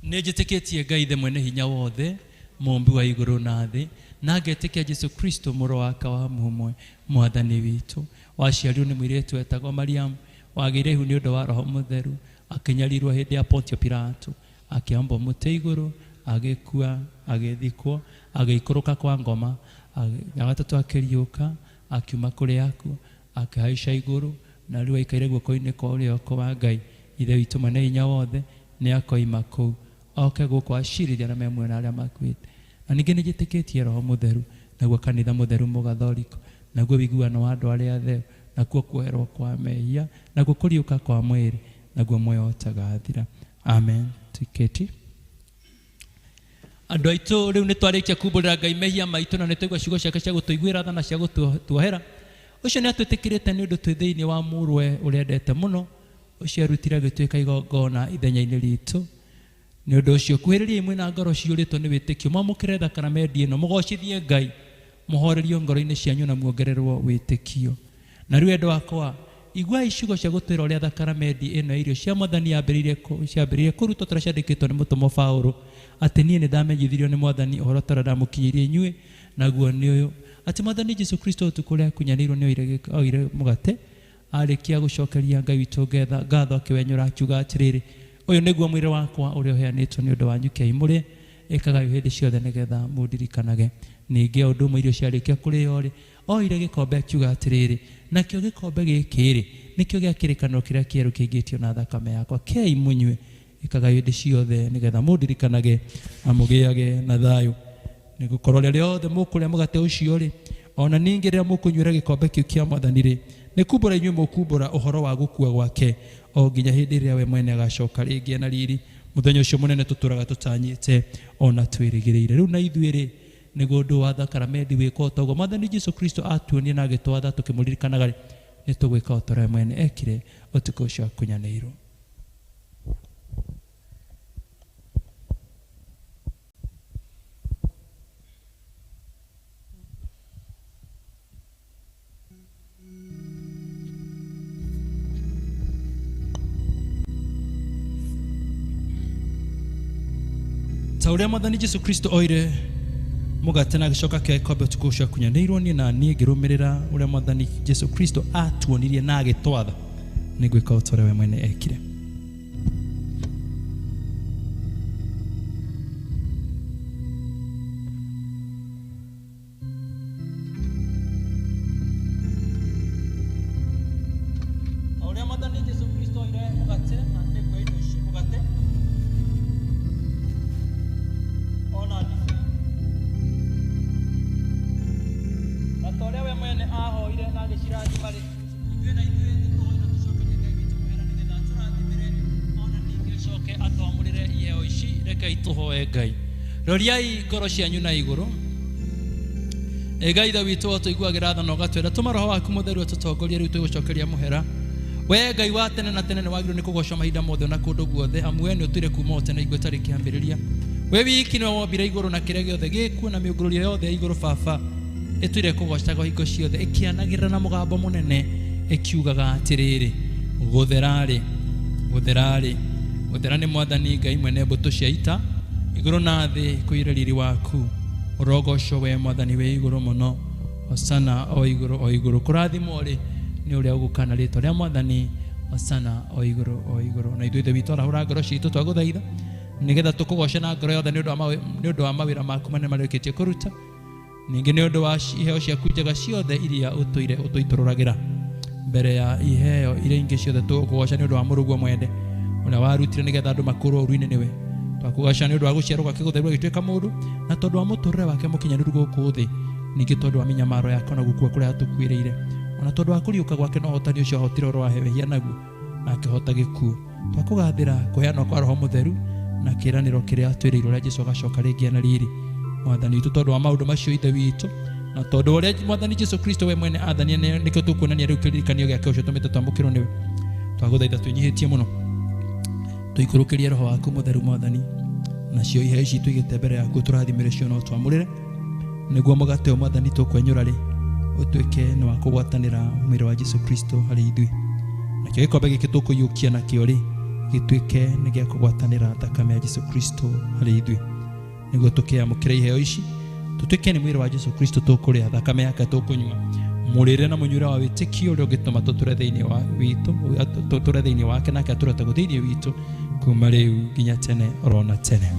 Nĩ njĩtĩkĩtie Ngai Ithe mwene hinya wothe, mũmbi wa igũrũ na thĩ, na ngetĩkia Jesũ Kristo mũrũ wake wa mũmwe Mwathani witũ, waciarirwo nĩ mũirĩtu wetagwo Mariamu, wagĩire ihu nĩ ũndũ wa Roho Mũtheru, akĩnyarirwo hĩndĩ ya Pontio Pilato, akĩambwo mũtĩ igũrũ, agĩkua, agĩthikwo, agĩikũrũka kwa ngoma, ya gatatũ akĩriũka, akiuma kũrĩ akuo, akĩhaica igũrũ, na rĩu aikaire guoko-inĩ kwa ũrĩo wa Ngai Ithe witũ mwene hinya wothe. Nĩ akoima kũu oke gũkũ acirithia na memwe na arĩa makuĩte. Na ningĩ nĩ njĩtĩkĩtie Roho Mũtheru, naguo kanitha mũtheru mũgathoriko, naguo wĩiguano wa andũ arĩa atheru, nakuo kuoherwo kwa mehia, naguo kũriũka kwa mwĩrĩ, naguo muoyo ũtagathira. Amen. Tuketi. Andũ aitũ rĩu nĩ twarĩkia kumbũrĩra Ngai mehia maitũ na nĩ twaigua ciugo ciake cia gũtũiguĩra tha na cia gũtuohera. Ũcio nĩ atwĩtĩkĩrĩte nĩ ũndũ twĩ thĩinĩ wa mũrũwe ũrĩa endete mũno, ũcio arutire agĩtuĩka igongona ithenya-inĩ ritũ, nĩ ũndũ ũcio kuhĩrĩria imwe na ngoro ciũrĩtwo nĩ wĩtĩkio mwamũkĩre thakramenti ĩno mũgocithie Ngai mũhorerio ngoro-inĩ cianyu na muongererwo wĩtĩkio. Na rĩu endwa wakwa igua icigo cia gũtwĩra ũrĩa thakramenti ĩno irio cia Mwathani ciambĩrĩirie kũrutwo tũrĩa ciandĩkĩtwo nĩ mũtũmwo Paũlũ atĩ niĩ nĩ ndamenyithirio nĩ Mwathani ũhoro tũrĩa ndamũkinyĩirie inyuĩ, naguo nĩ ũyũ atĩ Mwathani Jesũ Kristo ũtukũ ũrĩa akunyanĩirwo nĩ oire mũgate arĩkia gũcokeria Ngai witũ ngatho akĩwenyũra akiuga atĩrĩrĩ, ũyũ nĩguo mwĩrĩ wakwa ũrĩa ũheanĩtwo nĩ ũndũ wanyu, kĩai mũrĩe ĩkaga hĩndĩ ciothe nĩgetha mũndirikanage. Ningĩ ũndũ ũmwe irio ciarĩkia kũrĩo rĩ, oire gĩkombe akiuga atĩrĩrĩ, nakĩo gĩkombe gĩkĩ rĩ nĩkĩo gĩa kĩrĩkanĩro kĩrĩa kĩerũ kĩingĩtio na thakame yakwa, kĩai mũnyue ĩkaga hĩndĩ ciothe nĩgetha mũndirikanage na mũgĩage na thayũ. Nĩ gũkorwo rĩrĩa rĩothe mũkũrĩa mũgate ũcio rĩ, ona ningĩ rĩrĩa mũkũnyuĩra gĩkombe kĩu kĩa Mwathani rĩ, nĩ kumbũra inyuĩ mũkumbũra ũhoro wa gũkua gwake o nginya hĩndĩ ĩrĩa we mwene agacoka rĩngĩ na riri. Mũthenya ũcio mũnene tũtũraga tũtanyĩte ona twĩrĩgĩrĩire. Rĩu na ithuĩ rĩ, nĩguo ũndũ wa thakramenti wĩkwo toguo Mwathani Jesũ Kristo atuonie na agĩtwatha tũkĩmũririkanaga rĩ, nĩ tũgwĩka o torĩa mwene ekire ũtukũ ũcio akunyanĩirwo. Ta ũrĩa Mwathani Jesũ Kristo oire mũgate na agĩcoka akĩoya gĩkombe ũtukũ ũcio akunyanĩirwo, niĩ na niĩ ngĩrũmĩrĩra ũrĩa Mwathani Jesũ Kristo atuonirie na agĩtwatha nĩ gwĩka o torĩa we mwene ekire. Ũrĩa Mwathani Jesũ Kristo oire mũgate na nĩguo irio ici mũgate ona ndibei, na torĩa we mwene ahoire na agĩcirathima rĩ, ithuĩ na ithuĩ nĩtũhoe na tũcokerie Ngai witũ mũhera nĩgetha atũrathimĩre ona ningĩ acoke atwamũrĩre iheo ici. Rekei tũhoe Ngai. Roriai ngoro cianyu na igũrũ. Ngai Ithe witũ tũiguagĩra tha na ũgatwĩra tũma Roho waku Mũtheru atũtongorie rĩu tũgũcokeria mũhera. We Ngai wa tene na tene nĩ wagĩrĩirwo nĩ kũgocwo mahinda mothe na kũndũ guothe, amu we nĩ ũtũire kuuma o tene igũĩ tarĩ kĩambĩrĩria. We wiki nĩwe wombire igũrũ na kĩrĩa gĩothe gĩkuo na mĩũngũrũrio yothe ya igũrũ Baba ĩtũire kũgocaga hingo ciothe ĩkĩanagĩrĩra na mũgambo mũnene ĩkiugaga atĩrĩrĩ, gũtherarĩ gũtherarĩ gũthera nĩ Mwathani Ngai mwene mbũtũ cia ita, igũrũ na thĩ kũiyũre riri waku. Ũrogocwo we Mwathani wĩ igũrũ mũno, hosana o igũrũ. Kũrathimwo rĩ nĩ ũrĩa ũgũkana rĩtwa rĩa Mwathani, hosana o igũrũ. Na ithuĩ Ithe witũ arahũra ngoro ciitũ twagũthaitha nĩgetha tũkũgoce na ngoro yothe nĩ ũndũ wa mawĩra maku manene marĩkĩtie kũruta, ningĩ nĩ ũndũ wa iheo ciaku njega ciothe iria ũtũitũrũragĩra mbere ya iheo iria ingĩ ciothe. Tũkũgoca nĩ ũndũ wa mũrũguo mwende ũrĩa warutire nĩgetha andũ makũrwo ũru-inĩ nĩwe. Twakũgoca nĩ ũndũ wa gũciarwo gwake gũtheru agĩtuĩka mũndũ, na tondũ wa mũtũrĩre wake mũkinyanĩru gũkũ thĩ, ningĩ tondũ wa mĩnyamaro yake na gũkua kũrĩa atũkuĩrĩire, ona tondũ wa kũriũka gwake na ũhotani ũcio ahotire ũhoro wa hehia naguo na akĩhota gĩkuũ. Twakũgathĩra kũheanwo kwa Roho Mũtheru na kĩĩranĩro kĩrĩa atwĩrĩirwo ũrĩa Jesũ agacoka rĩngĩ na riri. Mwathani witũ, tondũ wa maũndũ macio Ithe witũ, na tondũ ũrĩa Mwathani Jesũ Kristo we mwene athania nĩkĩo tũkuonania rĩu kĩririkanio gĩake ũcio tũmĩte twamũkĩrwo nĩwe. Twagũthaitha twĩnyihĩtie mũno tũikũrũkĩrie Roho waku Mũtheru Mwathani, nacio iheo ici tũigĩte mbere yaku tũrathimĩre cio no twamũrĩre, nĩguo mũgate o Mwathani tũkwenyũra rĩ ũtuĩke nĩ wa kũgwatanĩra mwĩrĩ wa Jesũ Kristo harĩ ithuĩ, nakĩo gĩkombe gĩkĩ tũkũiyũkia nakĩo rĩ gĩtuĩke nĩ gĩa kũgwatanĩra thakame ya Jesũ Kristo harĩ ithuĩ, nĩguo tũkĩamũkĩra iheo ici tũtuĩke nĩ mwĩrĩ wa Jesũ Kristo tũkũrĩa, thakame yake tũkũnyua, mũrĩre na mũnyuĩre wa wĩtĩkio ũrĩa ũngĩtũma tũtũre thĩinĩ wa witũ, tũtũre thĩinĩ wake nake atũretaga thĩinĩ witũ kuma rĩu nginya tene orona tene.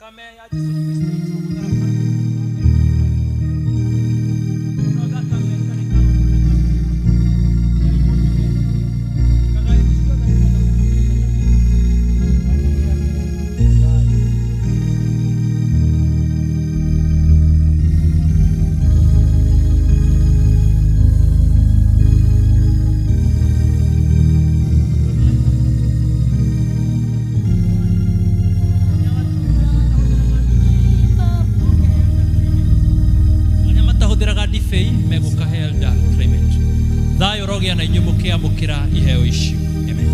thakame ya Yesu Kristo ĩtũgũthera no thakame karĩka megũkahe Elder Clement thayũ rogĩa na inyuĩ mũkĩamũkĩra iheo icio. Amen.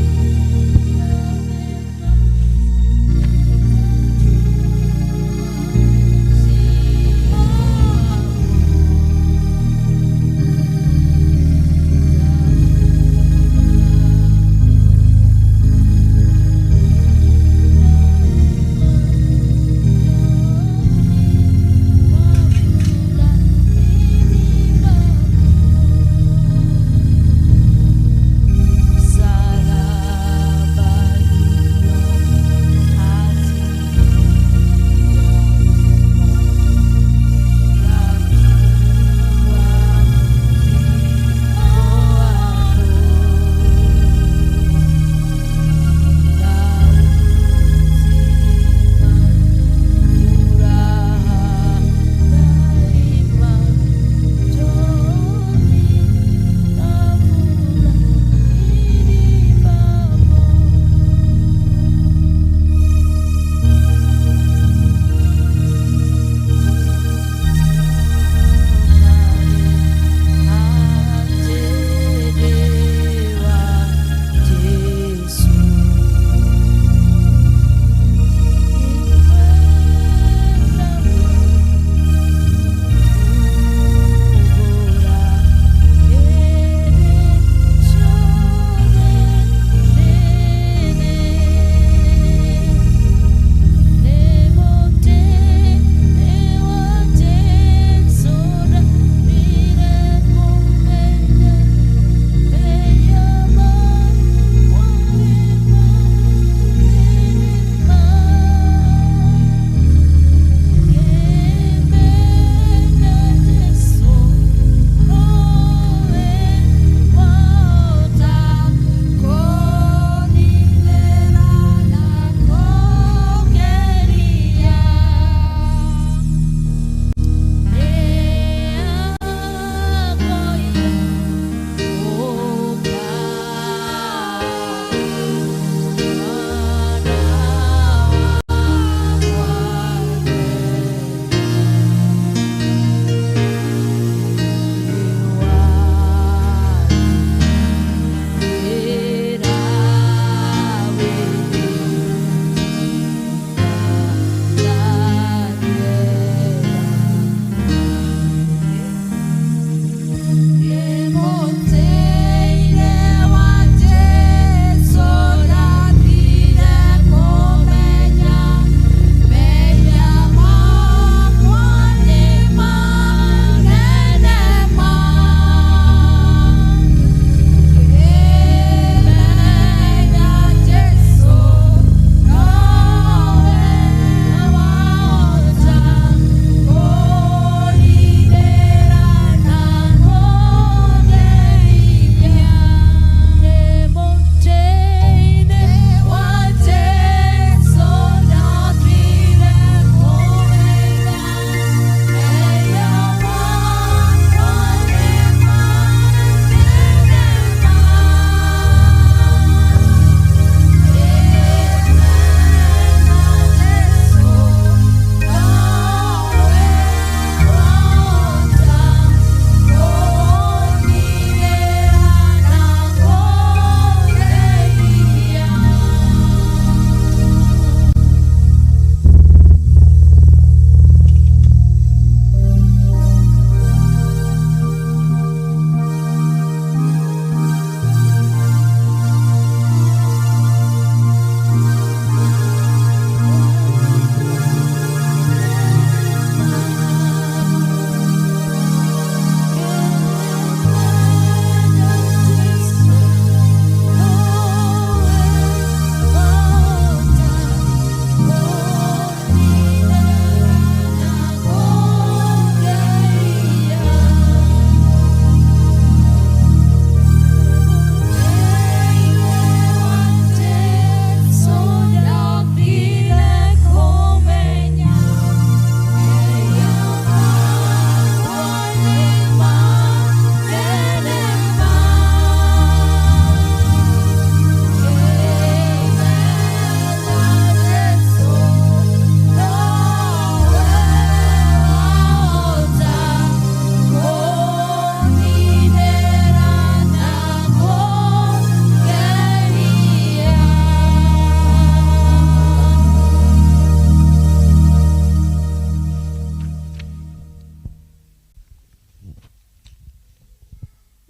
Sa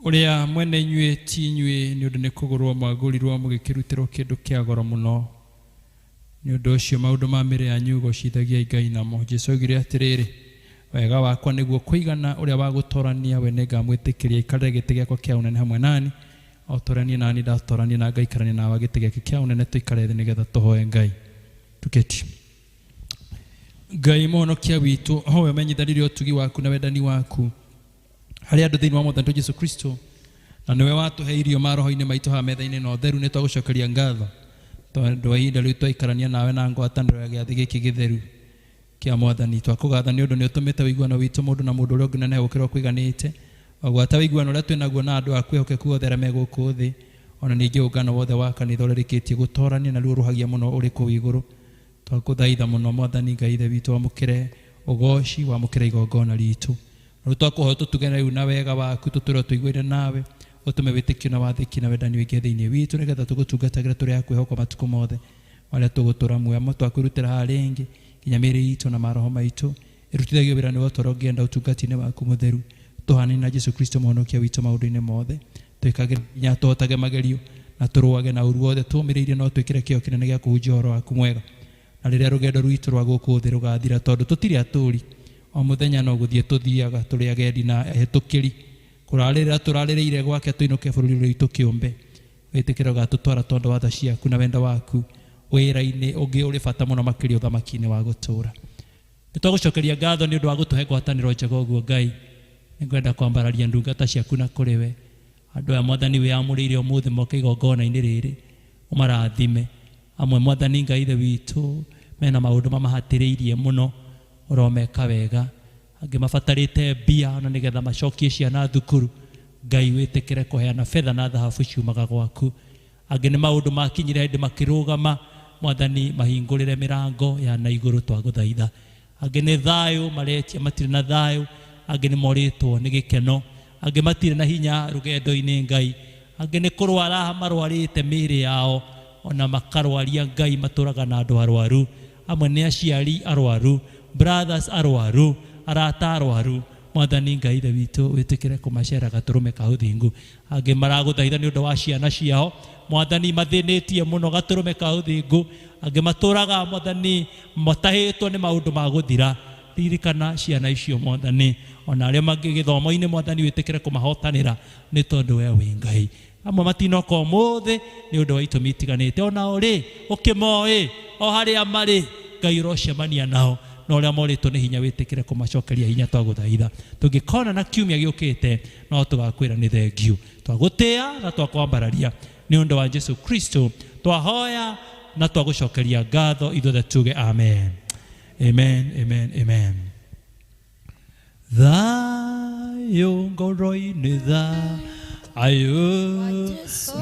uria mwene inyue ti inyue ni undu ni kugurwo mwagurirwo mugikirutirwo kindu kia goro muno ni undu ucio maundu ma mbere yanyu gocithagia Ngai namo. Jesu oigire atiriri, wega wakwa niguo kuigana uria wagutorania we ningamwitikiria ikarire giti giakwa kia unene hamwe nani, autorania nani ndatorania na Ngai ikaranie nawe giti giake kia unene tuikare thi nigetha tuhoe Ngai. Tuketi. Ngai muhonokia witu, howe umenyithanirie utugi waku na wendani waku hari andu thiini wa Mwathani Jesu Kristo, na niwe watuhe irio maroho-ini maitu ha metha-ini no theru. Ni twagucokeria ngatho tondu wa ihinda riu twaikarania nawe na ngwataniro ya giathi giki githeru kia Mwathani. Twakugatha ni undu ni utumite wiguano witu mundu na mundu uria ungi na gukirwo kwiganite, ogwata wiguano uria twinaguo na andu aku ehokeku othe aria me guku thi, ona ningi ungano wothe wa kanitha uria rikitie gutorania na ruo ruhagia muno uri ku iguru. Twakuthaitha muno Mwathani Ngai ithe witu, wamukire ugoci, wamukire igongona ritu. Riu twakuhoya tutugene riu na wega waku, tuture tuiguire nawe, utume witikio na wathiki na wendani wingi thiini witu, nigetha tugutungatagira turi akwihokwo matuku mothe maria tugutura muoyo. Twakwirutira ha ringi nginya miiri itu na maroho maitu irutithagio wira niwe toro ngienda utungati-ini waku mutheru. Tuhane na Jesu Kristo muhonokia witu maundu-ini mothe, twikage nginya tuhotage magerio na turuage na uru wothe tumiriirie, no twikire kio kinene gia kuhunjia uhoro waku mwega. Na riria rugendo rwitu rwa guku thi rugathira, tondu tutiri aturi o muthenya no guthie tuthiaga turi agendi na hetukiri kurarira turaririire gwake tuinuke bururi witu kiumbe. Witikira gatutwara tondu wa tha ciaku na wenda waku wira-ini ungi uri bata muno makiri uthamaki-ini wa gutura. Nitwagucokeria ngatho ni undu wa gutuhe ngwataniro njega uguo Ngai. Ningwenda kwambararia ndungata ciaku na kuri we, andu aya Mwathani wiyamuriire umuthi moke igongona-ini riri, umarathime amwe Mwathani Ngai ithe witu mena maundu mamahatiriirie muno, uromeka wega. Angi mabatarite mbia na nigetha macokie ciana thukuru, Ngai witikire kuheana fedha na thahabu ciumaga gwaku. Angi ni maundu makinyire hindi makirugama, Mwathani mahingurire mirango ya na iguru, twaguthaitha. Angi ni thayu maretia matire na thayu, angi ni moritwo ni gikeno, angi matire na hinya rugendo-ini Ngai, angi ni kurwara marwarite miri yao, ona makarwaria Ngai maturaga na andu arwaru, amwe ni aciari arwaru, brothers arwaru, arata arwaru. Mwathani Ngai ithe witu witikire kumacera gaturume ka uthingu. Angi maraguthaitha ni undu wa ciana ciao, Mwathani mathinitie muno gaturume ka uthingu. Angi maturaga Mwathani matahitwo ni maundu ma guthira. Ririkana ciana icio Mwathani, ona aria mangi githomo-ini Mwathani witikire kumahotanira ni tondu we wi Ngai. Amwe matinoka umuthi ni undu wa itumi itiganite, ona uri ukimoi o haria mari Ngai urocemania nao, na uria moritwo ni hinya witikire kumacokeria hinya. Twaguthaitha tungikona na kiumia giukite no tugakwira ni thengiu, twagutia na twakwambararia ni undu wa Jesu Kristo twahoya na twagucokeria ngatho ithuothe tuge amen. Amen, amen, amen. Thayu ngoro-ini thayu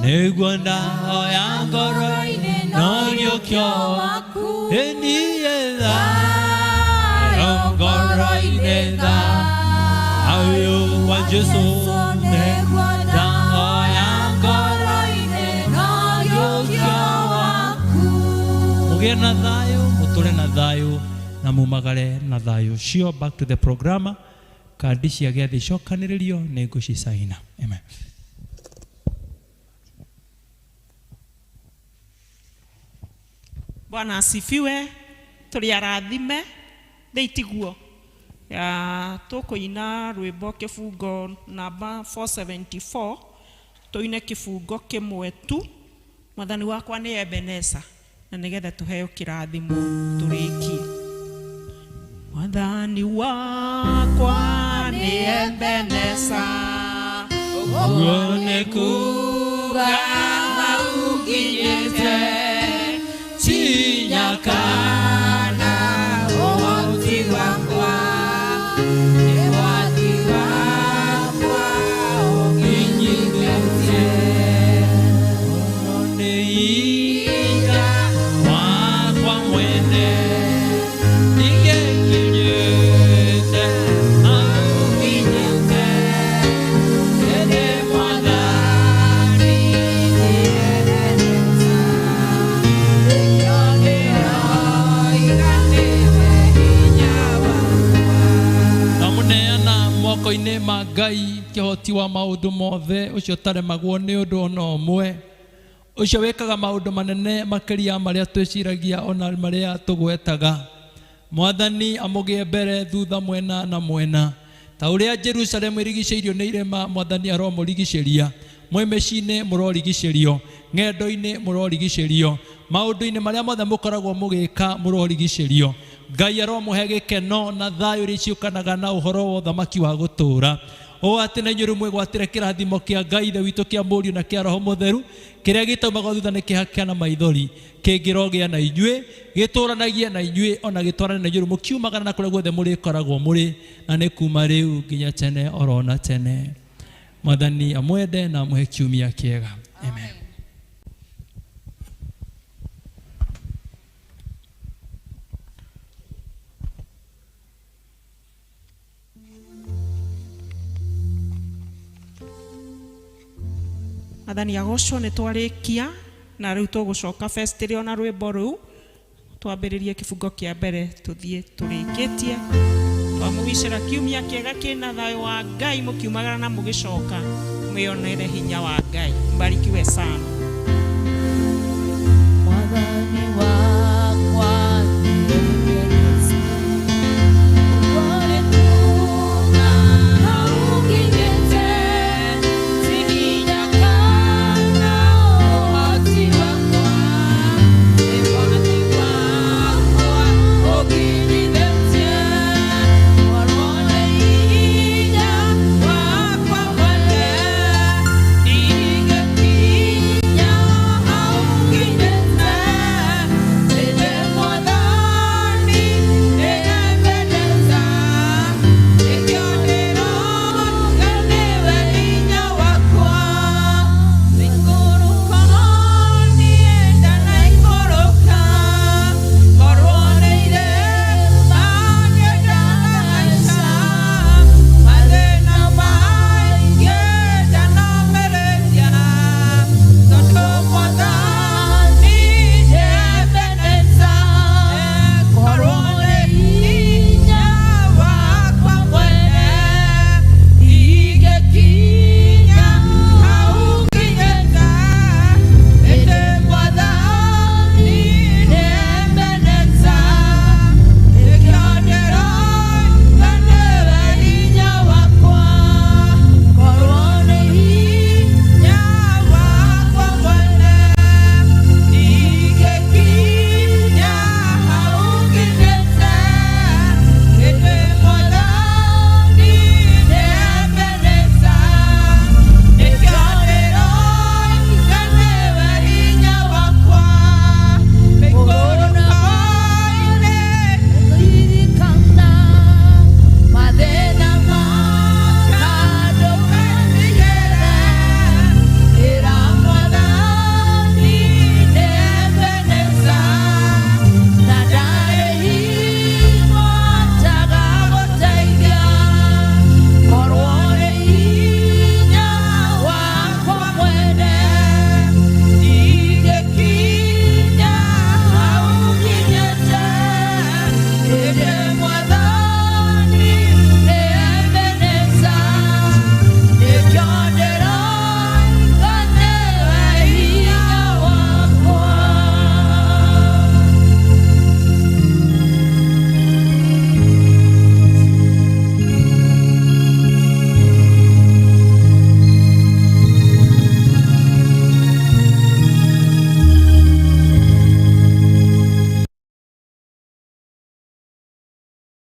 niguo ndahoya ngoro-ini no gĩũkio waku, niĩ thayu ngoro-ini thayu wa Jesu niguo ndahoya ngoro-ini no gĩũkio waku. Mũgĩe na thayu, mũtũre na thayu na mumagare na thayu cio. Back to the program. Kandi cia gĩathĩ icokanĩrĩrio nĩ ngũcicaina. Amen. Bwana asifiwe. Turi arathime theitiguo ya tukuina rwimbo kifungo namba 474, tuine kifungo kimwe tu. Mwathani wakwa ni Ebeneza, na nigetha tuheo kirathimo turikie. Mwathani wakwa ni Ebeneza, uone kuga mauginyete chinyakana ohoti wakwa ni wathi wakwa uginyete oneiga wakwa mwene nigekinyete auginyete ene Mwathani namuneana moko-ini ma Ngai kĩhoti wa maũndũ mothe, ũcio ũtaremagwo nĩ ũndũ ona ũmwe, ũcio wĩkaga maũndũ manene makĩria marĩa twĩciragia ona marĩa tũgwetaga. Mwathani amũgĩe mbere thutha mwena na mwena, ta ũrĩa Jerusalemu ĩrigicĩirio nĩ irĩma, Mwathani aromũrigicĩria. Mwĩ mĩciĩ-inĩ mũrorigicĩrio, ng'endo-inĩ mũrorigicĩrio, maũndũ-inĩ marĩa mothe mũkoragwo mũgĩka mũrorigicĩrio. Ngai aromũhe gĩkeno na thayũ iria ciũkanaga na ũhoro wa ũthamaki wa gũtũũra. O atĩ na inyuĩ mwĩgwatĩre kĩrathimo kĩa Ngai Ithe witũ, kĩa Mũriũ na kĩa Roho Mũtheru, kĩrĩa gĩtaumaga thutha nĩ kĩhakĩa na maithori, kĩngĩrogĩa na inyuĩ, gĩtũũranagie na inyuĩ, ona gĩtwarane na inyuĩ mũkiumagara na kũrĩa guothe mũrĩkoragwo mũrĩ, na nĩ kuma rĩu nginya tene orona tene. Mwathani amwende na amũhe kiumia kĩega. Amen. Mwathani agocwo nĩ twarĩkia, na rĩu tũgũcoka festival na rwĩmbo rũu. Twambĩrĩrie kĩbungo kĩa mbere tũthiĩ tũrĩkĩtie. Twamũgicĩra kiumia kĩega kĩna thayũ wa Ngai, mũkiumagara na mũgĩcoka mwĩonere hinya wa Ngai. Mbarikiwe sana.